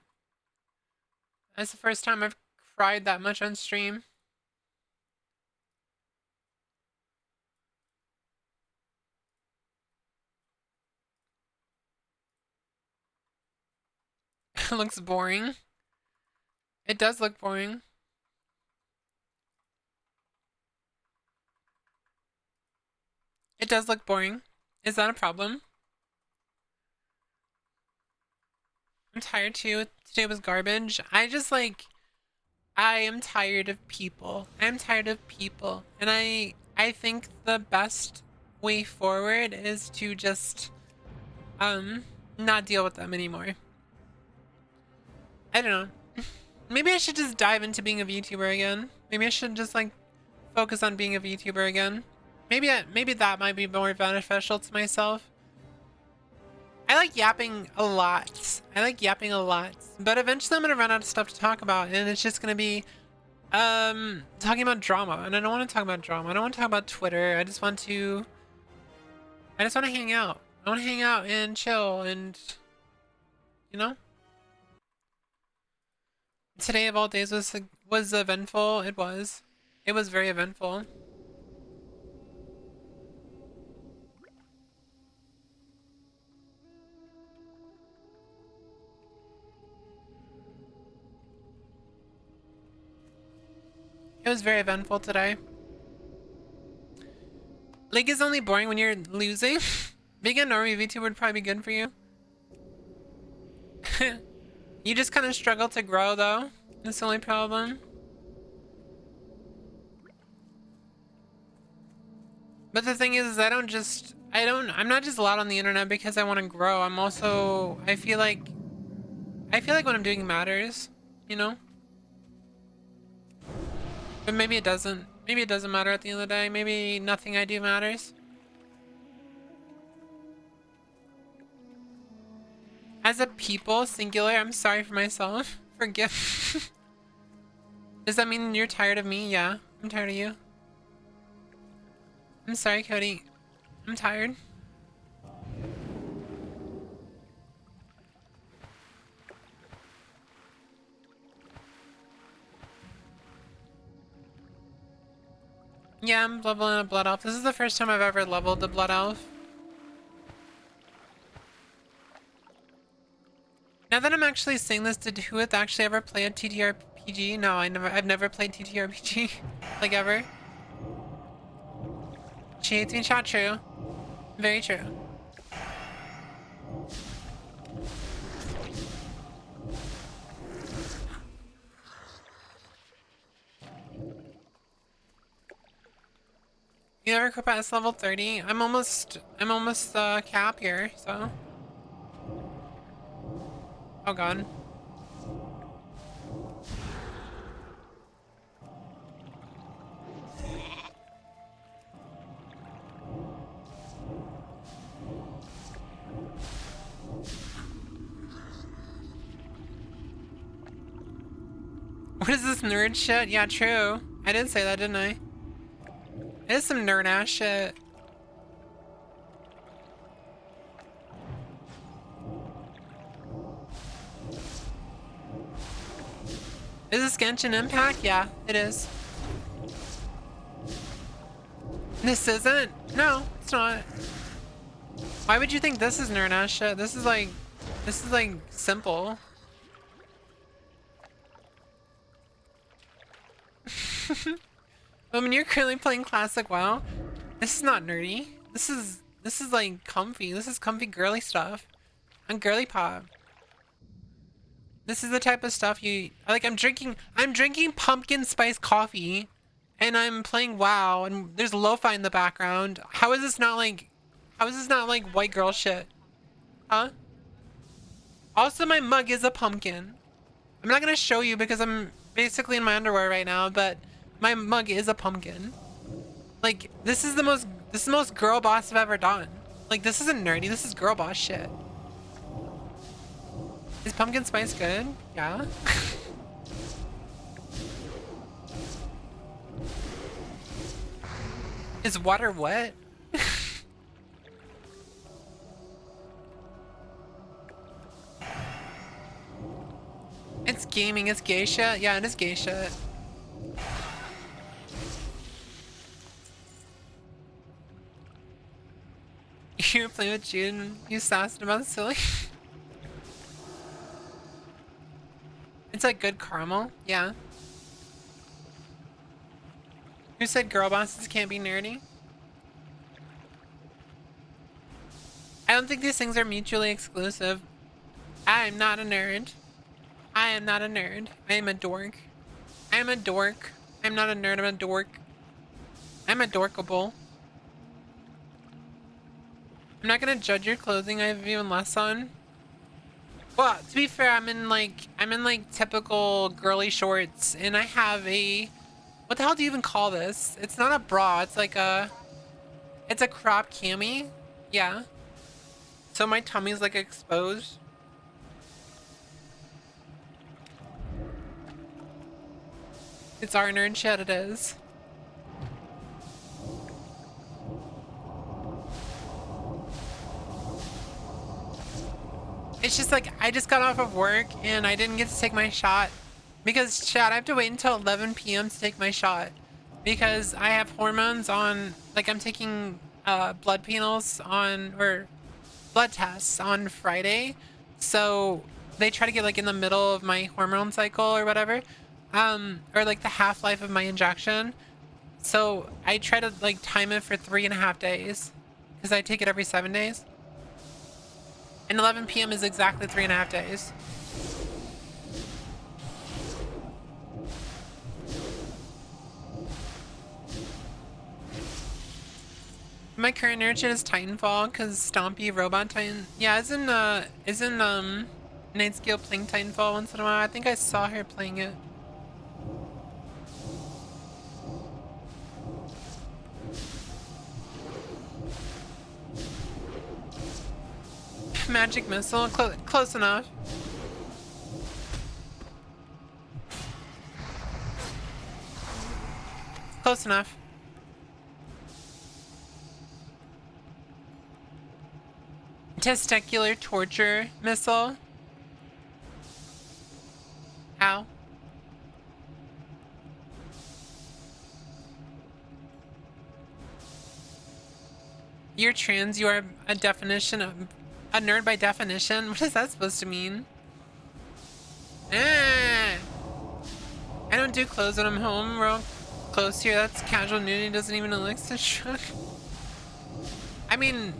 That's the first time I've cried that much on stream. It looks boring. It does look boring. It does look boring. Is that a problem? I'm tired too. Today was garbage. I am tired of people. I'm tired of people. And I think the best way forward is to just not deal with them anymore. I don't know. Maybe I should just dive into being a VTuber again. Maybe I should just like focus on being a VTuber again. Maybe that might be more beneficial to myself. I like yapping a lot. I like yapping a lot. But eventually I'm gonna run out of stuff to talk about, and it's just gonna be talking about drama. And I don't want to talk about drama. I don't want to talk about Twitter. I just want to hang out. I want to hang out and chill and you know? Today of all days was eventful. It was. It was very eventful. It was very eventful today. League is only boring when you're losing. Being a normie VTuber would probably be good for you. You just kind of struggle to grow though. That's the only problem. But the thing is I'm not just loud on the internet because I want to grow. I feel like what I'm doing matters, you know? But maybe it doesn't. Maybe it doesn't matter at the end of the day. Maybe nothing I do matters. As a people, singular, I'm sorry for myself. Forgive. Does that mean you're tired of me? Yeah, I'm tired of you. I'm sorry, Cody. I'm tired. Yeah, I'm leveling a blood elf. This is the first time I've ever leveled the blood elf. Now that I'm actually saying this, did Whooith actually ever play a TTRPG? No, I've never played TTRPG. Like ever. She hates me, chat, true. Very true. You never go past level 30? I'm almost cap here, so. Oh god. What is this nerd shit? Yeah, true. I did say that, didn't I? It is some nerd ass shit. Is this Genshin Impact? Yeah, it is. This isn't? No, it's not. Why would you think this is nerd ass shit? This is like simple. I mean, you're currently playing classic WoW. This is not nerdy. This is like comfy. This is comfy girly stuff. I'm girly pop. This is the type of stuff you like. I'm drinking pumpkin spice coffee, and I'm playing WoW, and there's lo-fi in the background. How is this not like white girl shit? Huh? Also, my mug is a pumpkin. I'm not gonna show you because I'm basically in my underwear right now, but my mug is a pumpkin. Like, this is the most girl boss I've ever done. Like, this isn't nerdy, this is girl boss shit. Is pumpkin spice good? Yeah. Is water wet? It's gaming, it's gay shit? Yeah, it is gay shit. You were playing with Jude and you sassed about silly. It's like good caramel, yeah. Who said girl bosses can't be nerdy? I don't think these things are mutually exclusive. I'm not a nerd. I am not a nerd. I am a dork. I am a dork. I'm not a nerd, I'm a dork. I'm a dorkable. I'm not gonna judge your clothing, I have even less on. Well, to be fair, I'm in like typical girly shorts, and I have a, what the hell do you even call this? It's not a bra, it's like it's a crop cami. Yeah. So my tummy's like exposed. It's our nerd shit, it is. It's just like, I just got off of work and I didn't get to take my shot. Because, chat, I have to wait until 11 p.m. to take my shot. Because I have hormones on, like I'm taking blood panels on, or blood tests on Friday. So they try to get like in the middle of my hormone cycle or whatever. Or like the half-life of my injection. So I try to like time it for 3.5 days. Because I take it every 7 days. And 11 p.m. is exactly 3.5 days. My current nerd shit is Titanfall, because Stompy Robot Titan. Yeah, isn't Nightscale playing Titanfall once in a while? I think I saw her playing it. Magic missile. Close enough. Close enough. Testicular torture missile. Ow. You're trans, you are a definition of a nerd by definition. What is that supposed to mean? Ah! I don't do clothes when I'm home. We're all close here. That's casual nudity. Doesn't even exist. I mean,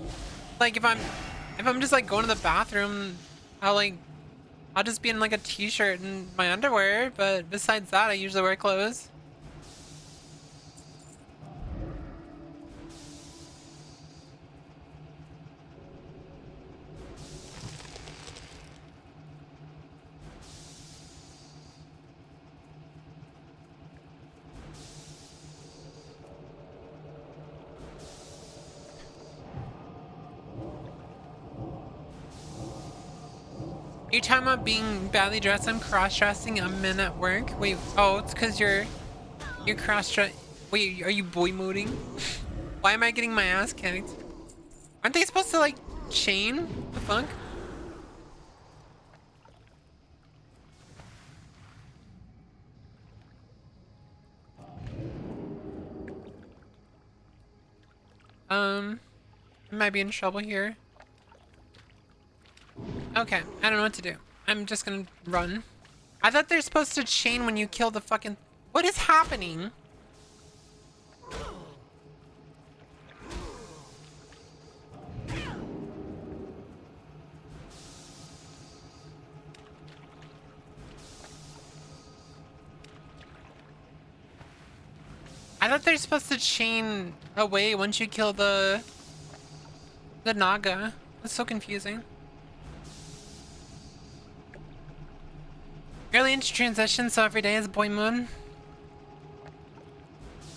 like if I'm just like going to the bathroom, I'll just be in like a t-shirt and my underwear. But besides that, I usually wear clothes. You're talking about being badly dressed? I'm cross-dressing. I'm men at work. Wait, oh, it's because you're cross-dressed. Wait, are you boy moding? Why am I getting my ass kicked? Aren't they supposed to like chain? The fuck? I might be in trouble here. Okay, I don't know what to do. I'm just gonna run. I thought they're supposed to chain when you kill the fucking... What is happening? I thought they're supposed to chain away once you kill the Naga. That's so confusing. Early into transition, so every day is boy moon.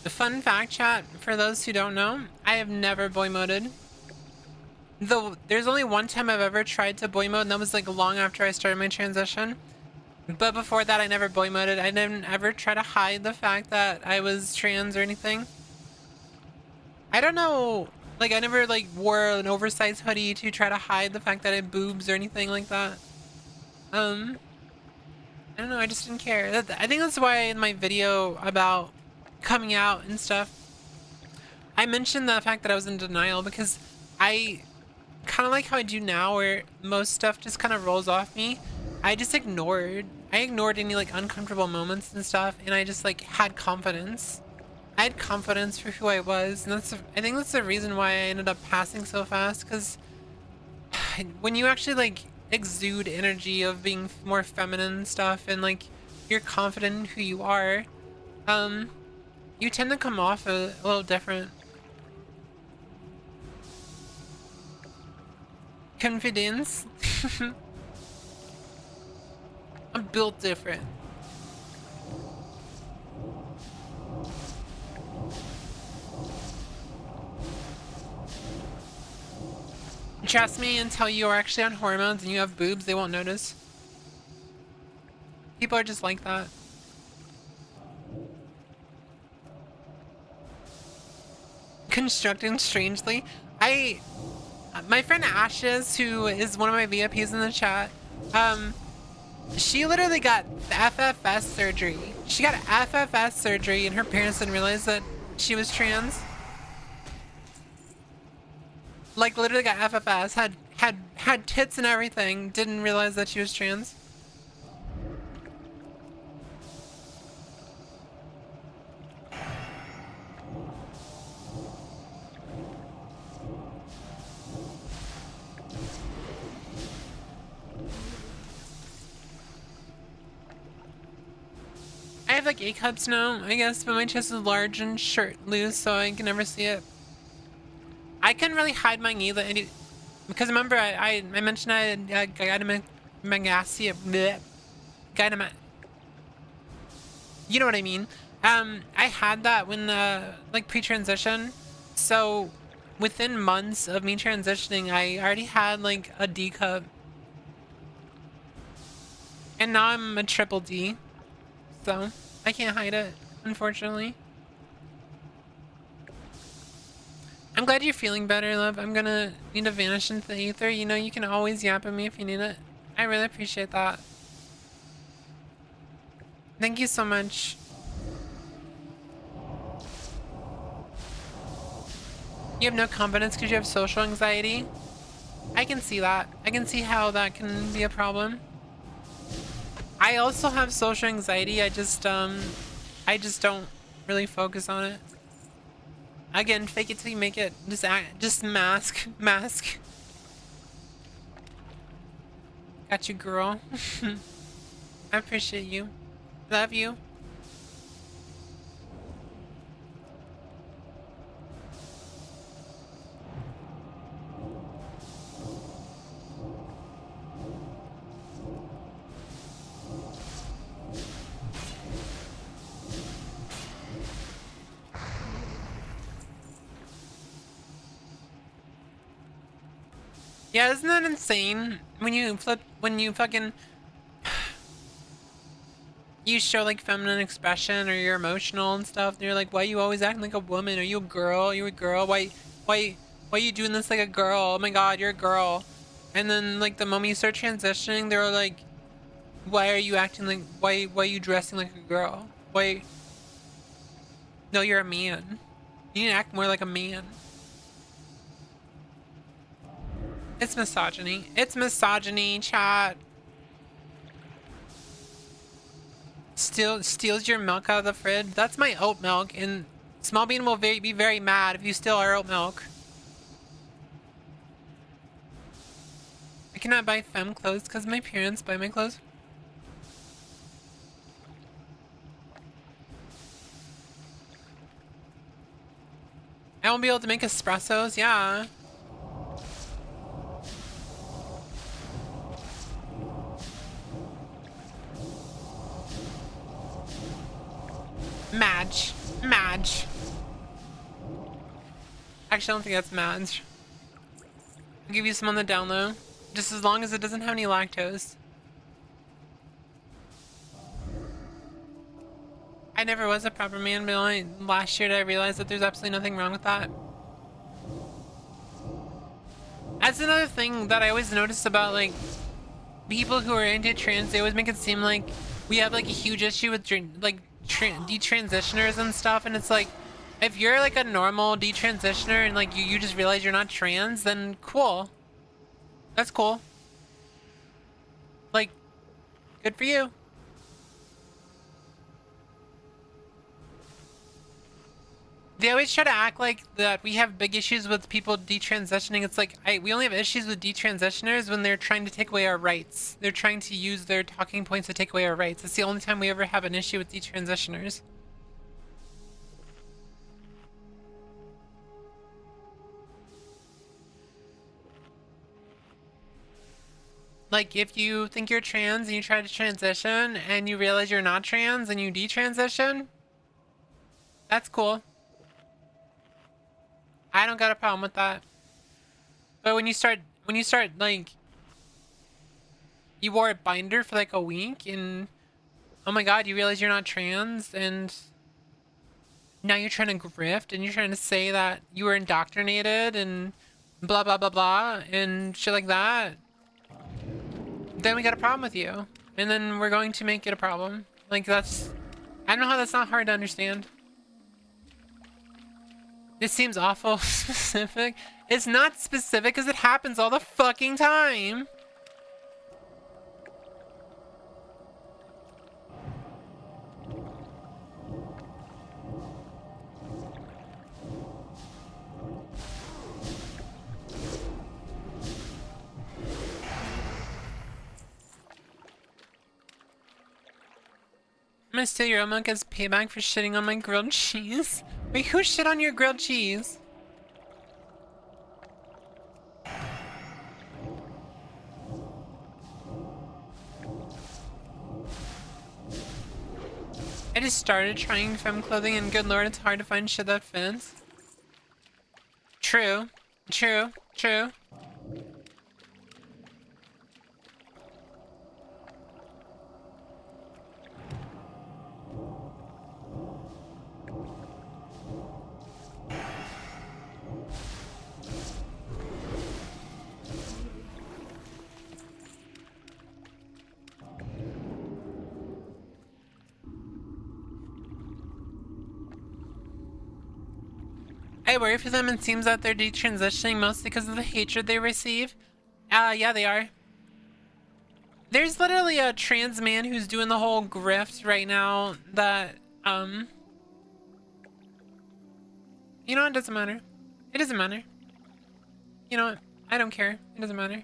The fun fact chat, for those who don't know, I have never boy moded. Though there's only one time I've ever tried to boy mode, and that was like long after I started my transition. But before that, I never boy moded. I didn't ever try to hide the fact that I was trans or anything. I don't know, like I never like wore an oversized hoodie to try to hide the fact that I had boobs or anything like that. I don't know, I just didn't care. I think that's why in my video about coming out and stuff, I mentioned the fact that I was in denial, because I kind of like how I do now, where most stuff just kind of rolls off me. I ignored any like uncomfortable moments and stuff, and I just like had confidence. I had confidence for who I was, and I think that's the reason why I ended up passing so fast, because when you actually like exude energy of being more feminine and stuff, and like you're confident in who you are, you tend to come off a little different. Confidence. I'm built different. Trust me, until you are actually on hormones and you have boobs, they won't notice. People are just like that. Constructing strangely. My friend Ashes, who is one of my VIPs in the chat, she literally got FFS surgery. She got FFS surgery and her parents didn't realize that she was trans. Like literally got FFS, had tits and everything, didn't realize that she was trans. I have like A cups now, I guess, but my chest is large and shirt loose, so I can never see it. I couldn't really hide my knee because remember I mentioned I had you know what I mean. I had that when like pre-transition, so within months of me transitioning, I already had like a D cup. And now I'm a triple D. So I can't hide it, unfortunately. I'm glad you're feeling better, love. I'm gonna need to vanish into the ether. You know, you can always yap at me if you need it. I really appreciate that. Thank you so much. You have no confidence because you have social anxiety? I can see that. I can see how that can be a problem. I also have social anxiety. I just don't really focus on it. Again, fake it till you make it. Just mask. Got you, girl. I appreciate you. Love you. Yeah, isn't that insane? When you fucking you show like feminine expression or you're emotional and stuff, and you're like, why are you always acting like a woman? Are you a girl? Are you a girl? Why are you doing this like a girl? Oh my god, you're a girl. And then like the moment you start transitioning, they're like, why are you acting like why are you dressing like a girl? Why? No, you're a man. You need to act more like a man. It's misogyny. It's misogyny, chat. Steals your milk out of the fridge. That's my oat milk, and Small Bean will be very mad if you steal our oat milk. I cannot buy femme clothes because my parents buy my clothes. I won't be able to make espressos, yeah. Madge. Actually, I don't think that's Madge. I'll give you some on the down low. Just as long as it doesn't have any lactose. I never was a proper man, but only last year did I realize that there's absolutely nothing wrong with that. That's another thing that I always notice about like people who are anti-trans. They always make it seem like we have like a huge issue with detransitioners and stuff, and it's like, if you're like a normal detransitioner and like you just realize you're not trans, then cool. That's cool. Like, good for you. They always try to act like that we have big issues with people detransitioning. It's like, we only have issues with detransitioners when they're trying to take away our rights. They're trying to use their talking points to take away our rights. It's the only time we ever have an issue with detransitioners. Like, if you think you're trans and you try to transition and you realize you're not trans and you detransition, that's cool. I don't got a problem with that. But when you start like, you wore a binder for like a week and oh my god, you realize you're not trans and now you're trying to grift and you're trying to say that you were indoctrinated and blah blah blah blah and shit like that, then we got a problem with you. And then we're going to make it a problem. Like, that's, I don't know how that's not hard to understand. This seems awful specific. It's not specific because it happens all the fucking time. I'm gonna steal your milk as payback for shitting on my grilled cheese. Wait, who shit on your grilled cheese? I just started trying femme clothing and good lord, it's hard to find shit that fits. True. True. True. I worry for them. It seems that they're detransitioning mostly because of the hatred they receive. Yeah, they are. There's literally a trans man who's doing the whole grift right now that, you know, it doesn't matter. It doesn't matter. You know what? I don't care. It doesn't matter.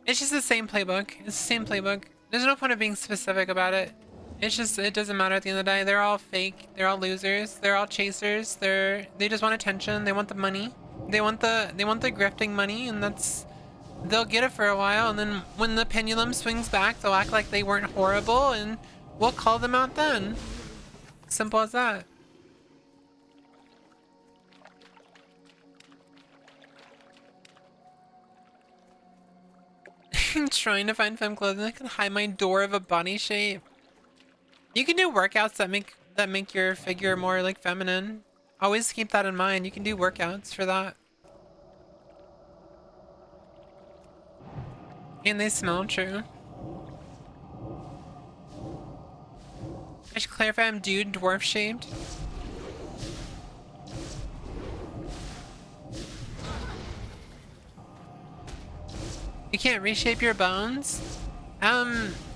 It's just the same playbook. It's the same playbook. There's no point of being specific about it. It's just, it doesn't matter at the end of the day. They're all fake. They're all losers. They're all chasers. They just want attention. They want the money. They want the grifting money, and they'll get it for a while, and then when the pendulum swings back, they'll act like they weren't horrible, and we'll call them out then. Simple as that. I'm trying to find femme clothing that can hide my door of a body shape. You can do workouts that make your figure more like feminine. Always keep that in mind. You can do workouts for that. And they smell true. I should clarify I'm dude dwarf shaped. You can't reshape your bones?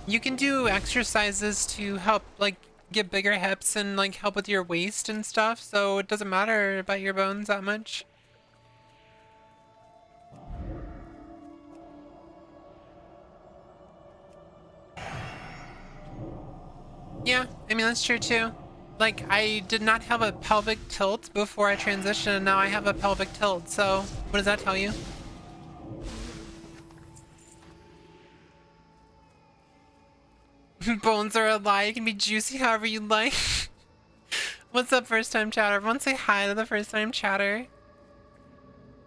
You can do exercises to help, like, get bigger hips and, like, help with your waist and stuff, so it doesn't matter about your bones that much. Yeah, I mean, that's true too. Like, I did not have a pelvic tilt before I transitioned, and now I have a pelvic tilt, so what does that tell you? Bones are a lie. You can be juicy however you like. What's up, first time chatter? Everyone say hi to the first time chatter.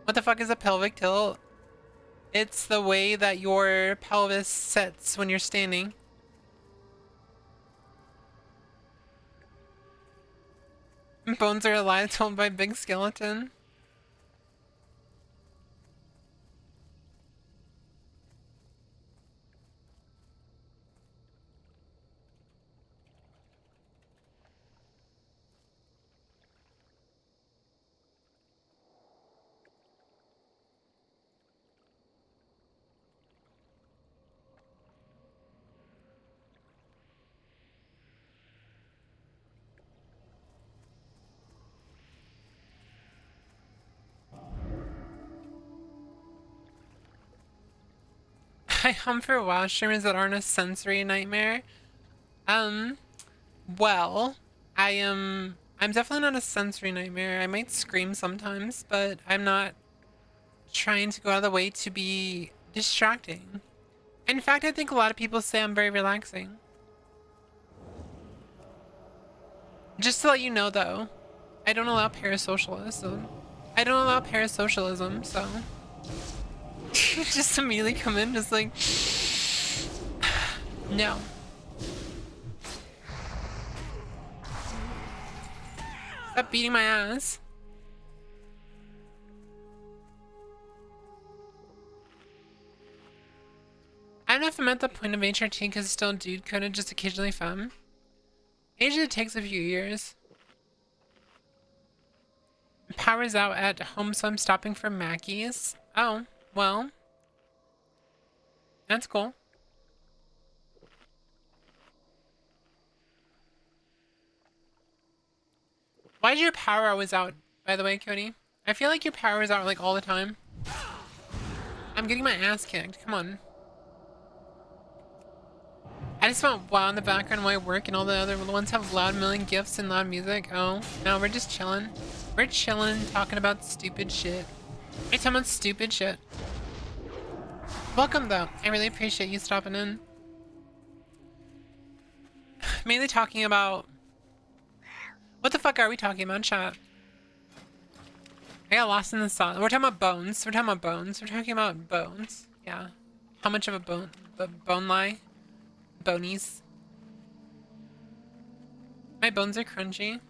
What the fuck is a pelvic tilt? It's the way that your pelvis sits when you're standing. Bones are a lie told by Big Skeleton. I hum for WoW streamers that aren't a sensory nightmare. Well, I'm definitely not a sensory nightmare. I might scream sometimes, but I'm not trying to go out of the way to be distracting. In fact, I think a lot of people say I'm very relaxing. Just to let you know, though, I don't allow parasocialism. I don't allow parasocialism, so... just immediately come in, just like... no. Stop beating my ass. I don't know if I'm at the point of HRT because it's still dude coded, just occasionally femme. Usually it takes a few years. Power's out at home, so I'm stopping for Mackey's. Oh, well. That's cool. Why is your power always out, by the way, Cody? I feel like your power is out, like, all the time. I'm getting my ass kicked. Come on. I just want WoW in the background while I work, and all the other ones have loud million gifts and loud music. Oh, no, we're just chilling. We're chilling, talking about stupid shit. We're talking about stupid shit. Welcome, though. I really appreciate you stopping in. Mainly talking about... What the fuck are we talking about, chat? I got lost in the sauce. We're talking about bones. We're talking about bones. We're talking about bones. Yeah. How much of a bone lie? Bonies. My bones are crunchy.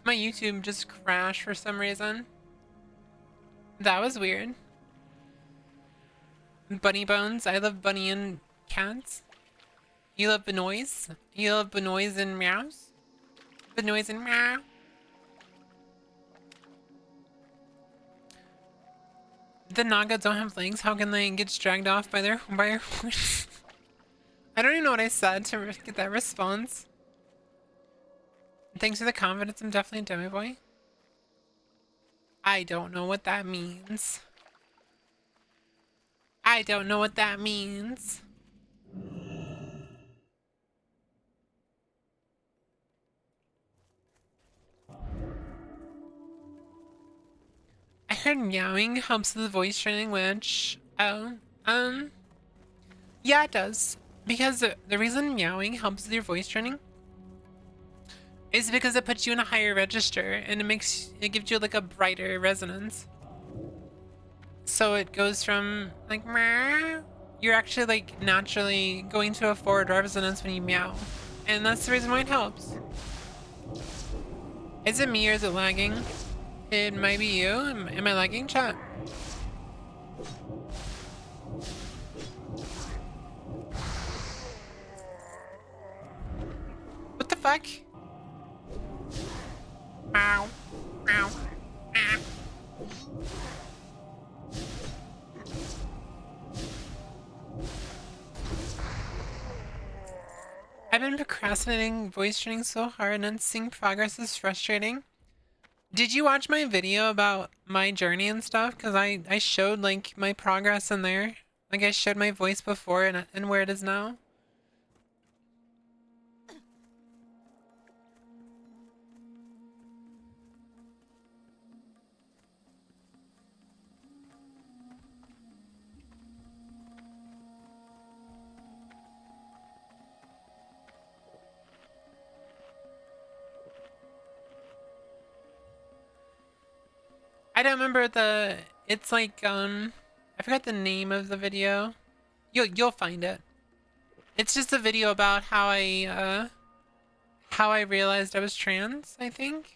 My YouTube just crashed for some reason. That was weird. Bunny bones. I love bunny and cats. You love Benoist? You love Benoist and meows? Benoist and meow? The Naga don't have legs. How can they get dragged off by their horse? I don't even know what I said to get that response. Thanks for the confidence. I'm definitely a demi boy. I don't know what that means. I don't know what that means. I heard meowing helps with the voice training, which, yeah, it does. Because the reason meowing helps with your voice training is because it puts you in a higher register and it gives you like a brighter resonance. So it goes from like meow, you're actually like naturally going to a forward resonance when you meow. And that's the reason why it helps. Is it me or is it lagging? It might be you. Am I lagging, chat? What the fuck? Meow. Meow. Ah. I've been procrastinating voice training so hard and seeing progress is frustrating. Did you watch my video about my journey and stuff? Because I showed like my progress in there. Like I showed my voice before and where it is now. I don't remember it's like, I forgot the name of the video. You'll find it. It's just a video about how I realized I was trans, I think.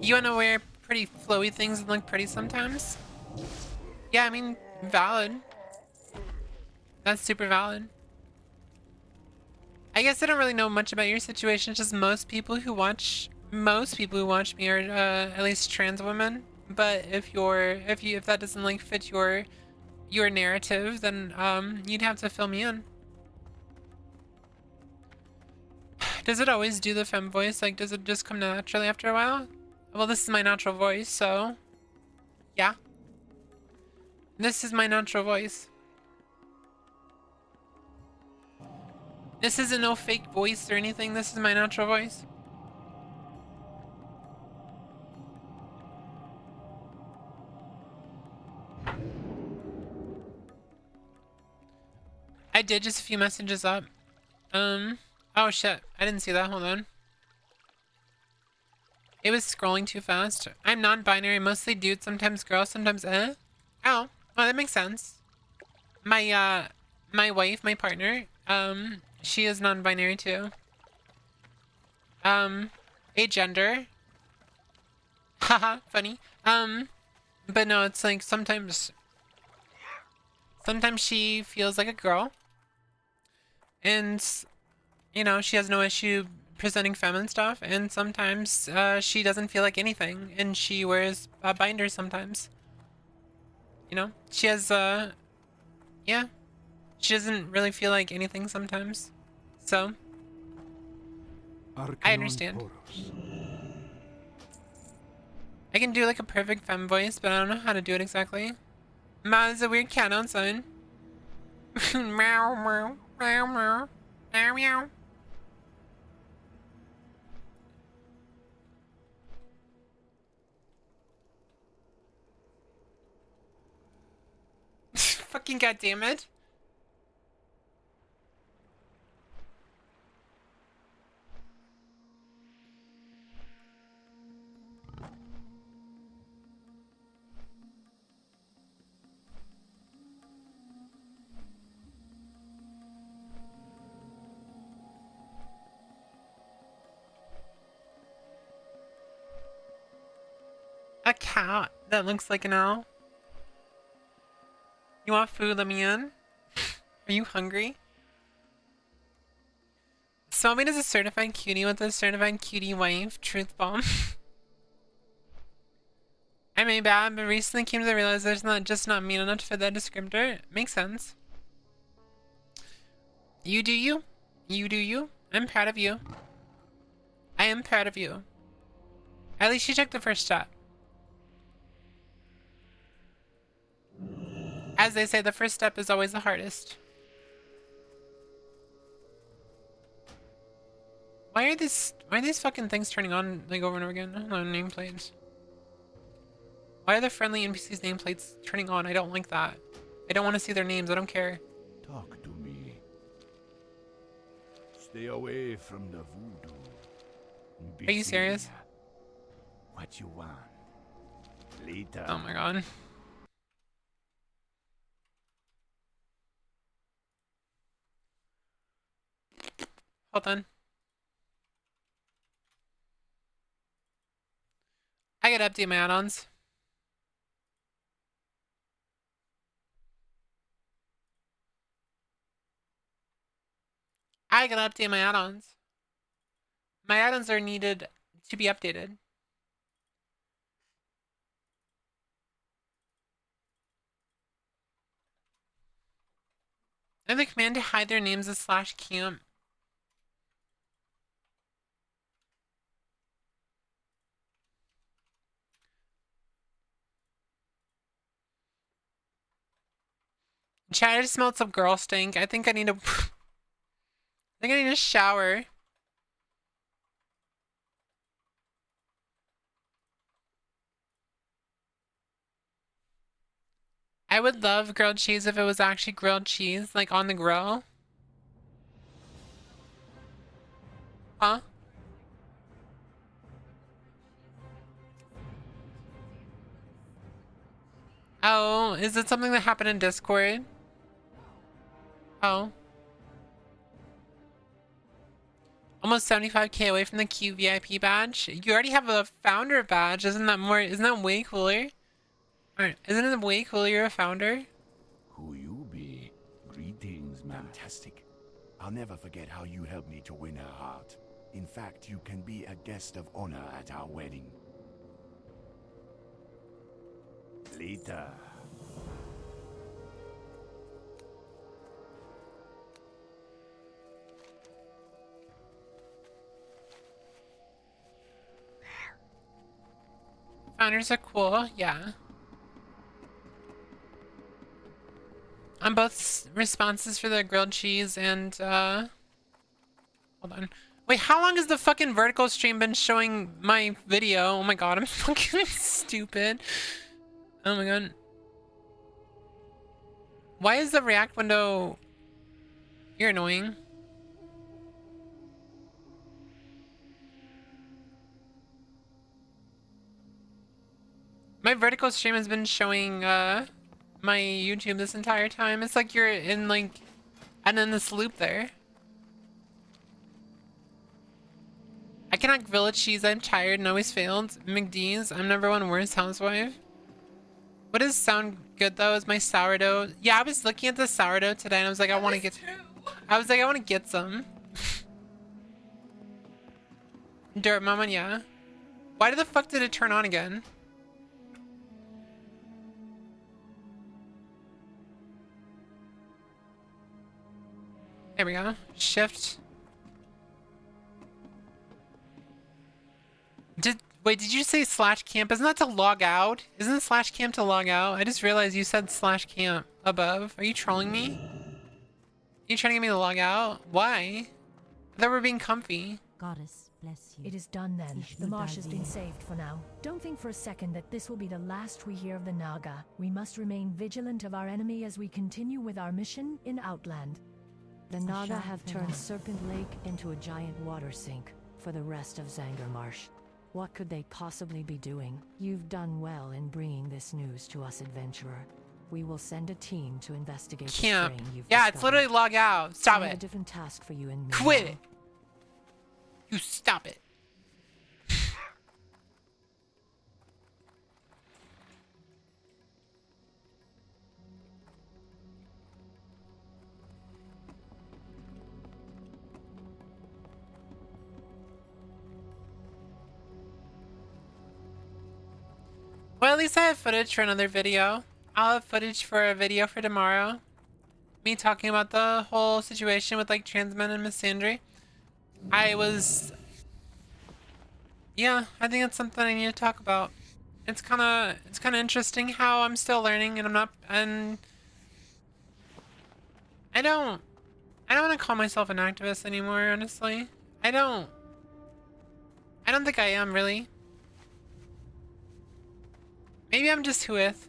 You wanna wear pretty flowy things and look pretty sometimes? Yeah, I mean, valid. That's super valid. I guess I don't really know much about your situation. It's just most people who watch me are at least trans women. But if that doesn't like fit your narrative, then you'd have to fill me in. Does it always do the femme voice? Like, does it just come naturally after a while? Well, this is my natural voice, so yeah. This is my natural voice. This isn't no fake voice or anything. This is my natural voice. I did just a few messages up. Oh shit. I didn't see that. Hold on. It was scrolling too fast. I'm non-binary, mostly dude, sometimes girl, sometimes Oh, well, that makes sense. My wife, my partner, she is non-binary too. Agender. Haha, funny. But no, it's like sometimes she feels like a girl. And, you know, she has no issue presenting femme and stuff, and sometimes she doesn't feel like anything, and she wears binders sometimes. You know? She has, yeah. She doesn't really feel like anything sometimes. So, I understand. I can do like a perfect femme voice, but I don't know how to do it exactly. Ma, there's a weird cat outside. Meow, meow, meow, meow, meow, meow. Fucking goddammit. A cat that looks like an owl. You want food? Let me in. Are you hungry? Soulmate is a certified cutie with a certified cutie wife. Truth bomb. I may bad, but recently came to the realization that just not mean enough to fit that descriptor. Makes sense. You do you. You do you. I'm proud of you. I am proud of you. At least you took the first step. As they say, the first step is always the hardest. Why are these fucking things turning on like over and over again? No nameplates. Why are the friendly NPCs nameplates turning on? I don't like that. I don't want to see their names. I don't care. Talk to me. Stay away from the voodoo. Are you serious? What you want? Later. Oh my god. Hold on. I gotta update my add-ons. I gotta update my add-ons. My add-ons are needed to be updated. And the command to hide their names is /camp. Chat, I just smelled some girl stink. I think I need to... I think I need a shower. I would love grilled cheese if it was actually grilled cheese, like on the grill. Huh? Oh, is it something that happened in Discord? Oh. Almost 75k away from the cute VIP badge. You already have a founder badge. Isn't that way cooler? Alright, isn't it way cooler you're a founder? Who you be? Greetings, man. Fantastic. I'll never forget how you helped me to win her heart. In fact, you can be a guest of honor at our wedding. Later. Founders are cool, yeah. On both responses for the grilled cheese and, hold on. Wait, how long has the fucking vertical stream been showing my video? Oh my god, I'm fucking stupid. Oh my god. Why is the react window... You're annoying. My vertical stream has been showing, my YouTube this entire time. It's like you're in, like, and in this loop there. I cannot grill a cheese. I'm tired and always failed. McD's. I'm #1 worst housewife. What does sound good though is my sourdough. Yeah, I was looking at the sourdough today and I was like, I want to get... I was like, I want to get some. Dirt Mama, yeah. Why the fuck did it turn on again? There we go. Shift. Wait, did you say slash camp? Isn't that to log out? Isn't slash camp to log out? I just realized you said slash camp above. Are you trolling me? Are you trying to get me to log out? Why? I thought we were being comfy. Goddess bless you. It is done then. The marsh has been saved for now. Don't think for a second that this will be the last we hear of the Naga. We must remain vigilant of our enemy as we continue with our mission in Outland. The Naga have turned Serpent Lake into a giant water sink for the rest of Zanger Marsh. What could they possibly be doing? You've done well in bringing this news to us, adventurer. We will send a team to investigate the Camp. strain you've Yeah, discovered. it's literally log out. Stop I have a it. different task for you and me. Quit it. You stop it. Well, at least I have footage for another video. I'll have footage for a video for tomorrow. Me talking about the whole situation with like trans men and misandry. Yeah, I think it's something I need to talk about. It's kind of interesting how I'm still learning and I don't want to call myself an activist anymore, honestly. I don't think I am really. Maybe I'm just Whooith.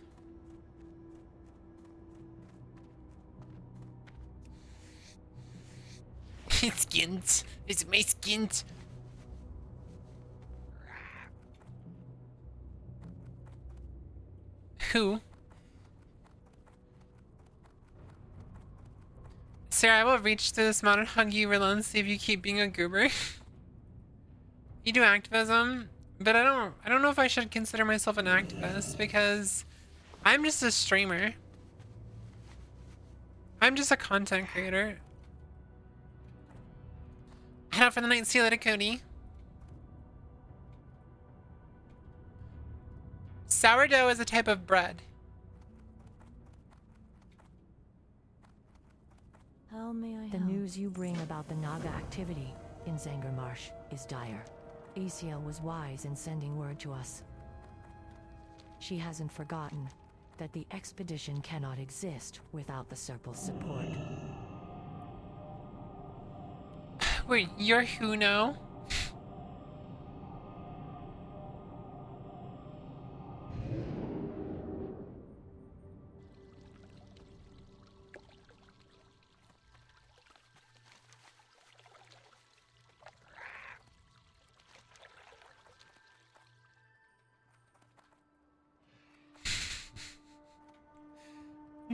Skins. It's my skins. Who? Sarah, I will reach through this mountain, hug you, relentlessly if you keep being a goober. You do activism, but I don't know if I should consider myself an activist because I'm just a streamer. I'm just a content creator. Head out for the night. See you later, Cody. Sourdough is a type of bread. How may I The help? news you bring about the Naga activity in Zanger Marsh is dire. Asiel was wise in sending word to us. She hasn't forgotten that the expedition cannot exist without the Circle's support. Wait, you're who now?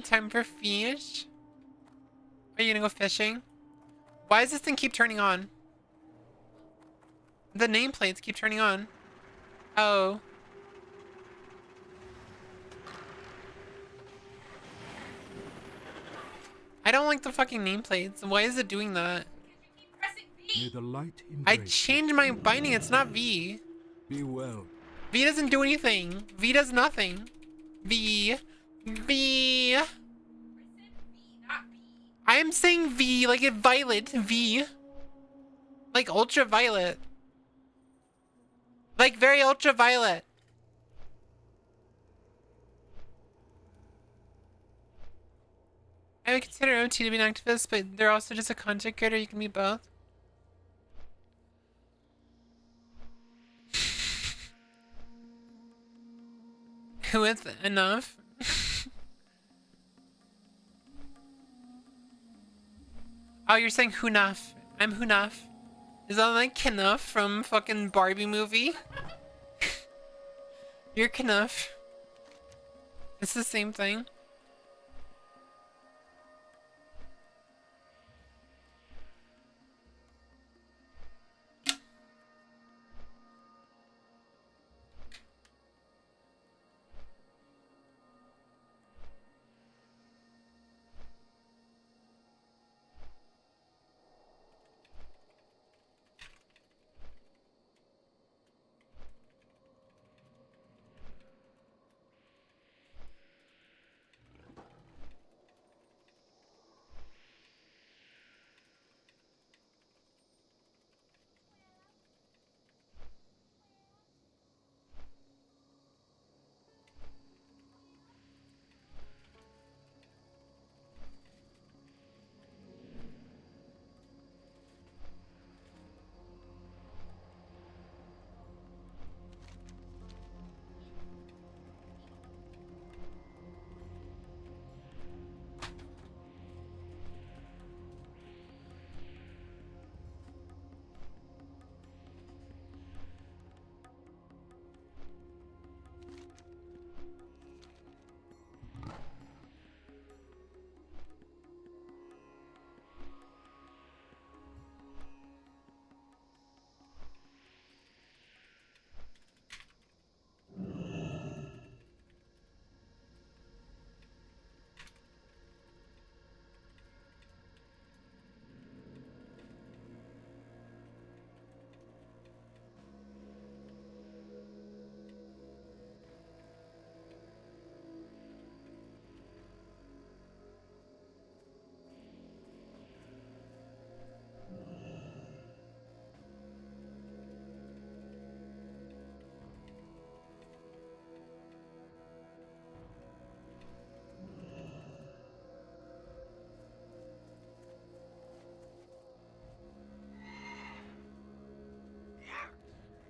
Time for fish? Are you gonna go fishing? Why does this thing keep turning on? The nameplates keep turning on. Oh. I don't like the fucking nameplates. Why is it doing that? May the light I embrace changed my binding. It's not V. you. Be well. V doesn't do anything. V does nothing. V. V. I am saying V like it violet. V. Like ultraviolet. Like very ultraviolet. I would consider OT to be an activist, but they're also just a content creator. You can be both. Who is enough? Oh, you're saying Hunaf. I'm Hunaf. Is that like Knuff from fucking Barbie movie? You're Knuff. It's the same thing.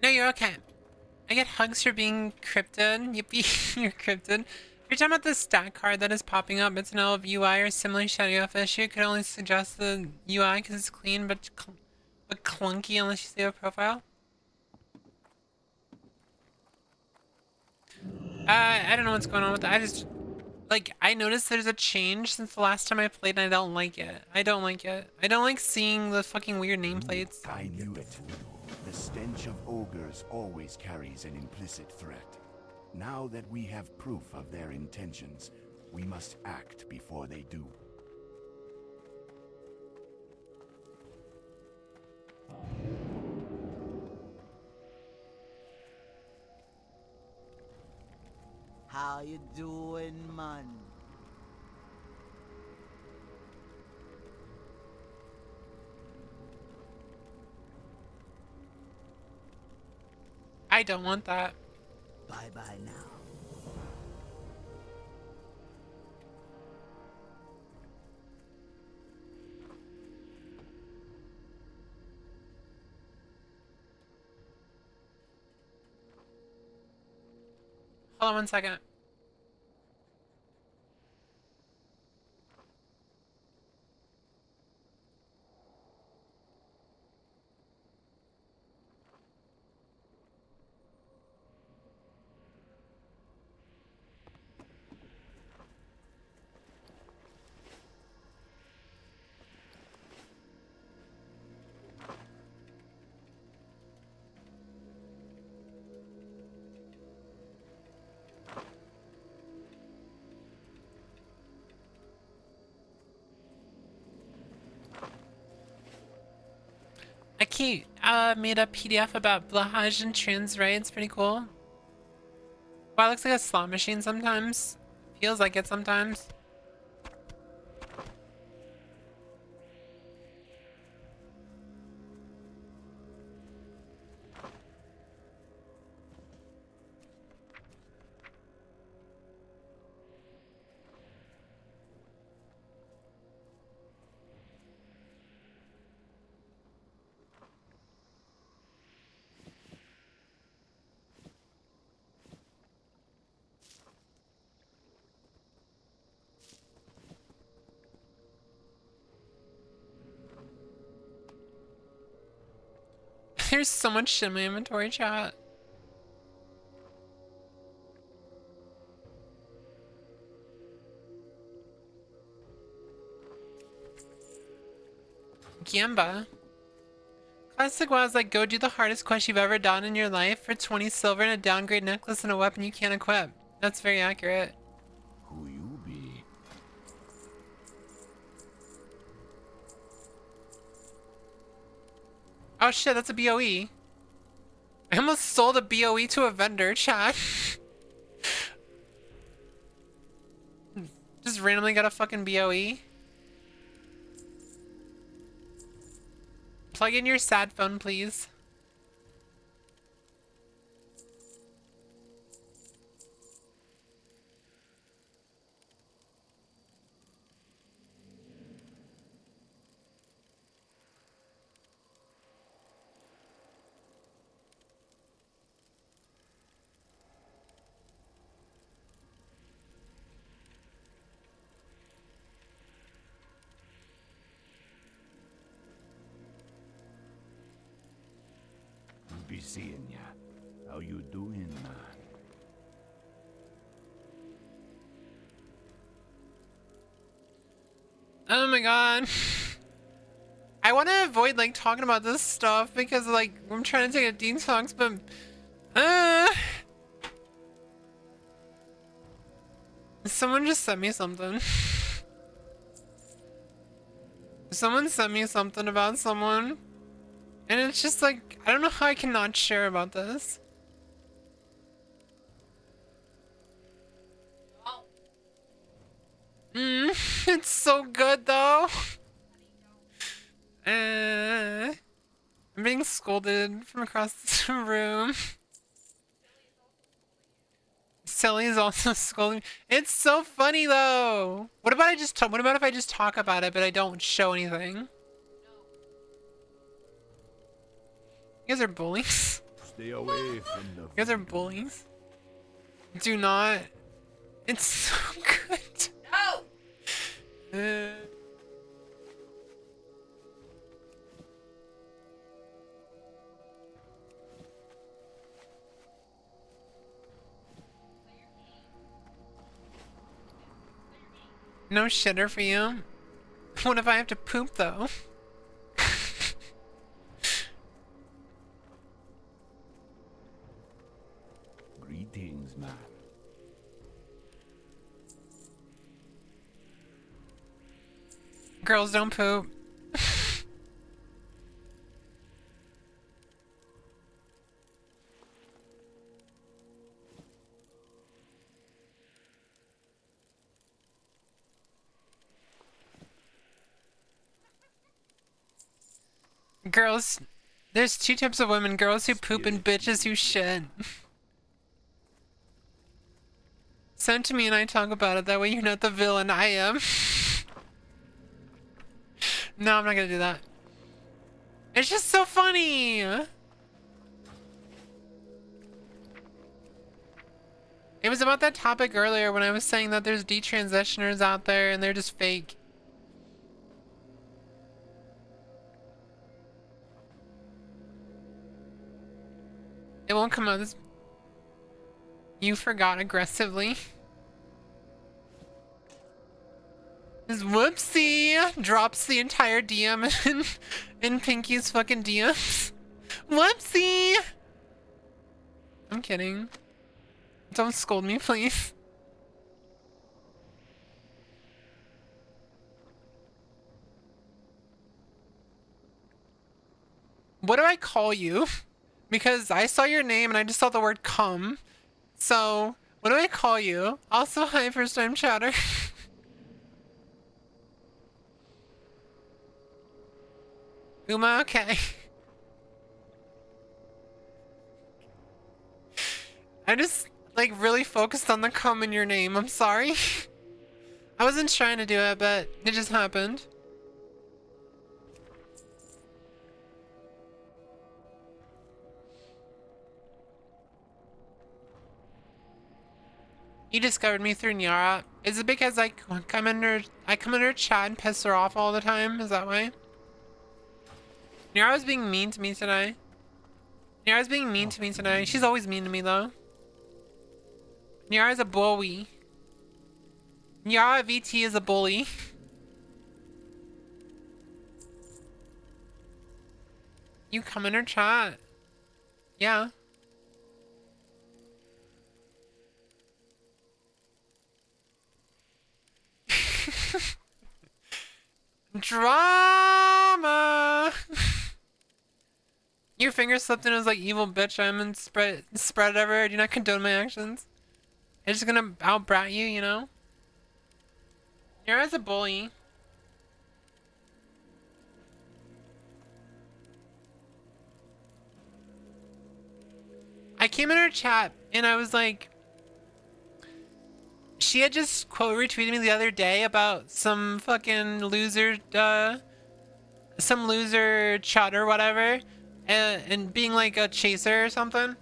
No, you're okay. I get hugs for being cryptid. Yippee, you're cryptid. If you're talking about the stat card that is popping up, it's an elf UI or similar shadow of issue. Could only suggest the UI because it's clean but clunky unless you see a profile. I don't know what's going on with that. I just, like, I noticed there's a change since the last time I played and I don't like it. I don't like it. I don't like seeing the fucking weird nameplates. I knew it. The stench of ogres always carries an implicit threat. Now that we have proof of their intentions, we must act before they do. How you doing, man? I don't want that. Bye-bye now. Hold on one second. Aki made a PDF about Blahaj and trans rights. Pretty cool. Wow, it looks like a slot machine sometimes. Feels like it sometimes. There's so much shit in my inventory, chat. Gamba. Classic was like, go do the hardest quest you've ever done in your life for 20 silver and a downgrade necklace and a weapon you can't equip. That's very accurate. Who you be? Oh shit, that's a BOE. I almost sold a BOE to a vendor, chat. Just randomly got a fucking BOE. Plug in your sad phone, please. Be seeing ya. How you doing, man? Oh my god. I want to avoid like talking about this stuff because like I'm trying to take a detox, but someone just sent me something. Someone sent me something about someone, and it's just like I don't know how I can not share about this. It's so good though. I'm being scolded from across the room. Sally's also scolding me. It's so funny though. What about what about if I just talk about it but I don't show anything? You guys are bullies. Stay away from the You guys are bullies. Do not. It's so good. No! No shitter for you. What if I have to poop though? Greetings, man. Girls don't poop. Girls, there's two types of women, girls who poop and bitches who shit. Send to me and I talk about it, that way you're not the villain, I am. No, I'm not gonna do that. It's just so funny! It was about that topic earlier when I was saying that there's detransitioners out there and they're just fake. It won't come out as... You forgot aggressively. Just whoopsie! Drops the entire DM in Pinky's fucking DMs. Whoopsie! I'm kidding. Don't scold me, please. What do I call you? Because I saw your name and I just saw the word come. So, what do I call you? Also, hi, first time chatter. Uma, okay. I just, like, really focused on the cum in your name. I'm sorry. I wasn't trying to do it, but it just happened. You discovered me through Nyara. Is it because I come in her chat and piss her off all the time? Is that why? Nyara's being mean to me today. Nyara's being mean to me today. She's always mean to me though. Nyara's a bully. Nyara VT is a bully. You come in her chat. Yeah. Drama. Your finger slipped and it was like evil bitch. I'm in spread ever. Do not condone my actions. I'm just gonna out brat you, you know. You're as a bully. I came in her chat and I was like, she had just quote retweeted me the other day about some fucking loser, some loser chud or whatever, and being like a chaser or something.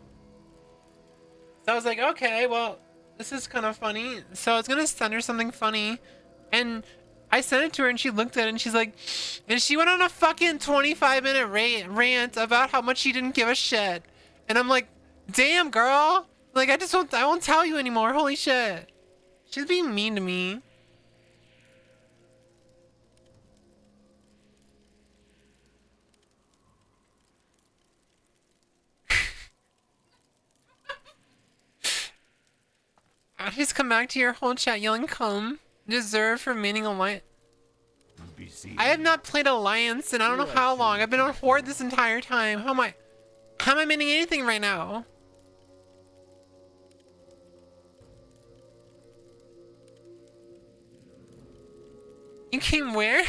So I was like, okay, well, this is kind of funny. So I was gonna send her something funny, and I sent it to her and she looked at it and she's like, and she went on a fucking 25-minute rant about how much she didn't give a shit. And I'm like, damn girl, like I won't tell you anymore, holy shit. She's being mean to me. I just come back to your whole chat yelling come. Deserve for meaning alliance. I have not played Alliance in I don't know how long. I've been on Horde this entire time. How am I meaning anything right now? You came where?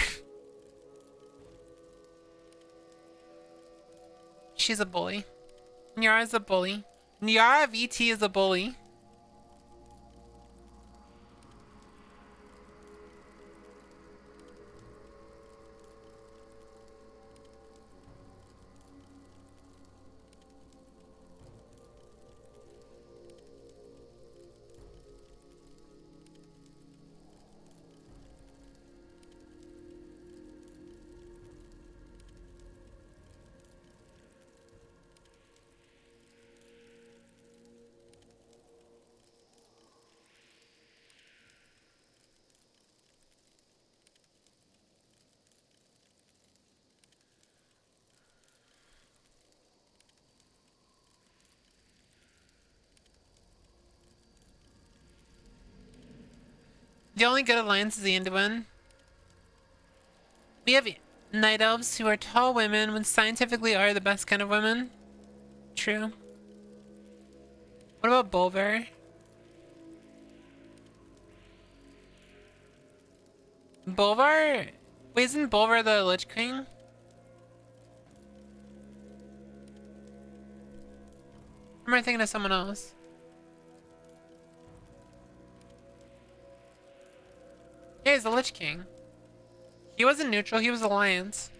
She's a bully. Nyara's a bully. Nyara VT is a bully. The only good alliance is the Anduin. We have night elves who are tall women when scientifically are the best kind of women. True. What about Bolvar? Bolvar? Wait, isn't Bolvar the Lich King? Or am I thinking of someone else? Yeah, he's the Lich King. He wasn't neutral, he was Alliance.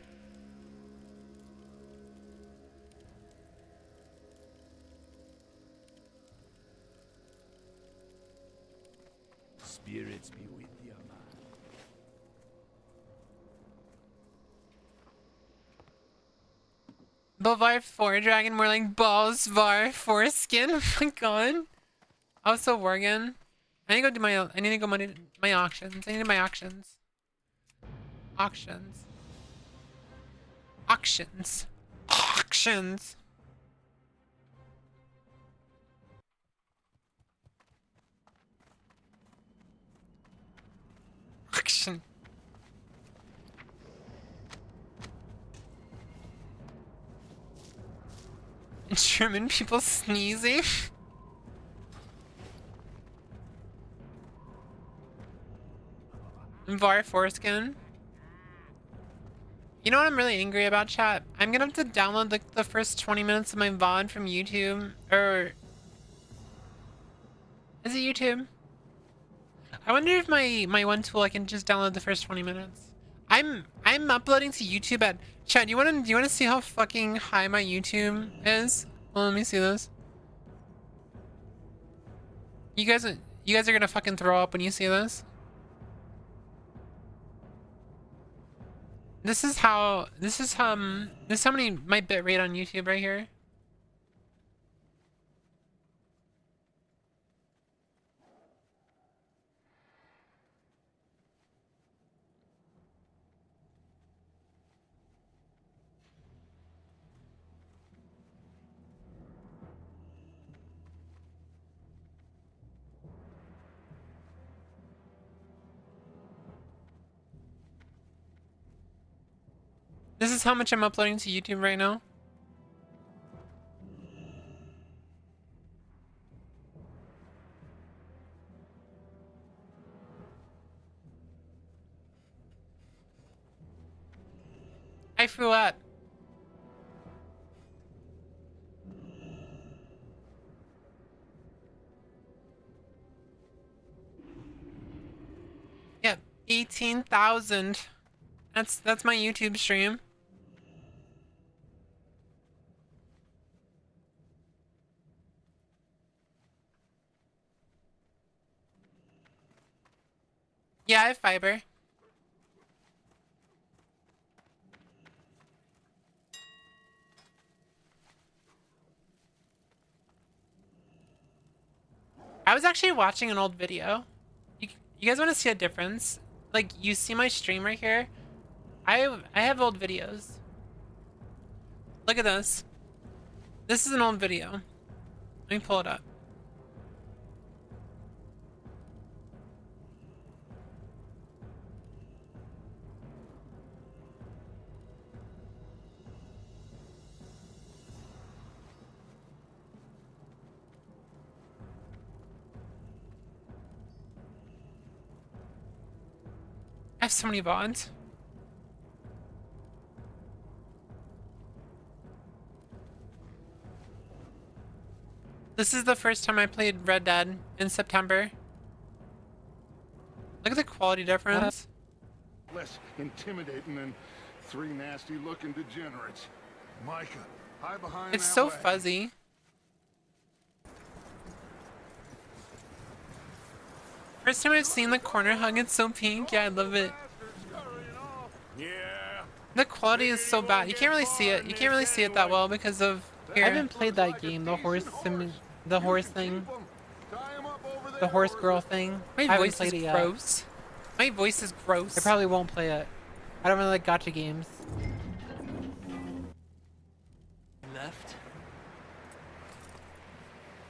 Spirits be with you, man. Bolvar 4 dragon, more like balls var foreskin. Oh my god. Also Worgen. I need to go do my auctions. I need my auctions. Auctions. Auctions. Auctions. Auction. German people sneezing. Var foreskin. You know what I'm really angry about, chat? I'm gonna have to download the first 20 minutes of my VOD from YouTube. Or... is it YouTube? I wonder if my one tool I can just download the first 20 minutes. I'm uploading to YouTube at... Chat, do you wanna see how fucking high my YouTube is? Well, let me see this. You guys are gonna fucking throw up when you see this. This is how many my bit rate on YouTube right here. This is how much I'm uploading to YouTube right now. I flew up. Yep, 18,000. That's my YouTube stream. Yeah, I have fiber. I was actually watching an old video. You guys want to see a difference? Like, you see my stream right here? I have old videos. Look at this. This is an old video. Let me pull it up. I have so many bonds. This is the first time I played Red Dead in September. Look at the quality difference. Less intimidating than three nasty-looking degenerates. Micah, hide behind It's that so wagon. fuzzy. First time I've seen the corner hug, it's so pink. Yeah, I love it. Yeah. The quality is so bad. You can't really see it. You can't really see it that well because of here. I haven't played that game, the horse thing, the horse girl thing. My I haven't voice is played it yet. gross. My voice is gross. I probably won't play it. I don't really like gacha games. Left?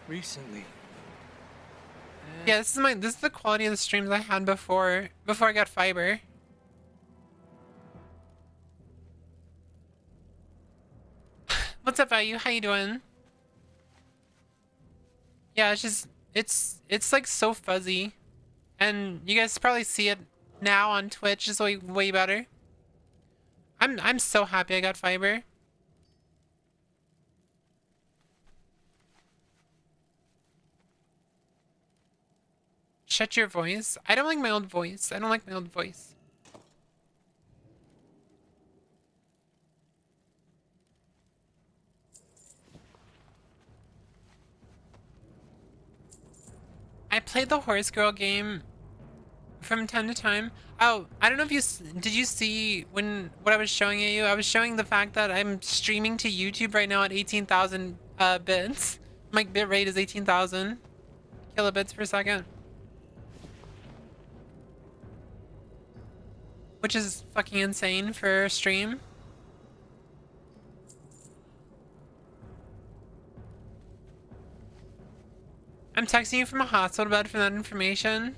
Recently. Yeah, this is the quality of the streams I had before I got fiber. What's up, Value? How you doing? Yeah, it's just it's like so fuzzy, and you guys probably see it now on Twitch. It's way better. I'm so happy I got fiber. Shut your voice. I don't like my old voice. I don't like my old voice. I played the Horse Girl game from time to time. Oh, I don't know if did you see what I was showing you? I was showing the fact that I'm streaming to YouTube right now at 18,000 bits. My bit rate is 18,000 kilobits per second, which is fucking insane for a stream. I'm texting you from a hospital bed for that information.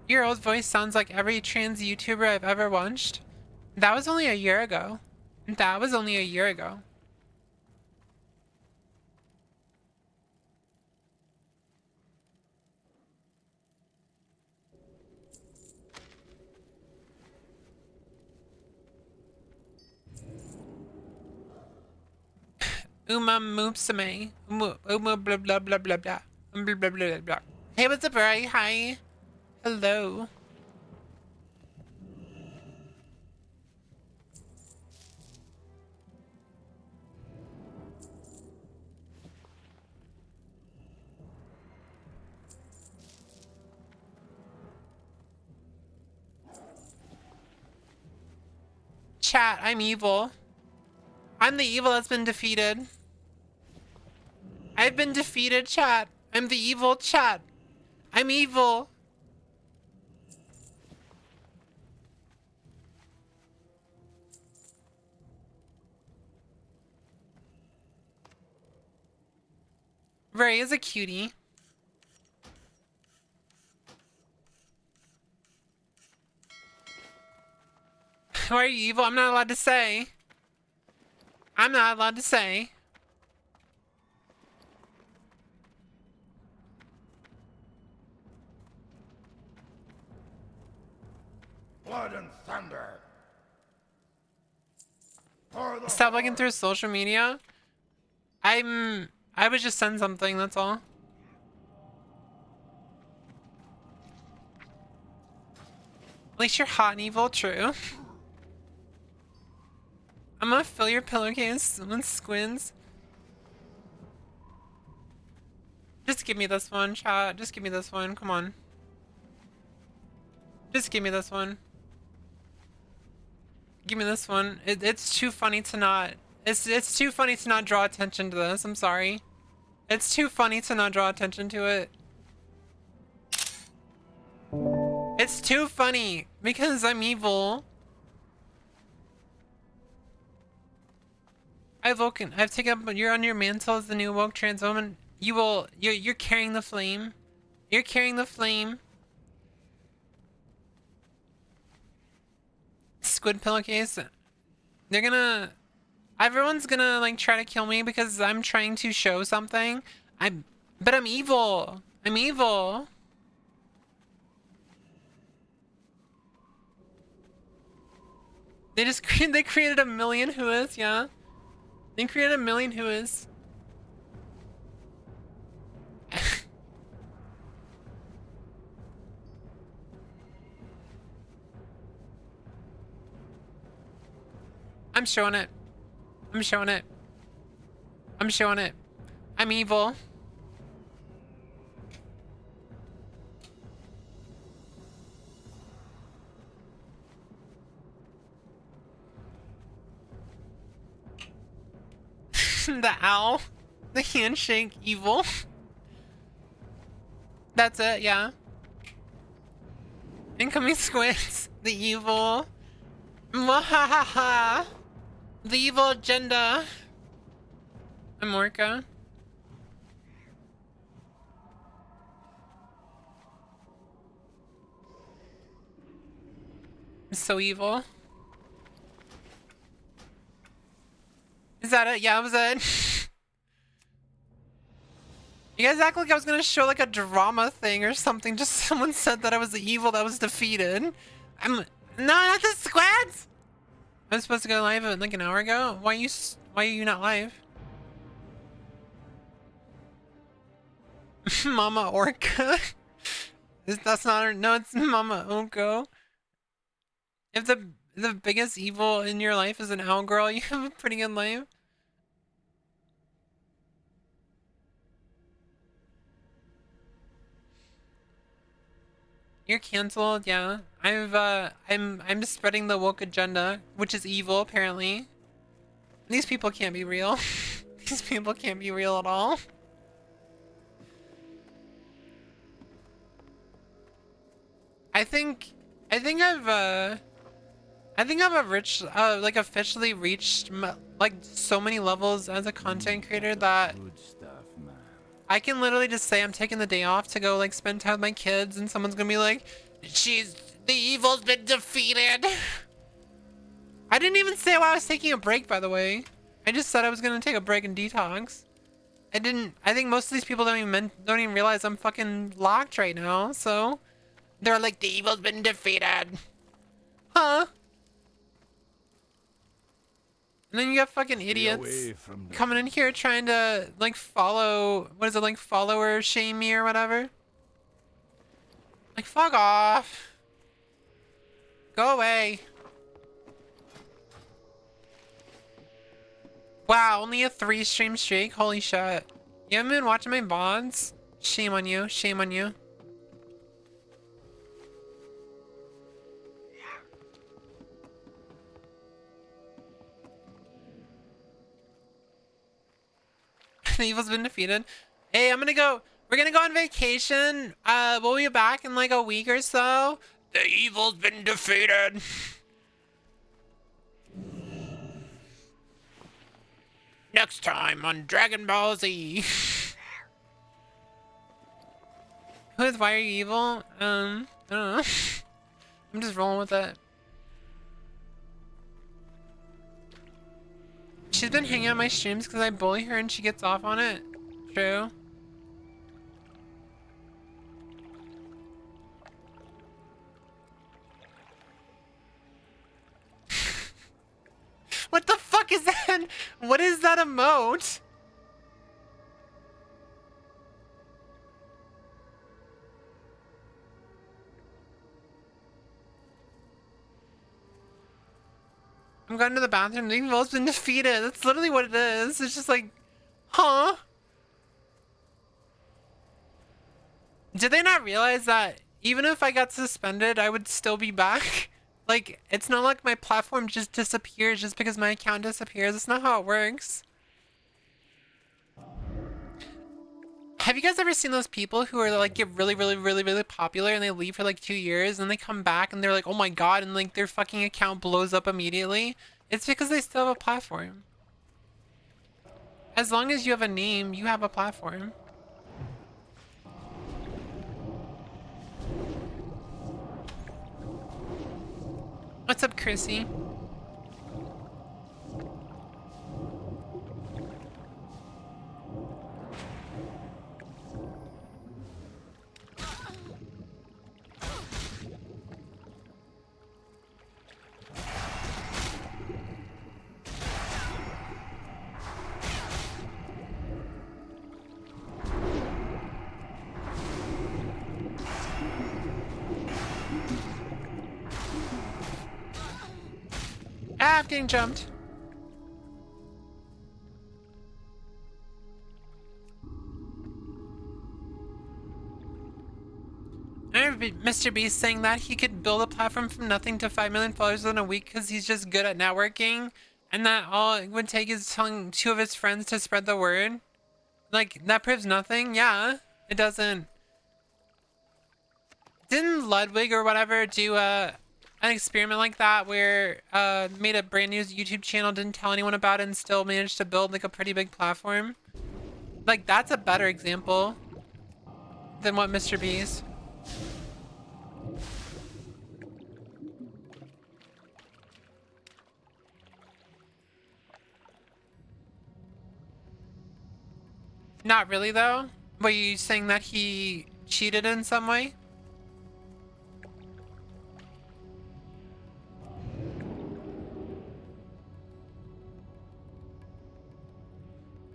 Your old voice sounds like every trans YouTuber I've ever watched. That was only a year ago. That was only a year ago. Uma moopsame. Uma blah blah blah blah blah. Blah blah blah blah. Hey, what's up, Ray? Hi. Hello. Chat, I'm evil. I'm the evil that's been defeated. I've been defeated, chat. I'm the evil, chat. I'm evil. Ray is a cutie. Why are you evil? I'm not allowed to say. I'm not allowed to say. Blood and thunder. Stop looking through social media. I would just send something, that's all. At least you're hot and evil, true. I'm gonna fill your pillowcase with squins. Just give me this one, chat. Just give me this one, come on. Just give me this one. Give me this one. It's too funny to not... It's too funny to not draw attention to this, I'm sorry. It's too funny to not draw attention to it. It's too funny because I'm evil. I've taken up, you're on your mantle as the new woke trans woman. You're carrying the flame. You're carrying the flame. Squid pillowcase. Everyone's gonna like try to kill me because I'm trying to show something. But I'm evil. I'm evil. They created a million Whooiths, yeah. They created a million Whooiths. I'm showing it. I'm showing it. I'm showing it. I'm evil. The owl. The handshake, evil. That's it, yeah. Incoming squids. The evil. Mwahaha! The evil agenda. I'm Orca. I'm so evil. Is that it? Yeah, that was it. You guys act like I was gonna show like a drama thing or something. Just someone said that I was the evil that was defeated. No, not the squads! I was supposed to go live like an hour ago. Why are you not live? Mama Orca. That's not her. No, it's Mama Oko. If the biggest evil in your life is an owl girl, you have a pretty good life. You're canceled, yeah. I'm spreading the woke agenda, which is evil apparently. These people can't be real. These people can't be real at all. I think I've like officially reached like so many levels as a content creator that Good stuff, man. I can literally just say I'm taking the day off to go like spend time with my kids, and someone's gonna be like, the evil's been defeated. I didn't even say why I was taking a break, by the way. I just said I was gonna take a break and detox. I think most of these people don't even realize I'm fucking locked right now, so they're like, the evil's been defeated. Huh? And then you got fucking idiots coming in here trying to like follow, what is it, like follower shame me or whatever? Like, fuck off. Go away. Wow, only a 3 stream streak? Holy shit. You haven't been watching my VODs? Shame on you, shame on you. The evil's been defeated. Hey, we're gonna go on vacation. We'll be back in like a week or so. The evil's been defeated. Next time on Dragon Ball Z. Whooith, why are you evil? I don't know. I'm just rolling with it. She's been hanging out my streams because I bully her and she gets off on it. True. What the fuck is that? What is that emote? I'm going to the bathroom. The evil's been defeated. That's literally what it is. It's just like, huh? Did they not realize that even if I got suspended, I would still be back? Like, it's not like my platform just disappears just because my account disappears. That's not how it works. Have you guys ever seen those people who are like get really popular and they leave for like 2 years and they come back and they're like, oh my god, and like their fucking account blows up immediately? It's because they still have a platform. As long as you have a name, you have a platform. What's up, Chrissy? Ah, I'm getting jumped. I remember Mr. Beast saying that he could build a platform from nothing to 5 million followers in a week because he's just good at networking, and that all it would take is telling 2 of his friends to spread the word. Like, that proves nothing? Yeah, it doesn't. Didn't Ludwig or whatever do an experiment like that where made a brand new YouTube channel, didn't tell anyone about it, and still managed to build like a pretty big platform. Like that's a better example than what Mr. Beast. Not really though. Were you saying that he cheated in some way?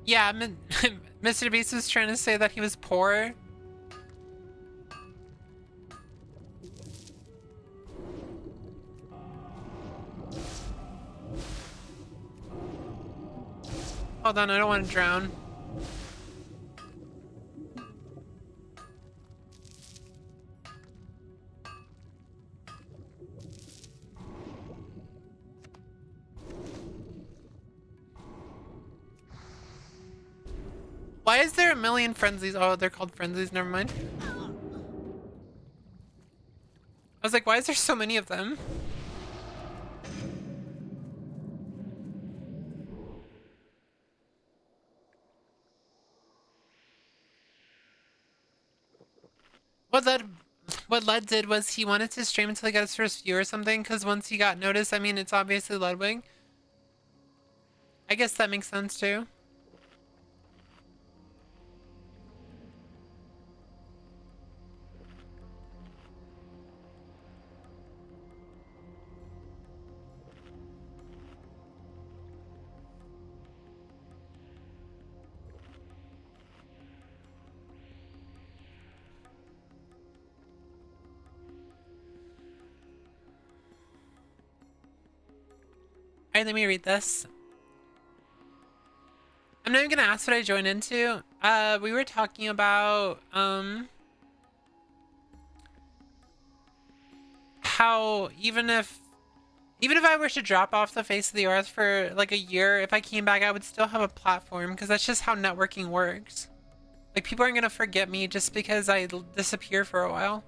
Yeah, Mr. Beast was trying to say that he was poor. Hold on, I don't want to drown. Why is there a million frenzies? Oh, they're called frenzies, never mind. I was like, why is there so many of them? What Led did was he wanted to stream until he got his first view or something, because once he got noticed, I mean, it's obviously Ludwig. I guess that makes sense too. Alright, let me read this. I'm not even gonna ask what I joined into. We were talking about, how even if I were to drop off the face of the earth for like a year, if I came back, I would still have a platform, because that's just how networking works. Like, people aren't gonna forget me just because I disappear for a while.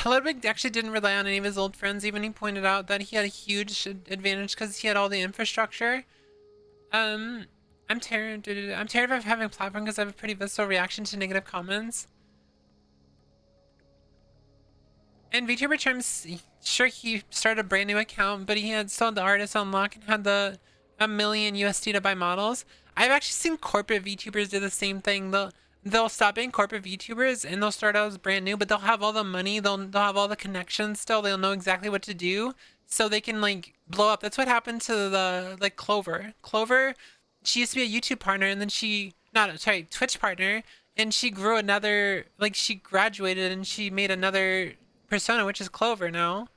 Ludwig actually didn't rely on any of his old friends. Even he pointed out that he had a huge advantage because he had all the infrastructure. I'm terrified of having a platform because I have a pretty visceral reaction to negative comments. And VTuber terms, sure, he started a brand new account, but he had still the artist unlock and had the a million USD to buy models. I've actually seen corporate VTubers do the same thing. They'll stop being corporate VTubers and they'll start out as brand new, but they'll have all the money, they'll have all the connections still, they'll know exactly what to do, so they can like blow up. That's what happened to the like Clover. Clover, she used to be a YouTube partner, and then Twitch partner, and she grew another, like, she graduated and she made another persona, which is Clover now,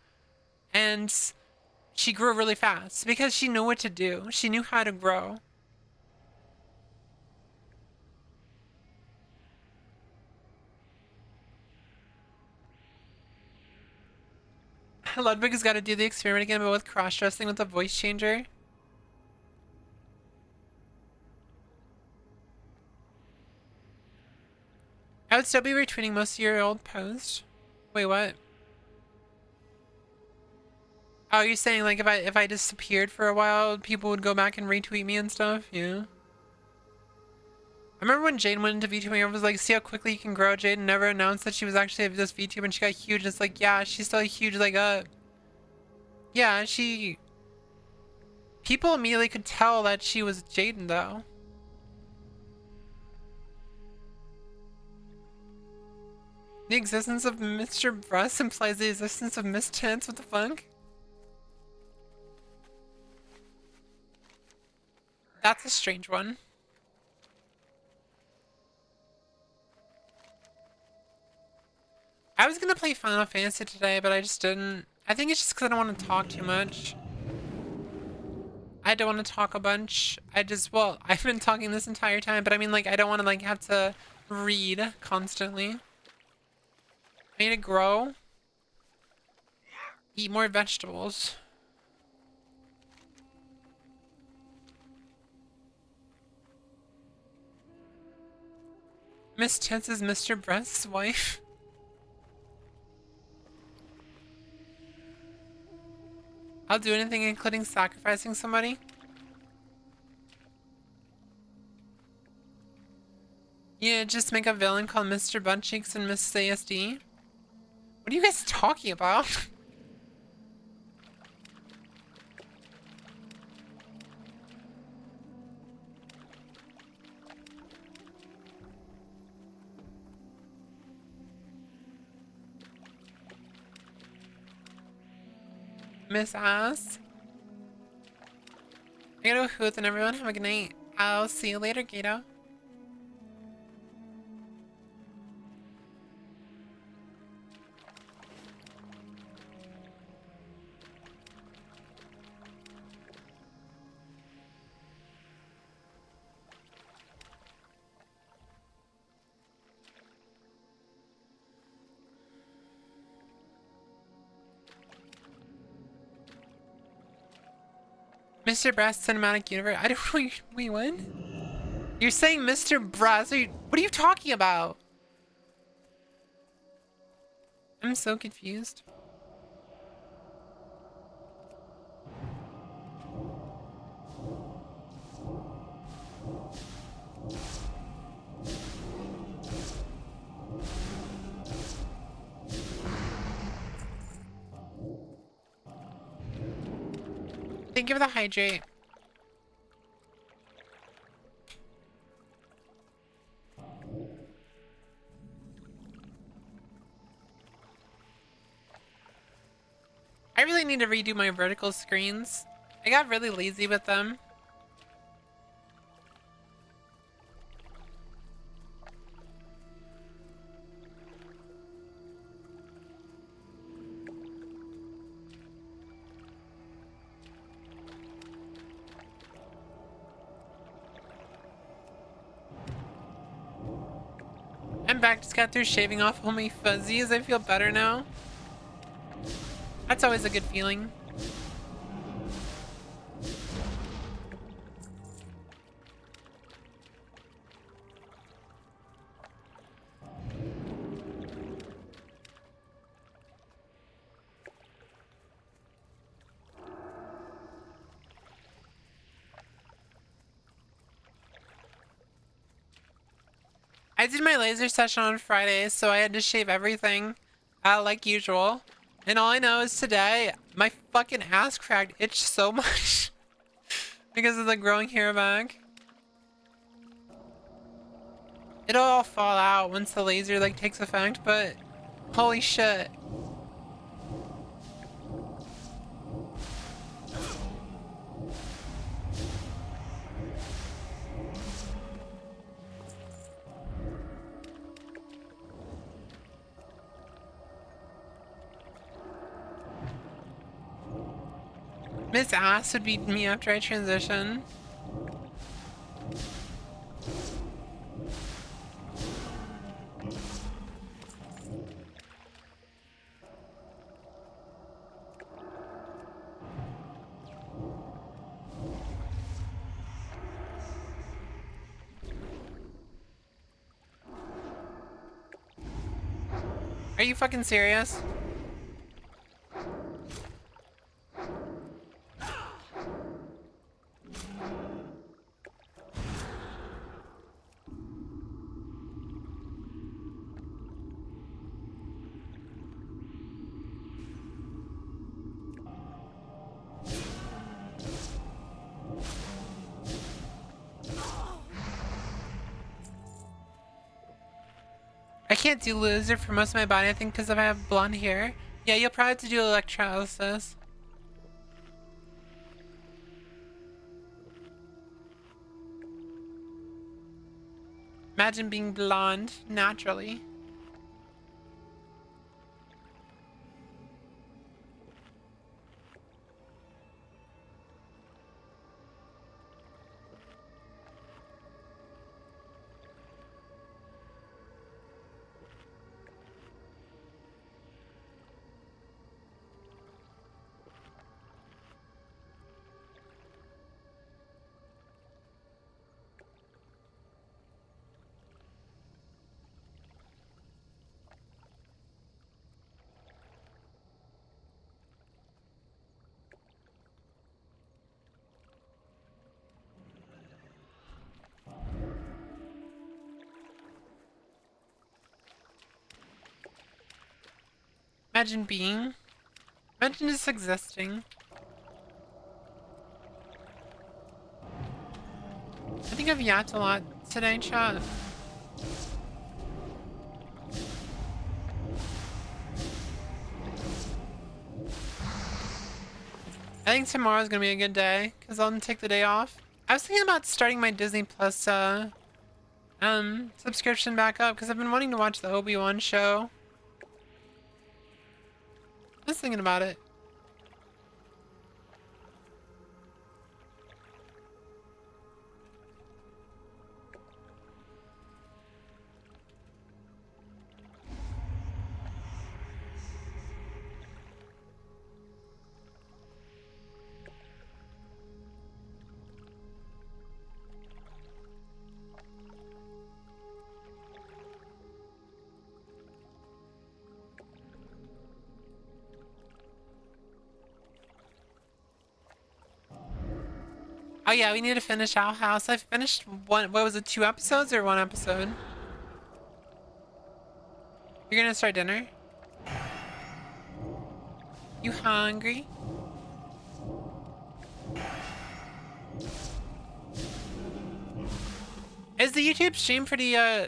and she grew really fast because she knew what to do. She knew how to grow. Ludwig has got to do the experiment again, but with cross-dressing with a voice changer. I would still be retweeting most of your old posts. Wait, what? Oh, you're saying like if I disappeared for a while, people would go back and retweet me and stuff? Yeah. I remember when Jane went into VTubing, everyone was like, see how quickly you can grow. Jane never announced that she was actually this VTuber, and she got huge. And it's like, yeah, she's still huge. Like, yeah, people immediately could tell that she was Jaden, though. The existence of Mr. Bruss implies the existence of Miss Chance. What the fuck? That's a strange one. I was gonna play Final Fantasy today, but I just didn't. I think it's just because I don't want to talk too much. I don't want to talk a bunch. Well, I've been talking this entire time, but I mean, like, I don't want to, like, have to read constantly. I need to grow. Eat more vegetables. Miss Chance is Mr. Breast's wife. I'll do anything, including sacrificing somebody. Yeah, just make a villain called Mr. Buttcheeks and Miss ASD. What are you guys talking about? Miss Ass. I gotta go Whooith and everyone have a good night. I'll see you later, Gato. Mr. Brass Cinematic Universe. I don't know. Wait, what? You're saying Mr. Brass? What are you talking about? I'm so confused. Thank you for the hydrate. I really need to redo my vertical screens. I got really lazy with them. I'm back, just got through shaving off all my fuzzies. I feel better now. That's always a good feeling. I did my laser session on Friday, so I had to shave everything, like usual. And all I know is today, my fucking ass crack itched so much because of the growing hair back. It'll all fall out once the laser like takes effect, but holy shit. Miss Ass would beat me after I transition. Are you fucking serious? I can't do laser for most of my body, I think, because I have blonde hair. Yeah, you'll probably have to do electrolysis. Imagine being blonde naturally. Imagine being. Imagine just existing. I think I've yapped a lot today, chat. I think tomorrow's gonna be a good day, because I'll take the day off. I was thinking about starting my Disney Plus, subscription back up, because I've been wanting to watch the Obi-Wan show. I was thinking about it. Oh yeah, we need to finish Owl House. I finished one, what was it, 2 episodes or 1 episode? You're gonna start dinner? You hungry? Is the YouTube stream pretty, I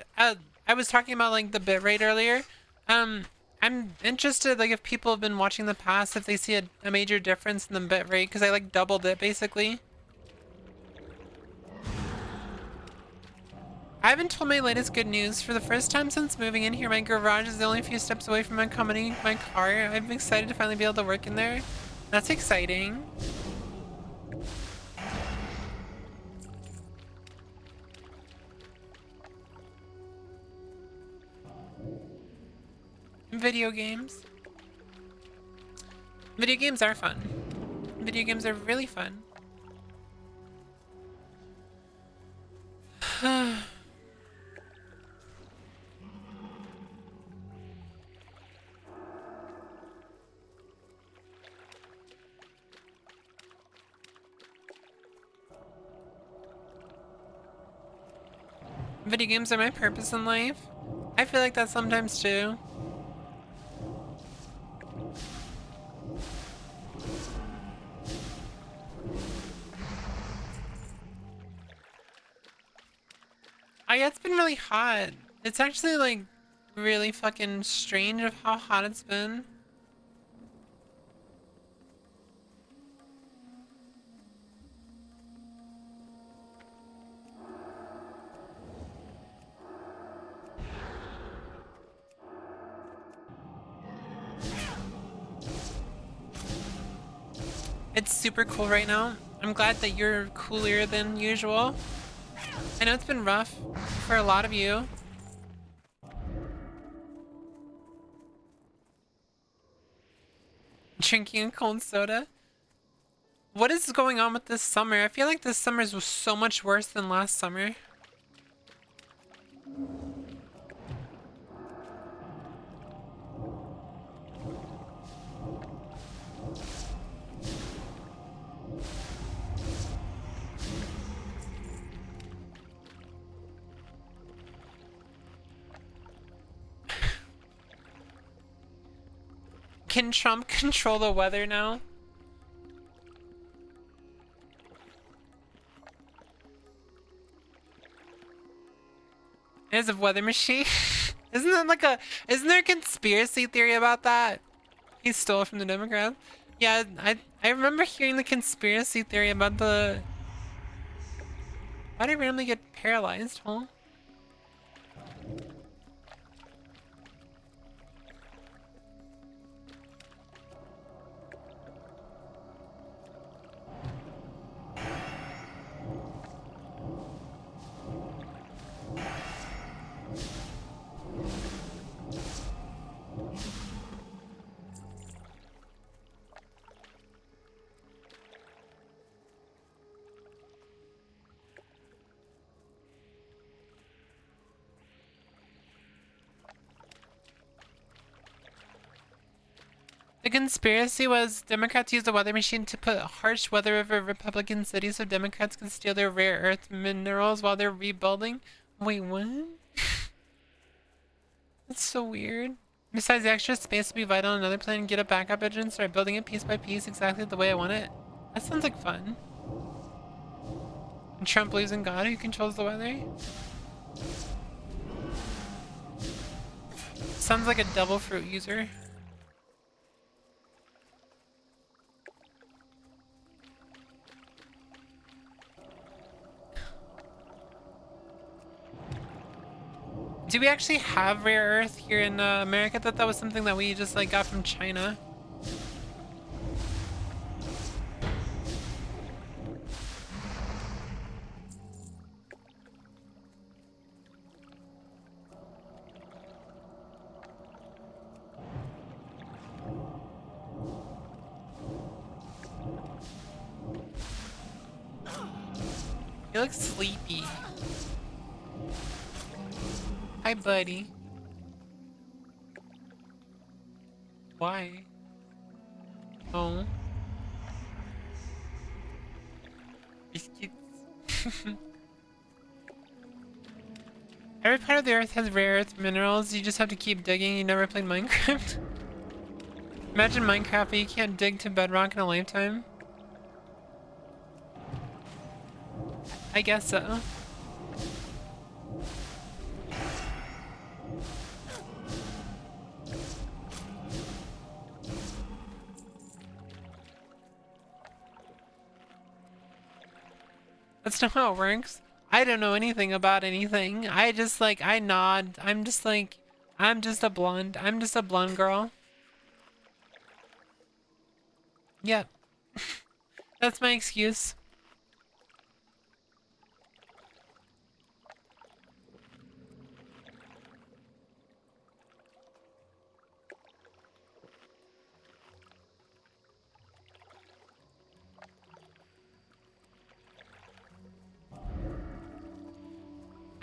was talking about like the bitrate earlier. I'm interested, like if people have been watching the past, if they see a major difference in the bitrate, because I like doubled it basically. I haven't told my latest good news. For the first time since moving in here, my garage is only a few steps away from accompanying my car. I'm excited to finally be able to work in there. That's exciting. Video games. Video games are fun. Video games are really fun. Video games are my purpose in life. I feel like that sometimes too. Oh yeah, it's been really hot. It's actually like really fucking strange of how hot it's been. It's super cool right now. I'm glad that you're cooler than usual. I know it's been rough for a lot of you. Drinking a cold soda. What is going on with this summer? I feel like this summer was so much worse than last summer. Can Trump control the weather now? There's a weather machine. Isn't there a conspiracy theory about that? He stole it from the Democrats. Yeah, I remember hearing the conspiracy theory about the... Why did I randomly get paralyzed, huh? The conspiracy was Democrats used the weather machine to put harsh weather over Republican cities so Democrats could steal their rare earth minerals while they're rebuilding. Wait, what? That's so weird. Besides, the extra space will be vital on another plane and get a backup engine and start building it piece by piece exactly the way I want it. That sounds like fun. And Trump believes in God who controls the weather. Sounds like a double fruit user. Do we actually have rare earth here in America? I thought that was something that we just like got from China. He looks sleepy. Hi, buddy. Why? Oh. Biscuits. Every part of the earth has rare earth minerals. You just have to keep digging. You never played Minecraft? Imagine Minecraft, but you can't dig to bedrock in a lifetime. I guess so. That's not how it works. I don't know anything about anything. I just like, I nod. I'm just like, I'm just a blonde girl. Yep. That's my excuse.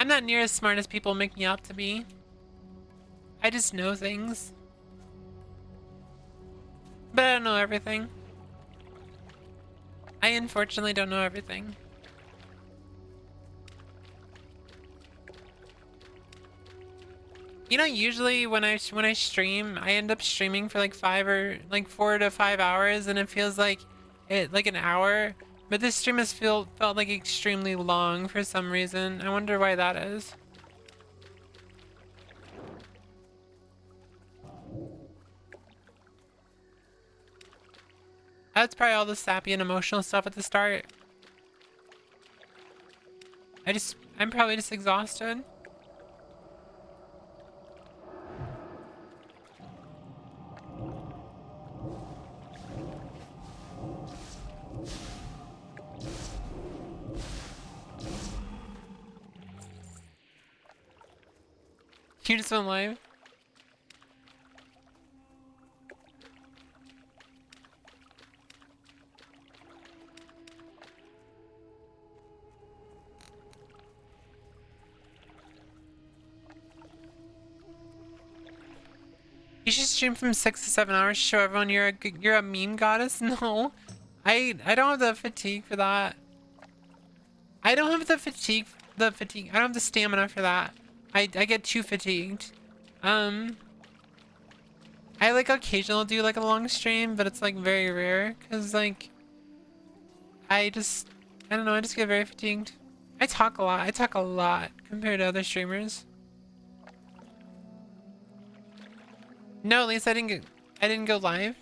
I'm not near as smart as people make me out to be. I just know things. But I don't know everything. I unfortunately don't know everything. You know, usually when I stream, I end up streaming for like 4 to 5 hours, and it feels like an hour. But this stream has felt like extremely long for some reason. I wonder why that is. That's probably all the sappy and emotional stuff at the start. I'm probably just exhausted. You just went live? You should stream from 6 to 7 hours to show everyone you're a meme goddess. No, I don't have the fatigue for that. I don't have the fatigue. I don't have the stamina for that. I get too fatigued. I like occasionally do like a long stream, but it's like very rare because like I don't know, I just get very fatigued. I talk a lot. I talk a lot compared to other streamers. No, at least I didn't go live.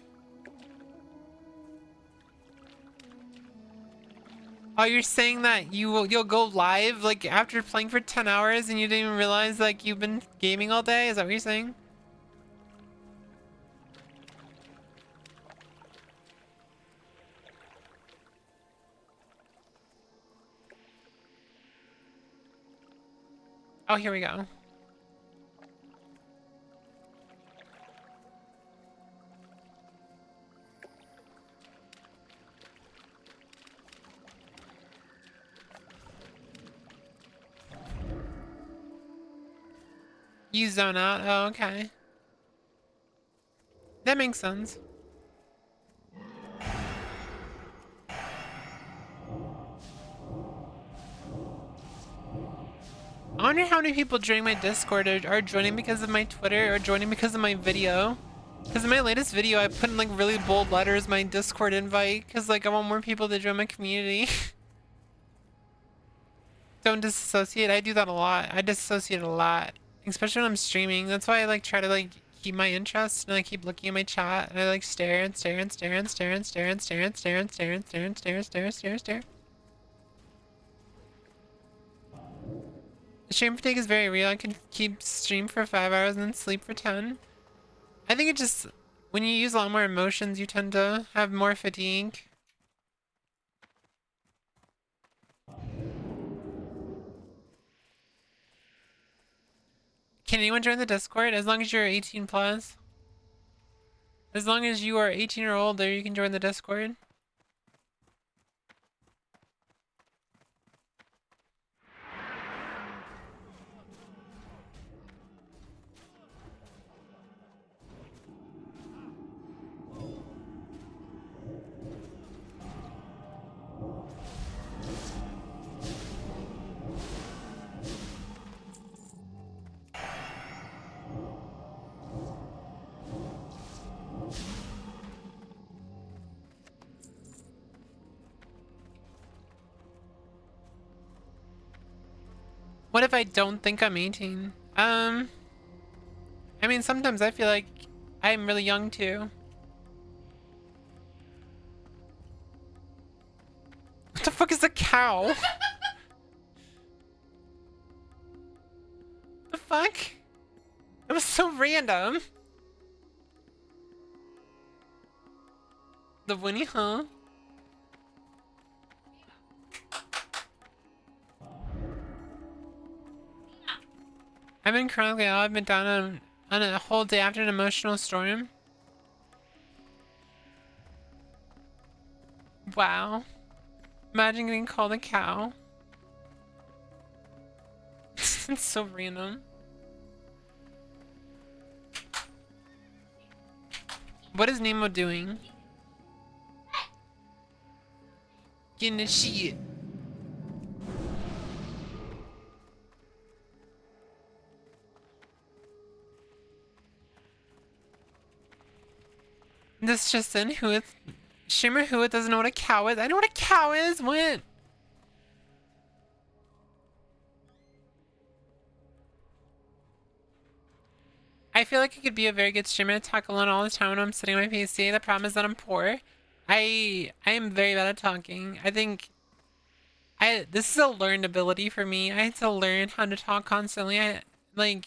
Oh, you're saying that you'll go live like after playing for 10 hours and you didn't even realize like you've been gaming all day? Is that what you're saying? Oh, here we go. You zone out? Oh, okay. That makes sense. I wonder how many people joining my Discord are joining because of my Twitter or joining because of my video. Because in my latest video, I put in like really bold letters my Discord invite because like I want more people to join my community. Don't disassociate. I do that a lot. I disassociate a lot, especially when I'm streaming. That's why I like try to like keep my interest and I keep looking at my chat and I like stare and stare and stare and stare and stare and stare and stare and stare and stare and stare and stare and stare and stare. Stream fatigue is very real. I can keep stream for 5 hours and then sleep for 10. I think it just, when you use a lot more emotions, you tend to have more fatigue. Can anyone join the Discord? As long as you're 18 plus. As long as you are 18 or older, you can join the Discord. What if I don't think I'm 18? I mean, sometimes I feel like I'm really young too. What the fuck is a cow? The fuck? It was so random. The Winnie, huh? I've been chronically ill. I've been down on a whole day after an emotional storm. Wow. Imagine getting called a cow. It's so random. What is Nemo doing? Getting the shit. This just in, Whooith. Streamer Whooith doesn't know what a cow is. I know what a cow is. What? I feel like I could be a very good streamer. I talk alone all the time when I'm sitting on my PC. The problem is that I'm poor. I am very bad at talking. I think this is a learned ability for me. I had to learn how to talk constantly. I don't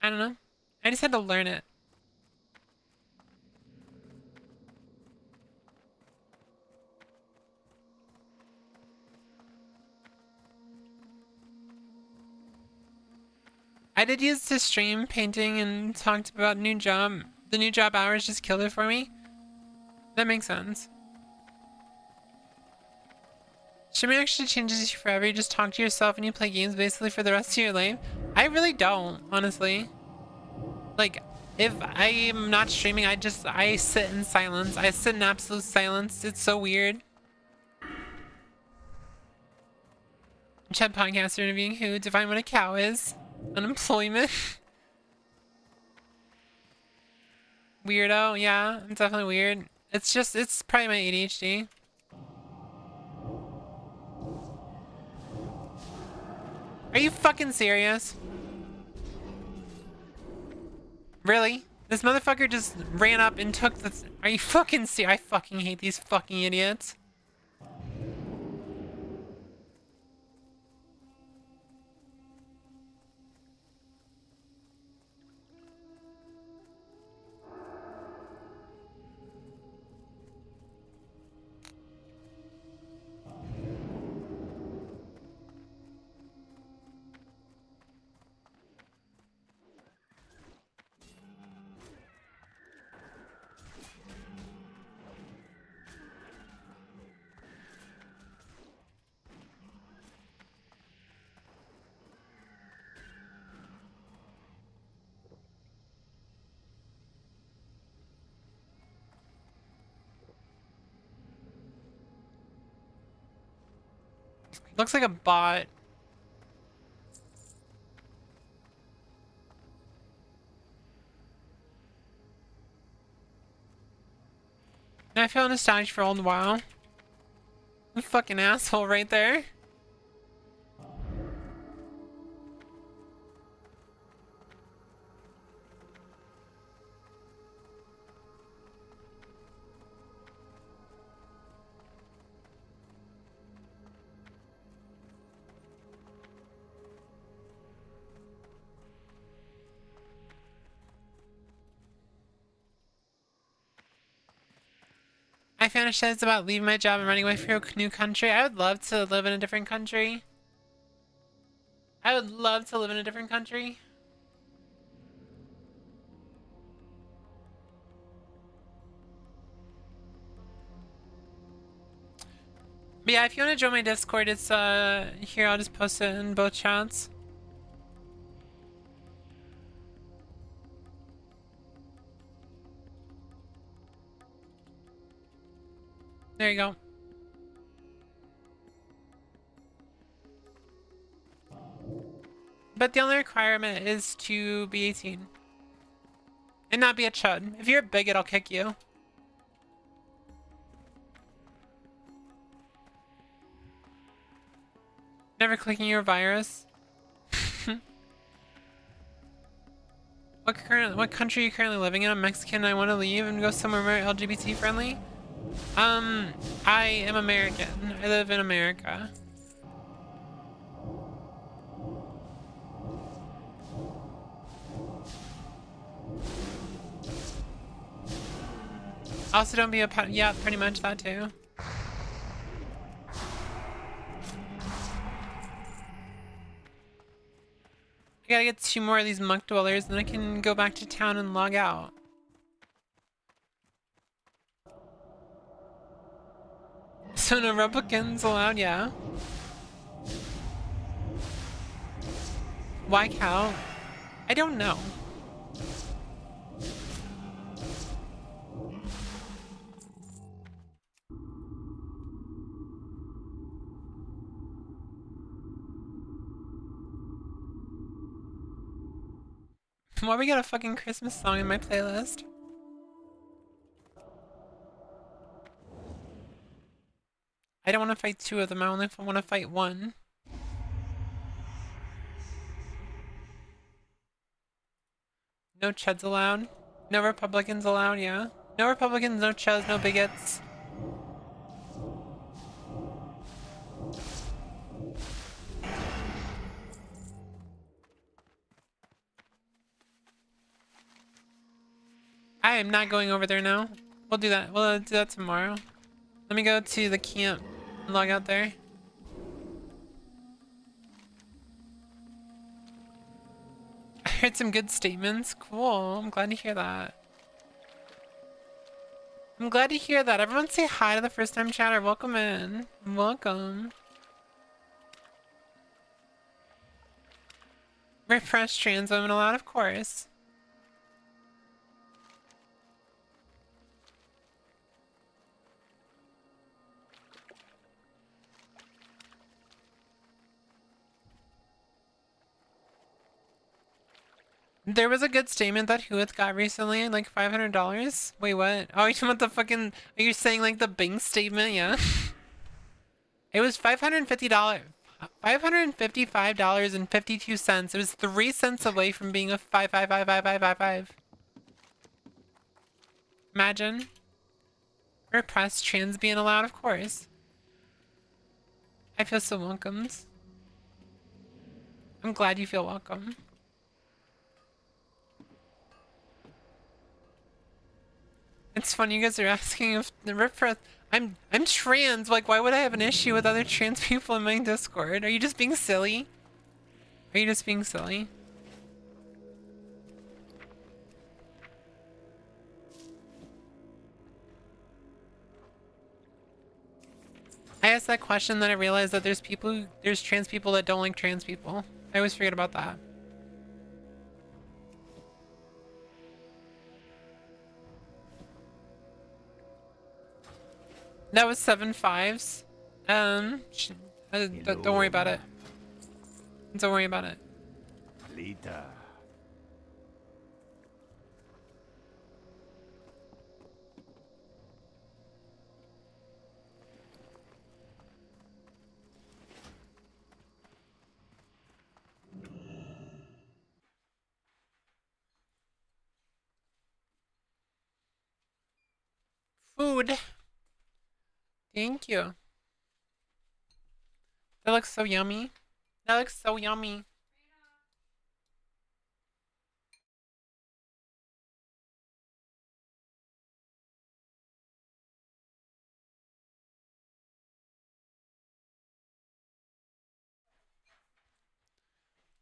know. I just had to learn it. I did use to stream painting and talked about new job. The new job hours just killed it for me. That makes sense. Streaming actually changes you forever. You just talk to yourself and you play games basically for the rest of your life. I really don't, honestly. Like, if I am not streaming, I sit in silence. I sit in absolute silence. It's so weird. Chat podcaster interviewing who? Define what a cow is. Unemployment. Weirdo, yeah, it's definitely weird. It's probably my ADHD. Are you fucking serious? Really? This motherfucker just ran up and took the... Are you fucking serious? I fucking hate these fucking idiots. Looks like a bot. I feel nostalgic for old WoW. You fucking asshole right there. I fantasize about leaving my job and running away for a new country. I would love to live in a different country. I would love to live in a different country. But yeah, if you want to join my Discord, it's here. I'll just post it in both chats. There you go. But the only requirement is to be 18. And not be a chud. If you're a bigot, I'll kick you. Never clicking your virus. What country are you currently living in? I'm Mexican. I want to leave and go somewhere more LGBT friendly. I am American. I live in America. Also, don't be a yeah, pretty much that too. I gotta get 2 more of these muck dwellers, and then I can go back to town and log out. So no replicants allowed, yeah. Why count? I don't know. Why we got a fucking Christmas song in my playlist? I don't want to fight 2 of them, I only want to fight 1. No chuds allowed. No Republicans allowed, yeah. No Republicans, no chuds, no bigots. I am not going over there now. We'll do that. We'll do that tomorrow. Let me go to the camp and log out there. I heard some good statements. Cool. I'm glad to hear that. I'm glad to hear that. Everyone say hi to the first time chatter. Welcome in. Welcome. Refresh trans women allowed, of course. There was a good statement that Whooith got recently, like $500. Wait, what? Oh, you talking about the fucking... Are you saying like the Bing statement? Yeah. It was $550. $555.52. It was 3 cents away from being a 5555555. Imagine. Repressed trans being allowed, of course. I feel so welcomed. I'm glad you feel welcome. It's funny you guys are asking if the repressed... I'm trans, like why would I have an issue with other trans people in my Discord? Are you just being silly? Are you just being silly? I asked that question, then I realized that there's trans people that don't like trans people. I always forget about that. That was 7 5s. Don't worry about it. Don't worry about it. Lita. food. Thank you. That looks so yummy. That looks so yummy.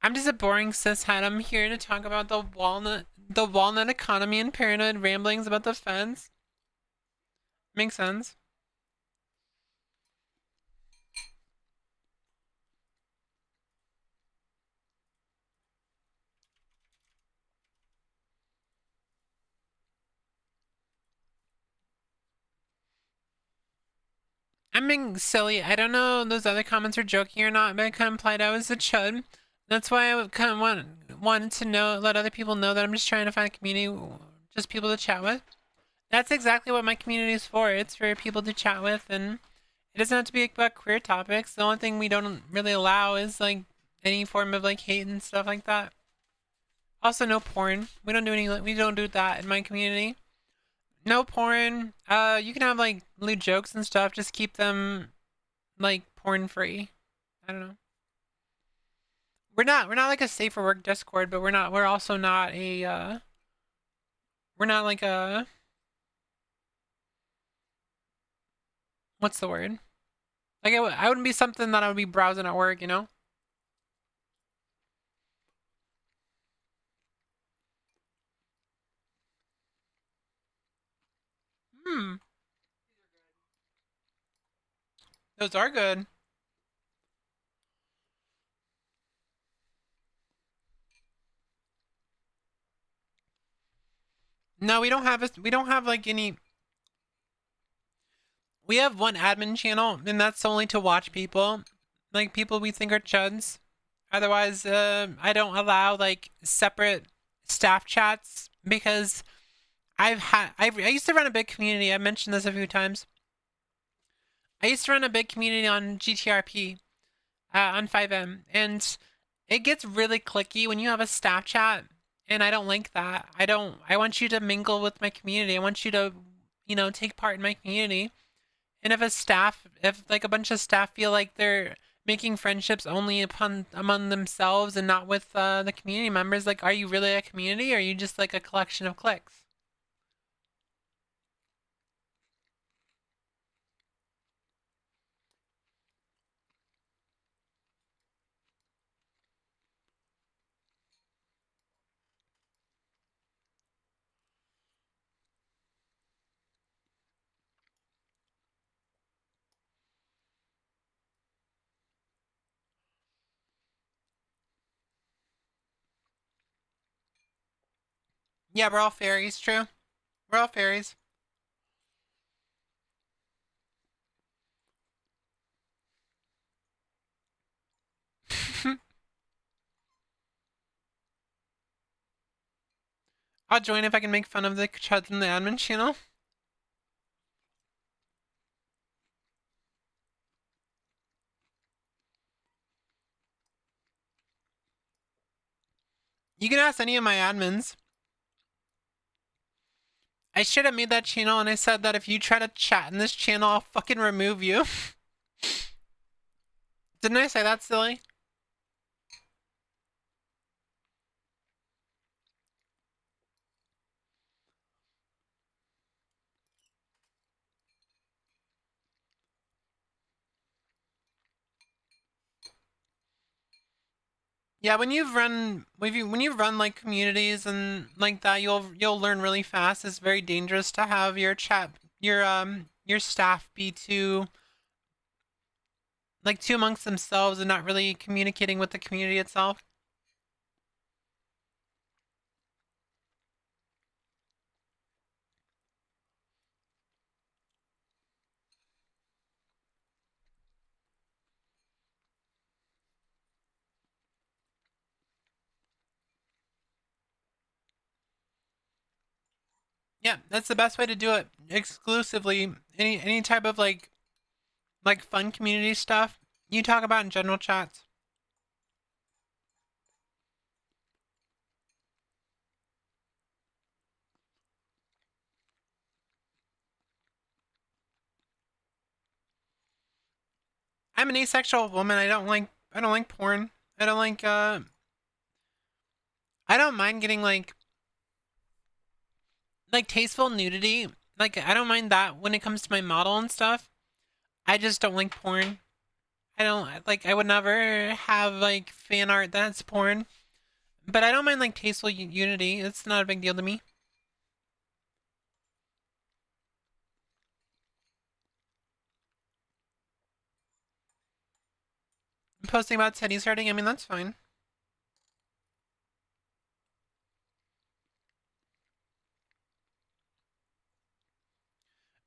I'm just a boring cishet. I'm here to talk about the walnut economy and paranoid ramblings about the fence. Makes sense. I'm being silly. I don't know if those other comments are joking or not, but it kind of implied I was a chud. That's why I kind of wanted to know, let other people know that I'm just trying to find a community, just people to chat with. That's exactly what my community is for. It's for people to chat with, and it doesn't have to be about queer topics. The only thing we don't really allow is like any form of like hate and stuff like that. Also, no porn. We don't do any. We don't do that in my community. No porn. You can have like lewd jokes and stuff. Just keep them like porn free. I don't know. We're not like a safe for work Discord, but we're also not a we're not like a what's the word? Like I wouldn't be something that I would be browsing at work, you know? Hmm. Those are good. No, we don't have like any. We have one admin channel, and that's only to watch people, like people we think are chuds. Otherwise, I don't allow like separate staff chats because I used to run a big community. I mentioned this a few times. I used to run a big community on GTRP, on 5M, and it gets really clicky when you have a staff chat, and I don't like that. I want you to mingle with my community. I want you to, take part in my community. And if like a bunch of staff feel like they're making friendships only among themselves and not with the community members, like, are you really a community or are you just like a collection of cliques? Yeah, we're all fairies, true. We're all fairies. I'll join if I can make fun of the chuds in the admin channel. You can ask any of my admins. I should have made that channel and I said that if you try to chat in this channel, I'll fucking remove you. Didn't I say that, silly? Yeah, when you've run like communities and like that, you'll learn really fast. It's very dangerous to have your staff be too amongst themselves and not really communicating with the community itself. Yeah, that's the best way to do it. Exclusively any type of like fun community stuff you talk about in general chats. I'm an asexual woman. I don't like porn. I don't like I don't mind getting like tasteful nudity. Like I don't mind that when it comes to my model and stuff. I just don't like porn. I don't like I would never have like fan art that's porn. But I don't mind like tasteful unity. It's not a big deal to me. Posting about teddies hurting, I mean that's fine.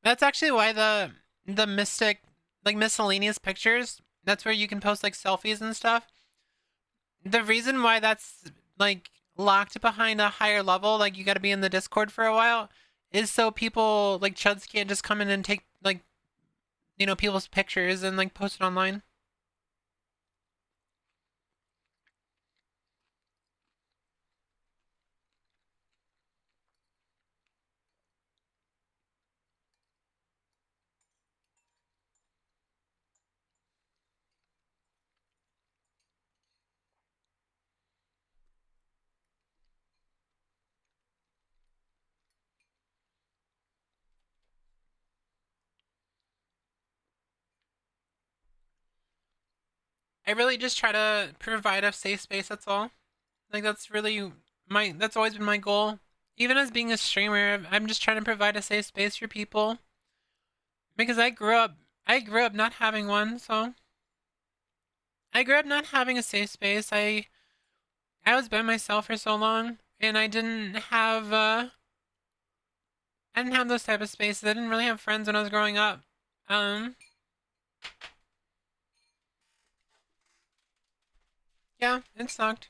That's actually why the mystic like miscellaneous pictures, that's where you can post like selfies and stuff. The reason why that's like locked behind a higher level, like you got to be in the Discord for a while, is so people like chuds can't just come in and take like people's pictures and like post it online. I really just try to provide a safe space, that's all. Like that's really that's always been my goal. Even as being a streamer, I'm just trying to provide a safe space for people because I grew up not having one, so I grew up not having a safe space. I was by myself for so long and I didn't have those type of spaces. I didn't really have friends when I was growing up. Um yeah, it sucked.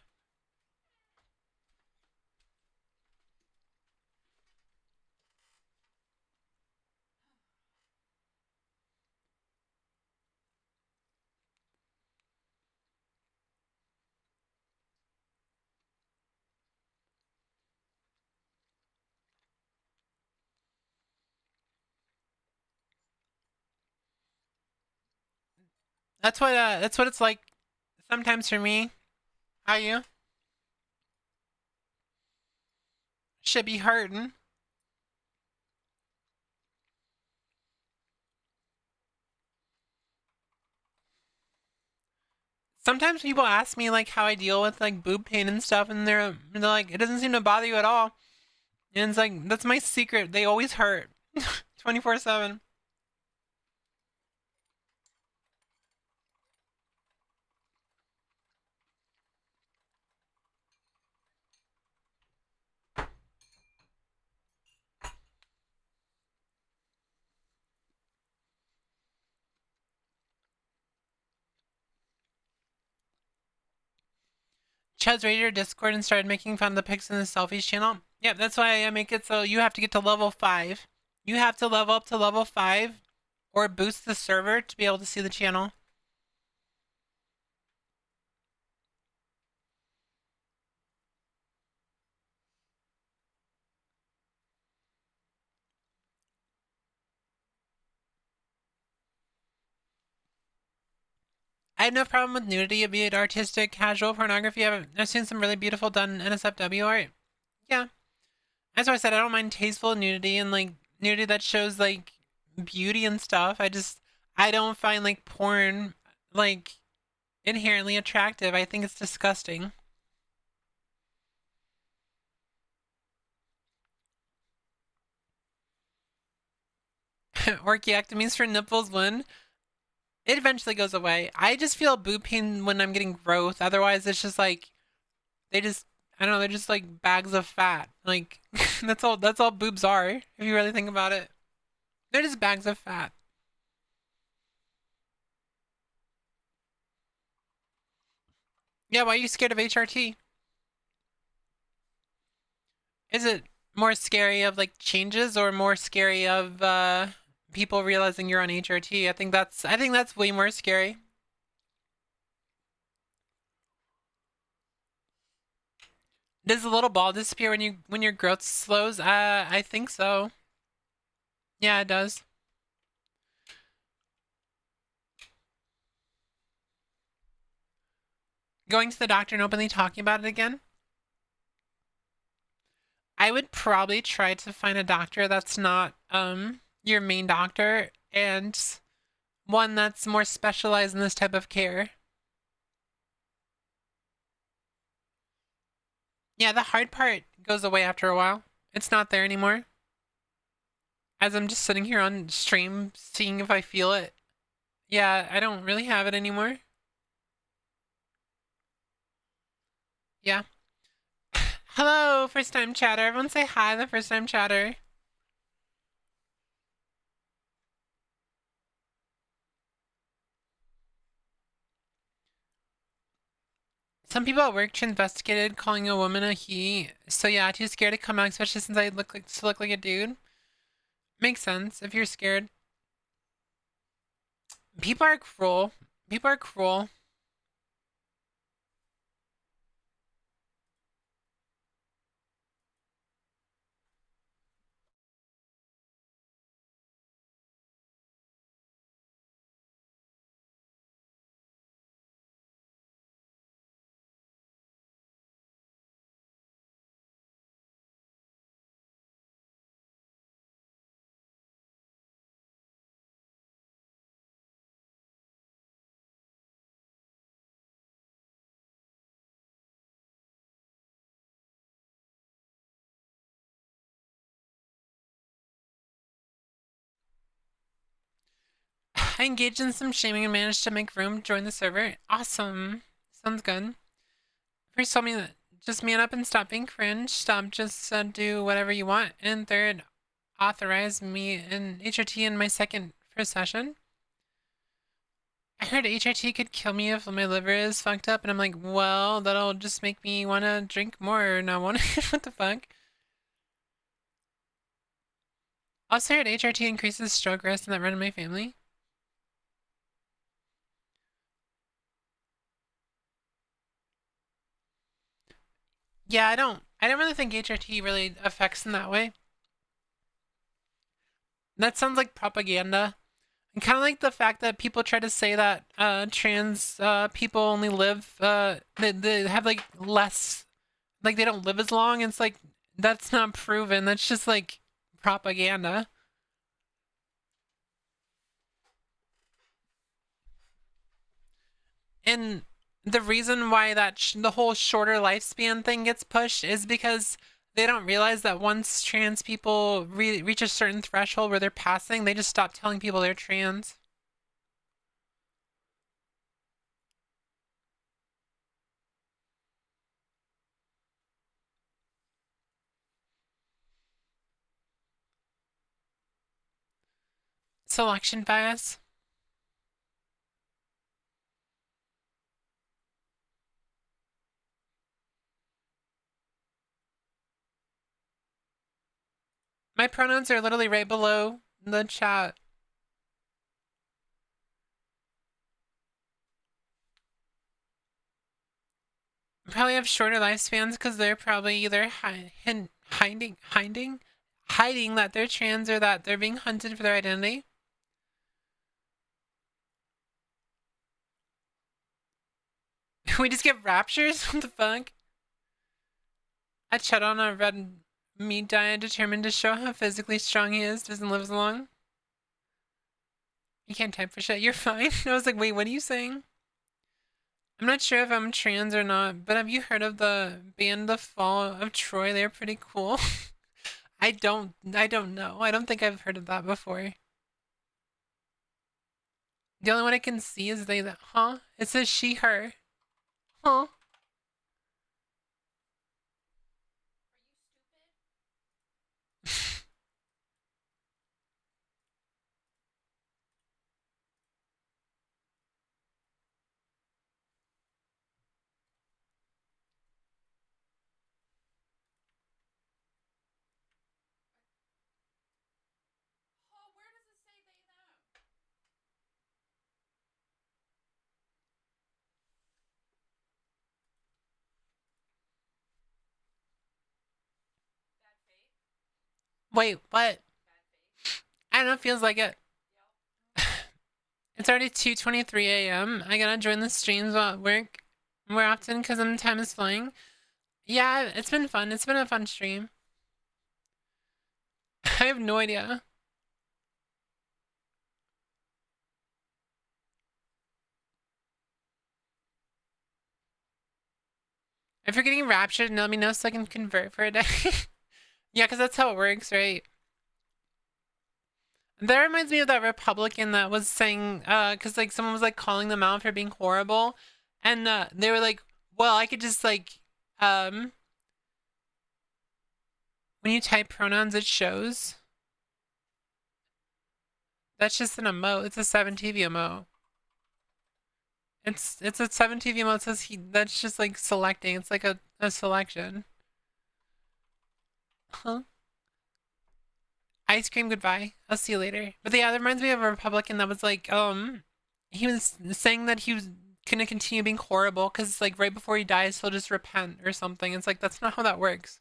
That's what it's like sometimes for me. How you? Should be hurting. Sometimes people ask me like how I deal with like boob pain and stuff, and they're like, it doesn't seem to bother you at all. And it's like that's my secret. They always hurt, 24/7. Chad's raided your Discord and started making fun of the pics in the selfies channel. Yep, that's why I make it so you have to get to level 5. You have to level up to level 5 or boost the server to be able to see the channel. I have no problem with nudity, be it artistic, casual, pornography. I've seen some really beautiful done NSFW art. Yeah. That's why I said I don't mind tasteful nudity and like nudity that shows like beauty and stuff. I don't find like porn like inherently attractive. I think it's disgusting. Orchiectomies for nipples when it eventually goes away. I just feel boob pain when I'm getting growth. Otherwise, it's just like they just I don't know. They're just like bags of fat. Like that's all. That's all boobs are. If you really think about it, they're just bags of fat. Yeah. Why are you scared of HRT? Is it more scary of like changes or more scary of people realizing you're on HRT? I think that's way more scary. Does the little ball disappear when your growth slows? I think so. Yeah, it does. going to the doctor and openly talking about it again, I would probably try to find a doctor that's not your main doctor and one that's more specialized in this type of care. Yeah, the hard part goes away after a while. It's not there anymore. As I'm just sitting here on stream, seeing if I feel it. Yeah, I don't really have it anymore. Yeah. Hello, first time chatter. Everyone say hi, the first time chatter. Some people at work investigated calling a woman a he. So yeah, too scared to come out, especially since I look like a dude. Makes sense if you're scared. People are cruel. People are cruel. I engaged in some shaming and managed to make room, join the server. Awesome. Sounds good. First told me that just man up and stop being cringe. Stop, just do whatever you want. And third, authorize me in HRT in my first session. I heard HRT could kill me if my liver is fucked up, and I'm like, well, that'll just make me want to drink more and not want to. What the fuck? Also heard HRT increases stroke risk and that run in my family. Yeah, I don't really think HRT really affects in that way. That sounds like propaganda. And kind of like the fact that people try to say that trans people only live, they have like less, like they don't live as long. It's like, that's not proven. That's just like propaganda. And the reason why the whole shorter lifespan thing gets pushed is because they don't realize that once trans people reach a certain threshold where they're passing, they just stop telling people they're trans. Selection bias. My pronouns are literally right below the chat. Probably have shorter lifespans because they're probably either hiding that they're trans or that they're being hunted for their identity. We just get raptures? What the fuck? A chat on a red meat diet determined to show how physically strong he is, doesn't live as long. You can't type for shit, you're fine. I was like, wait, what are you saying? I'm not sure if I'm trans or not, but have you heard of the band The Fall of Troy? They're pretty cool. I don't know. I don't think I've heard of that before. The only one I can see is they that, huh? It says she, her. Huh? Wait, what? I don't know, it feels like it. It's already 2:23 a.m. I gotta join the streams while at work. more often because time is flying. Yeah, it's been fun. It's been a fun stream. I have no idea. If you're getting raptured, let me know so I can convert for a day. Yeah, because that's how it works, right? That reminds me of that Republican that was saying, because like someone was like calling them out for being horrible, and they were like, "Well, I could just like, um, when you type pronouns, it shows." That's just an emote. It's a 7TV emote. It's a 7TV emote. It says he. That's just like selecting. It's like a selection. Huh? Ice cream. Goodbye. I'll see you later. But yeah, that reminds me of a Republican that was like, he was saying that he was gonna continue being horrible because like right before he dies, he'll just repent or something. It's like that's not how that works.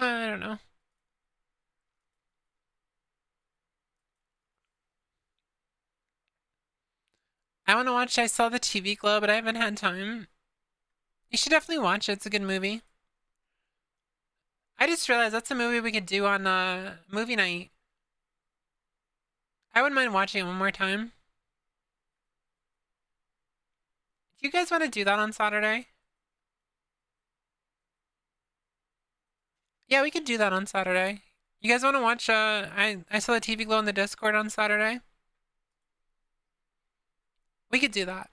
I don't know. I want to watch. I saw the TV Glow, but I haven't had time. You should definitely watch it. It's a good movie. I just realized that's a movie we could do on movie night. I wouldn't mind watching it one more time. Do you guys want to do that on Saturday? Yeah, we could do that on Saturday. You guys want to watch? I saw the TV Glow in the Discord on Saturday. We could do that.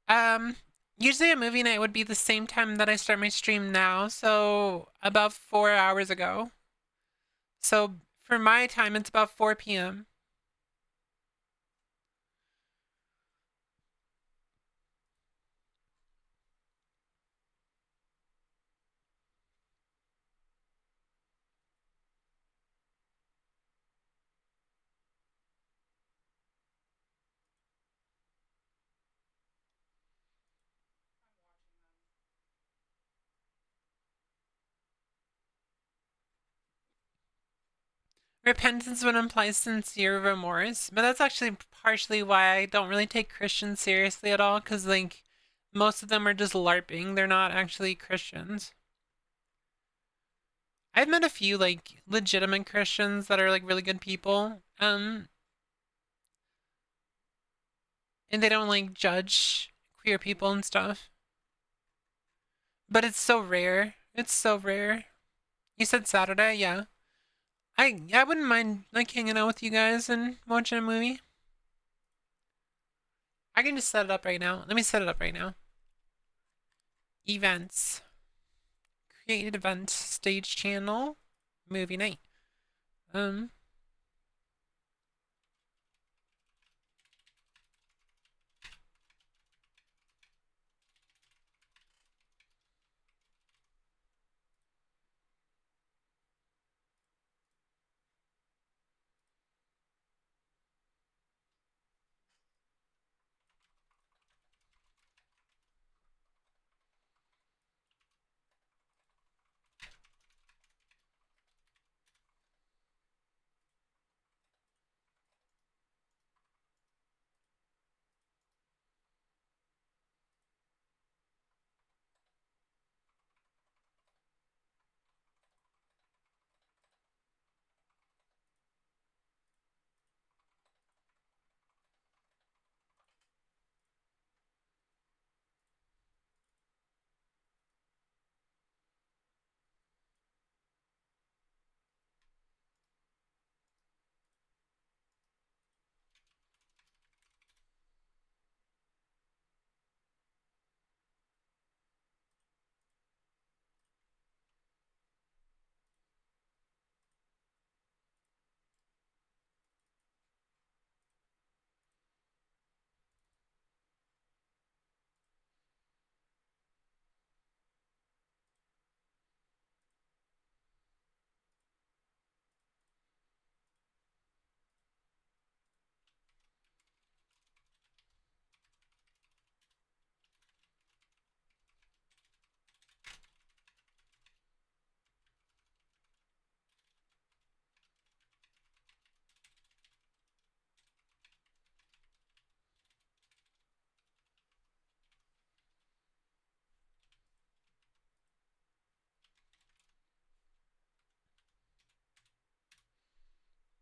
Um, Usually a movie night would be the same time that I start my stream now, so about 4 hours ago. So for my time, it's about 4 p.m. Repentance would imply sincere remorse, but that's actually partially why I don't really take Christians seriously at all, because, like, most of them are just LARPing. They're not actually Christians. I've met a few, like, legitimate Christians that are, like, really good people, and they don't, like, judge queer people and stuff. But it's so rare. It's so rare. You said Saturday? Yeah. I wouldn't mind, like, hanging out with you guys and watching a movie. I can just set it up right now. Let me set it up right now. Events. Created event. Stage channel. Movie night.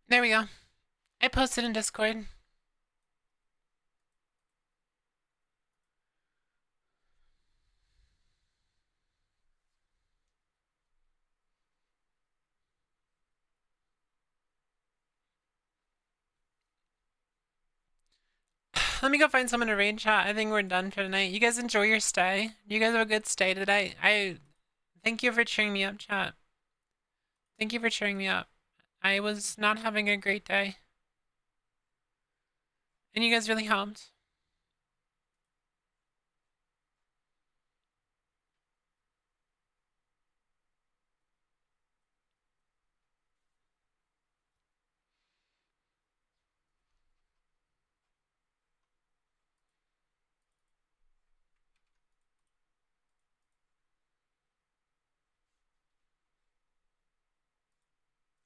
There we go. I posted in Discord. Let me go find someone to raid chat. I think we're done for tonight. You guys enjoy your stay. You guys have a good stay today. I thank you for cheering me up, chat. Thank you for cheering me up. I was not having a great day. And you guys really helped.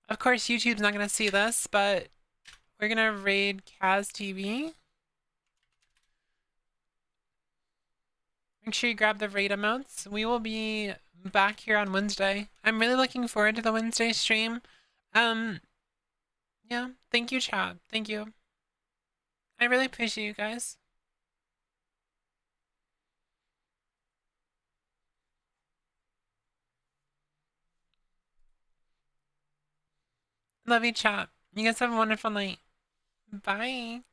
Of course, YouTube's not going to see this, but we're going to raid Kaz TV. Make sure you grab the raid emotes. We will be back here on Wednesday. I'm really looking forward to the Wednesday stream. Yeah, thank you, chat. Thank you. I really appreciate you guys. Love you, chat. You guys have a wonderful night. Bye.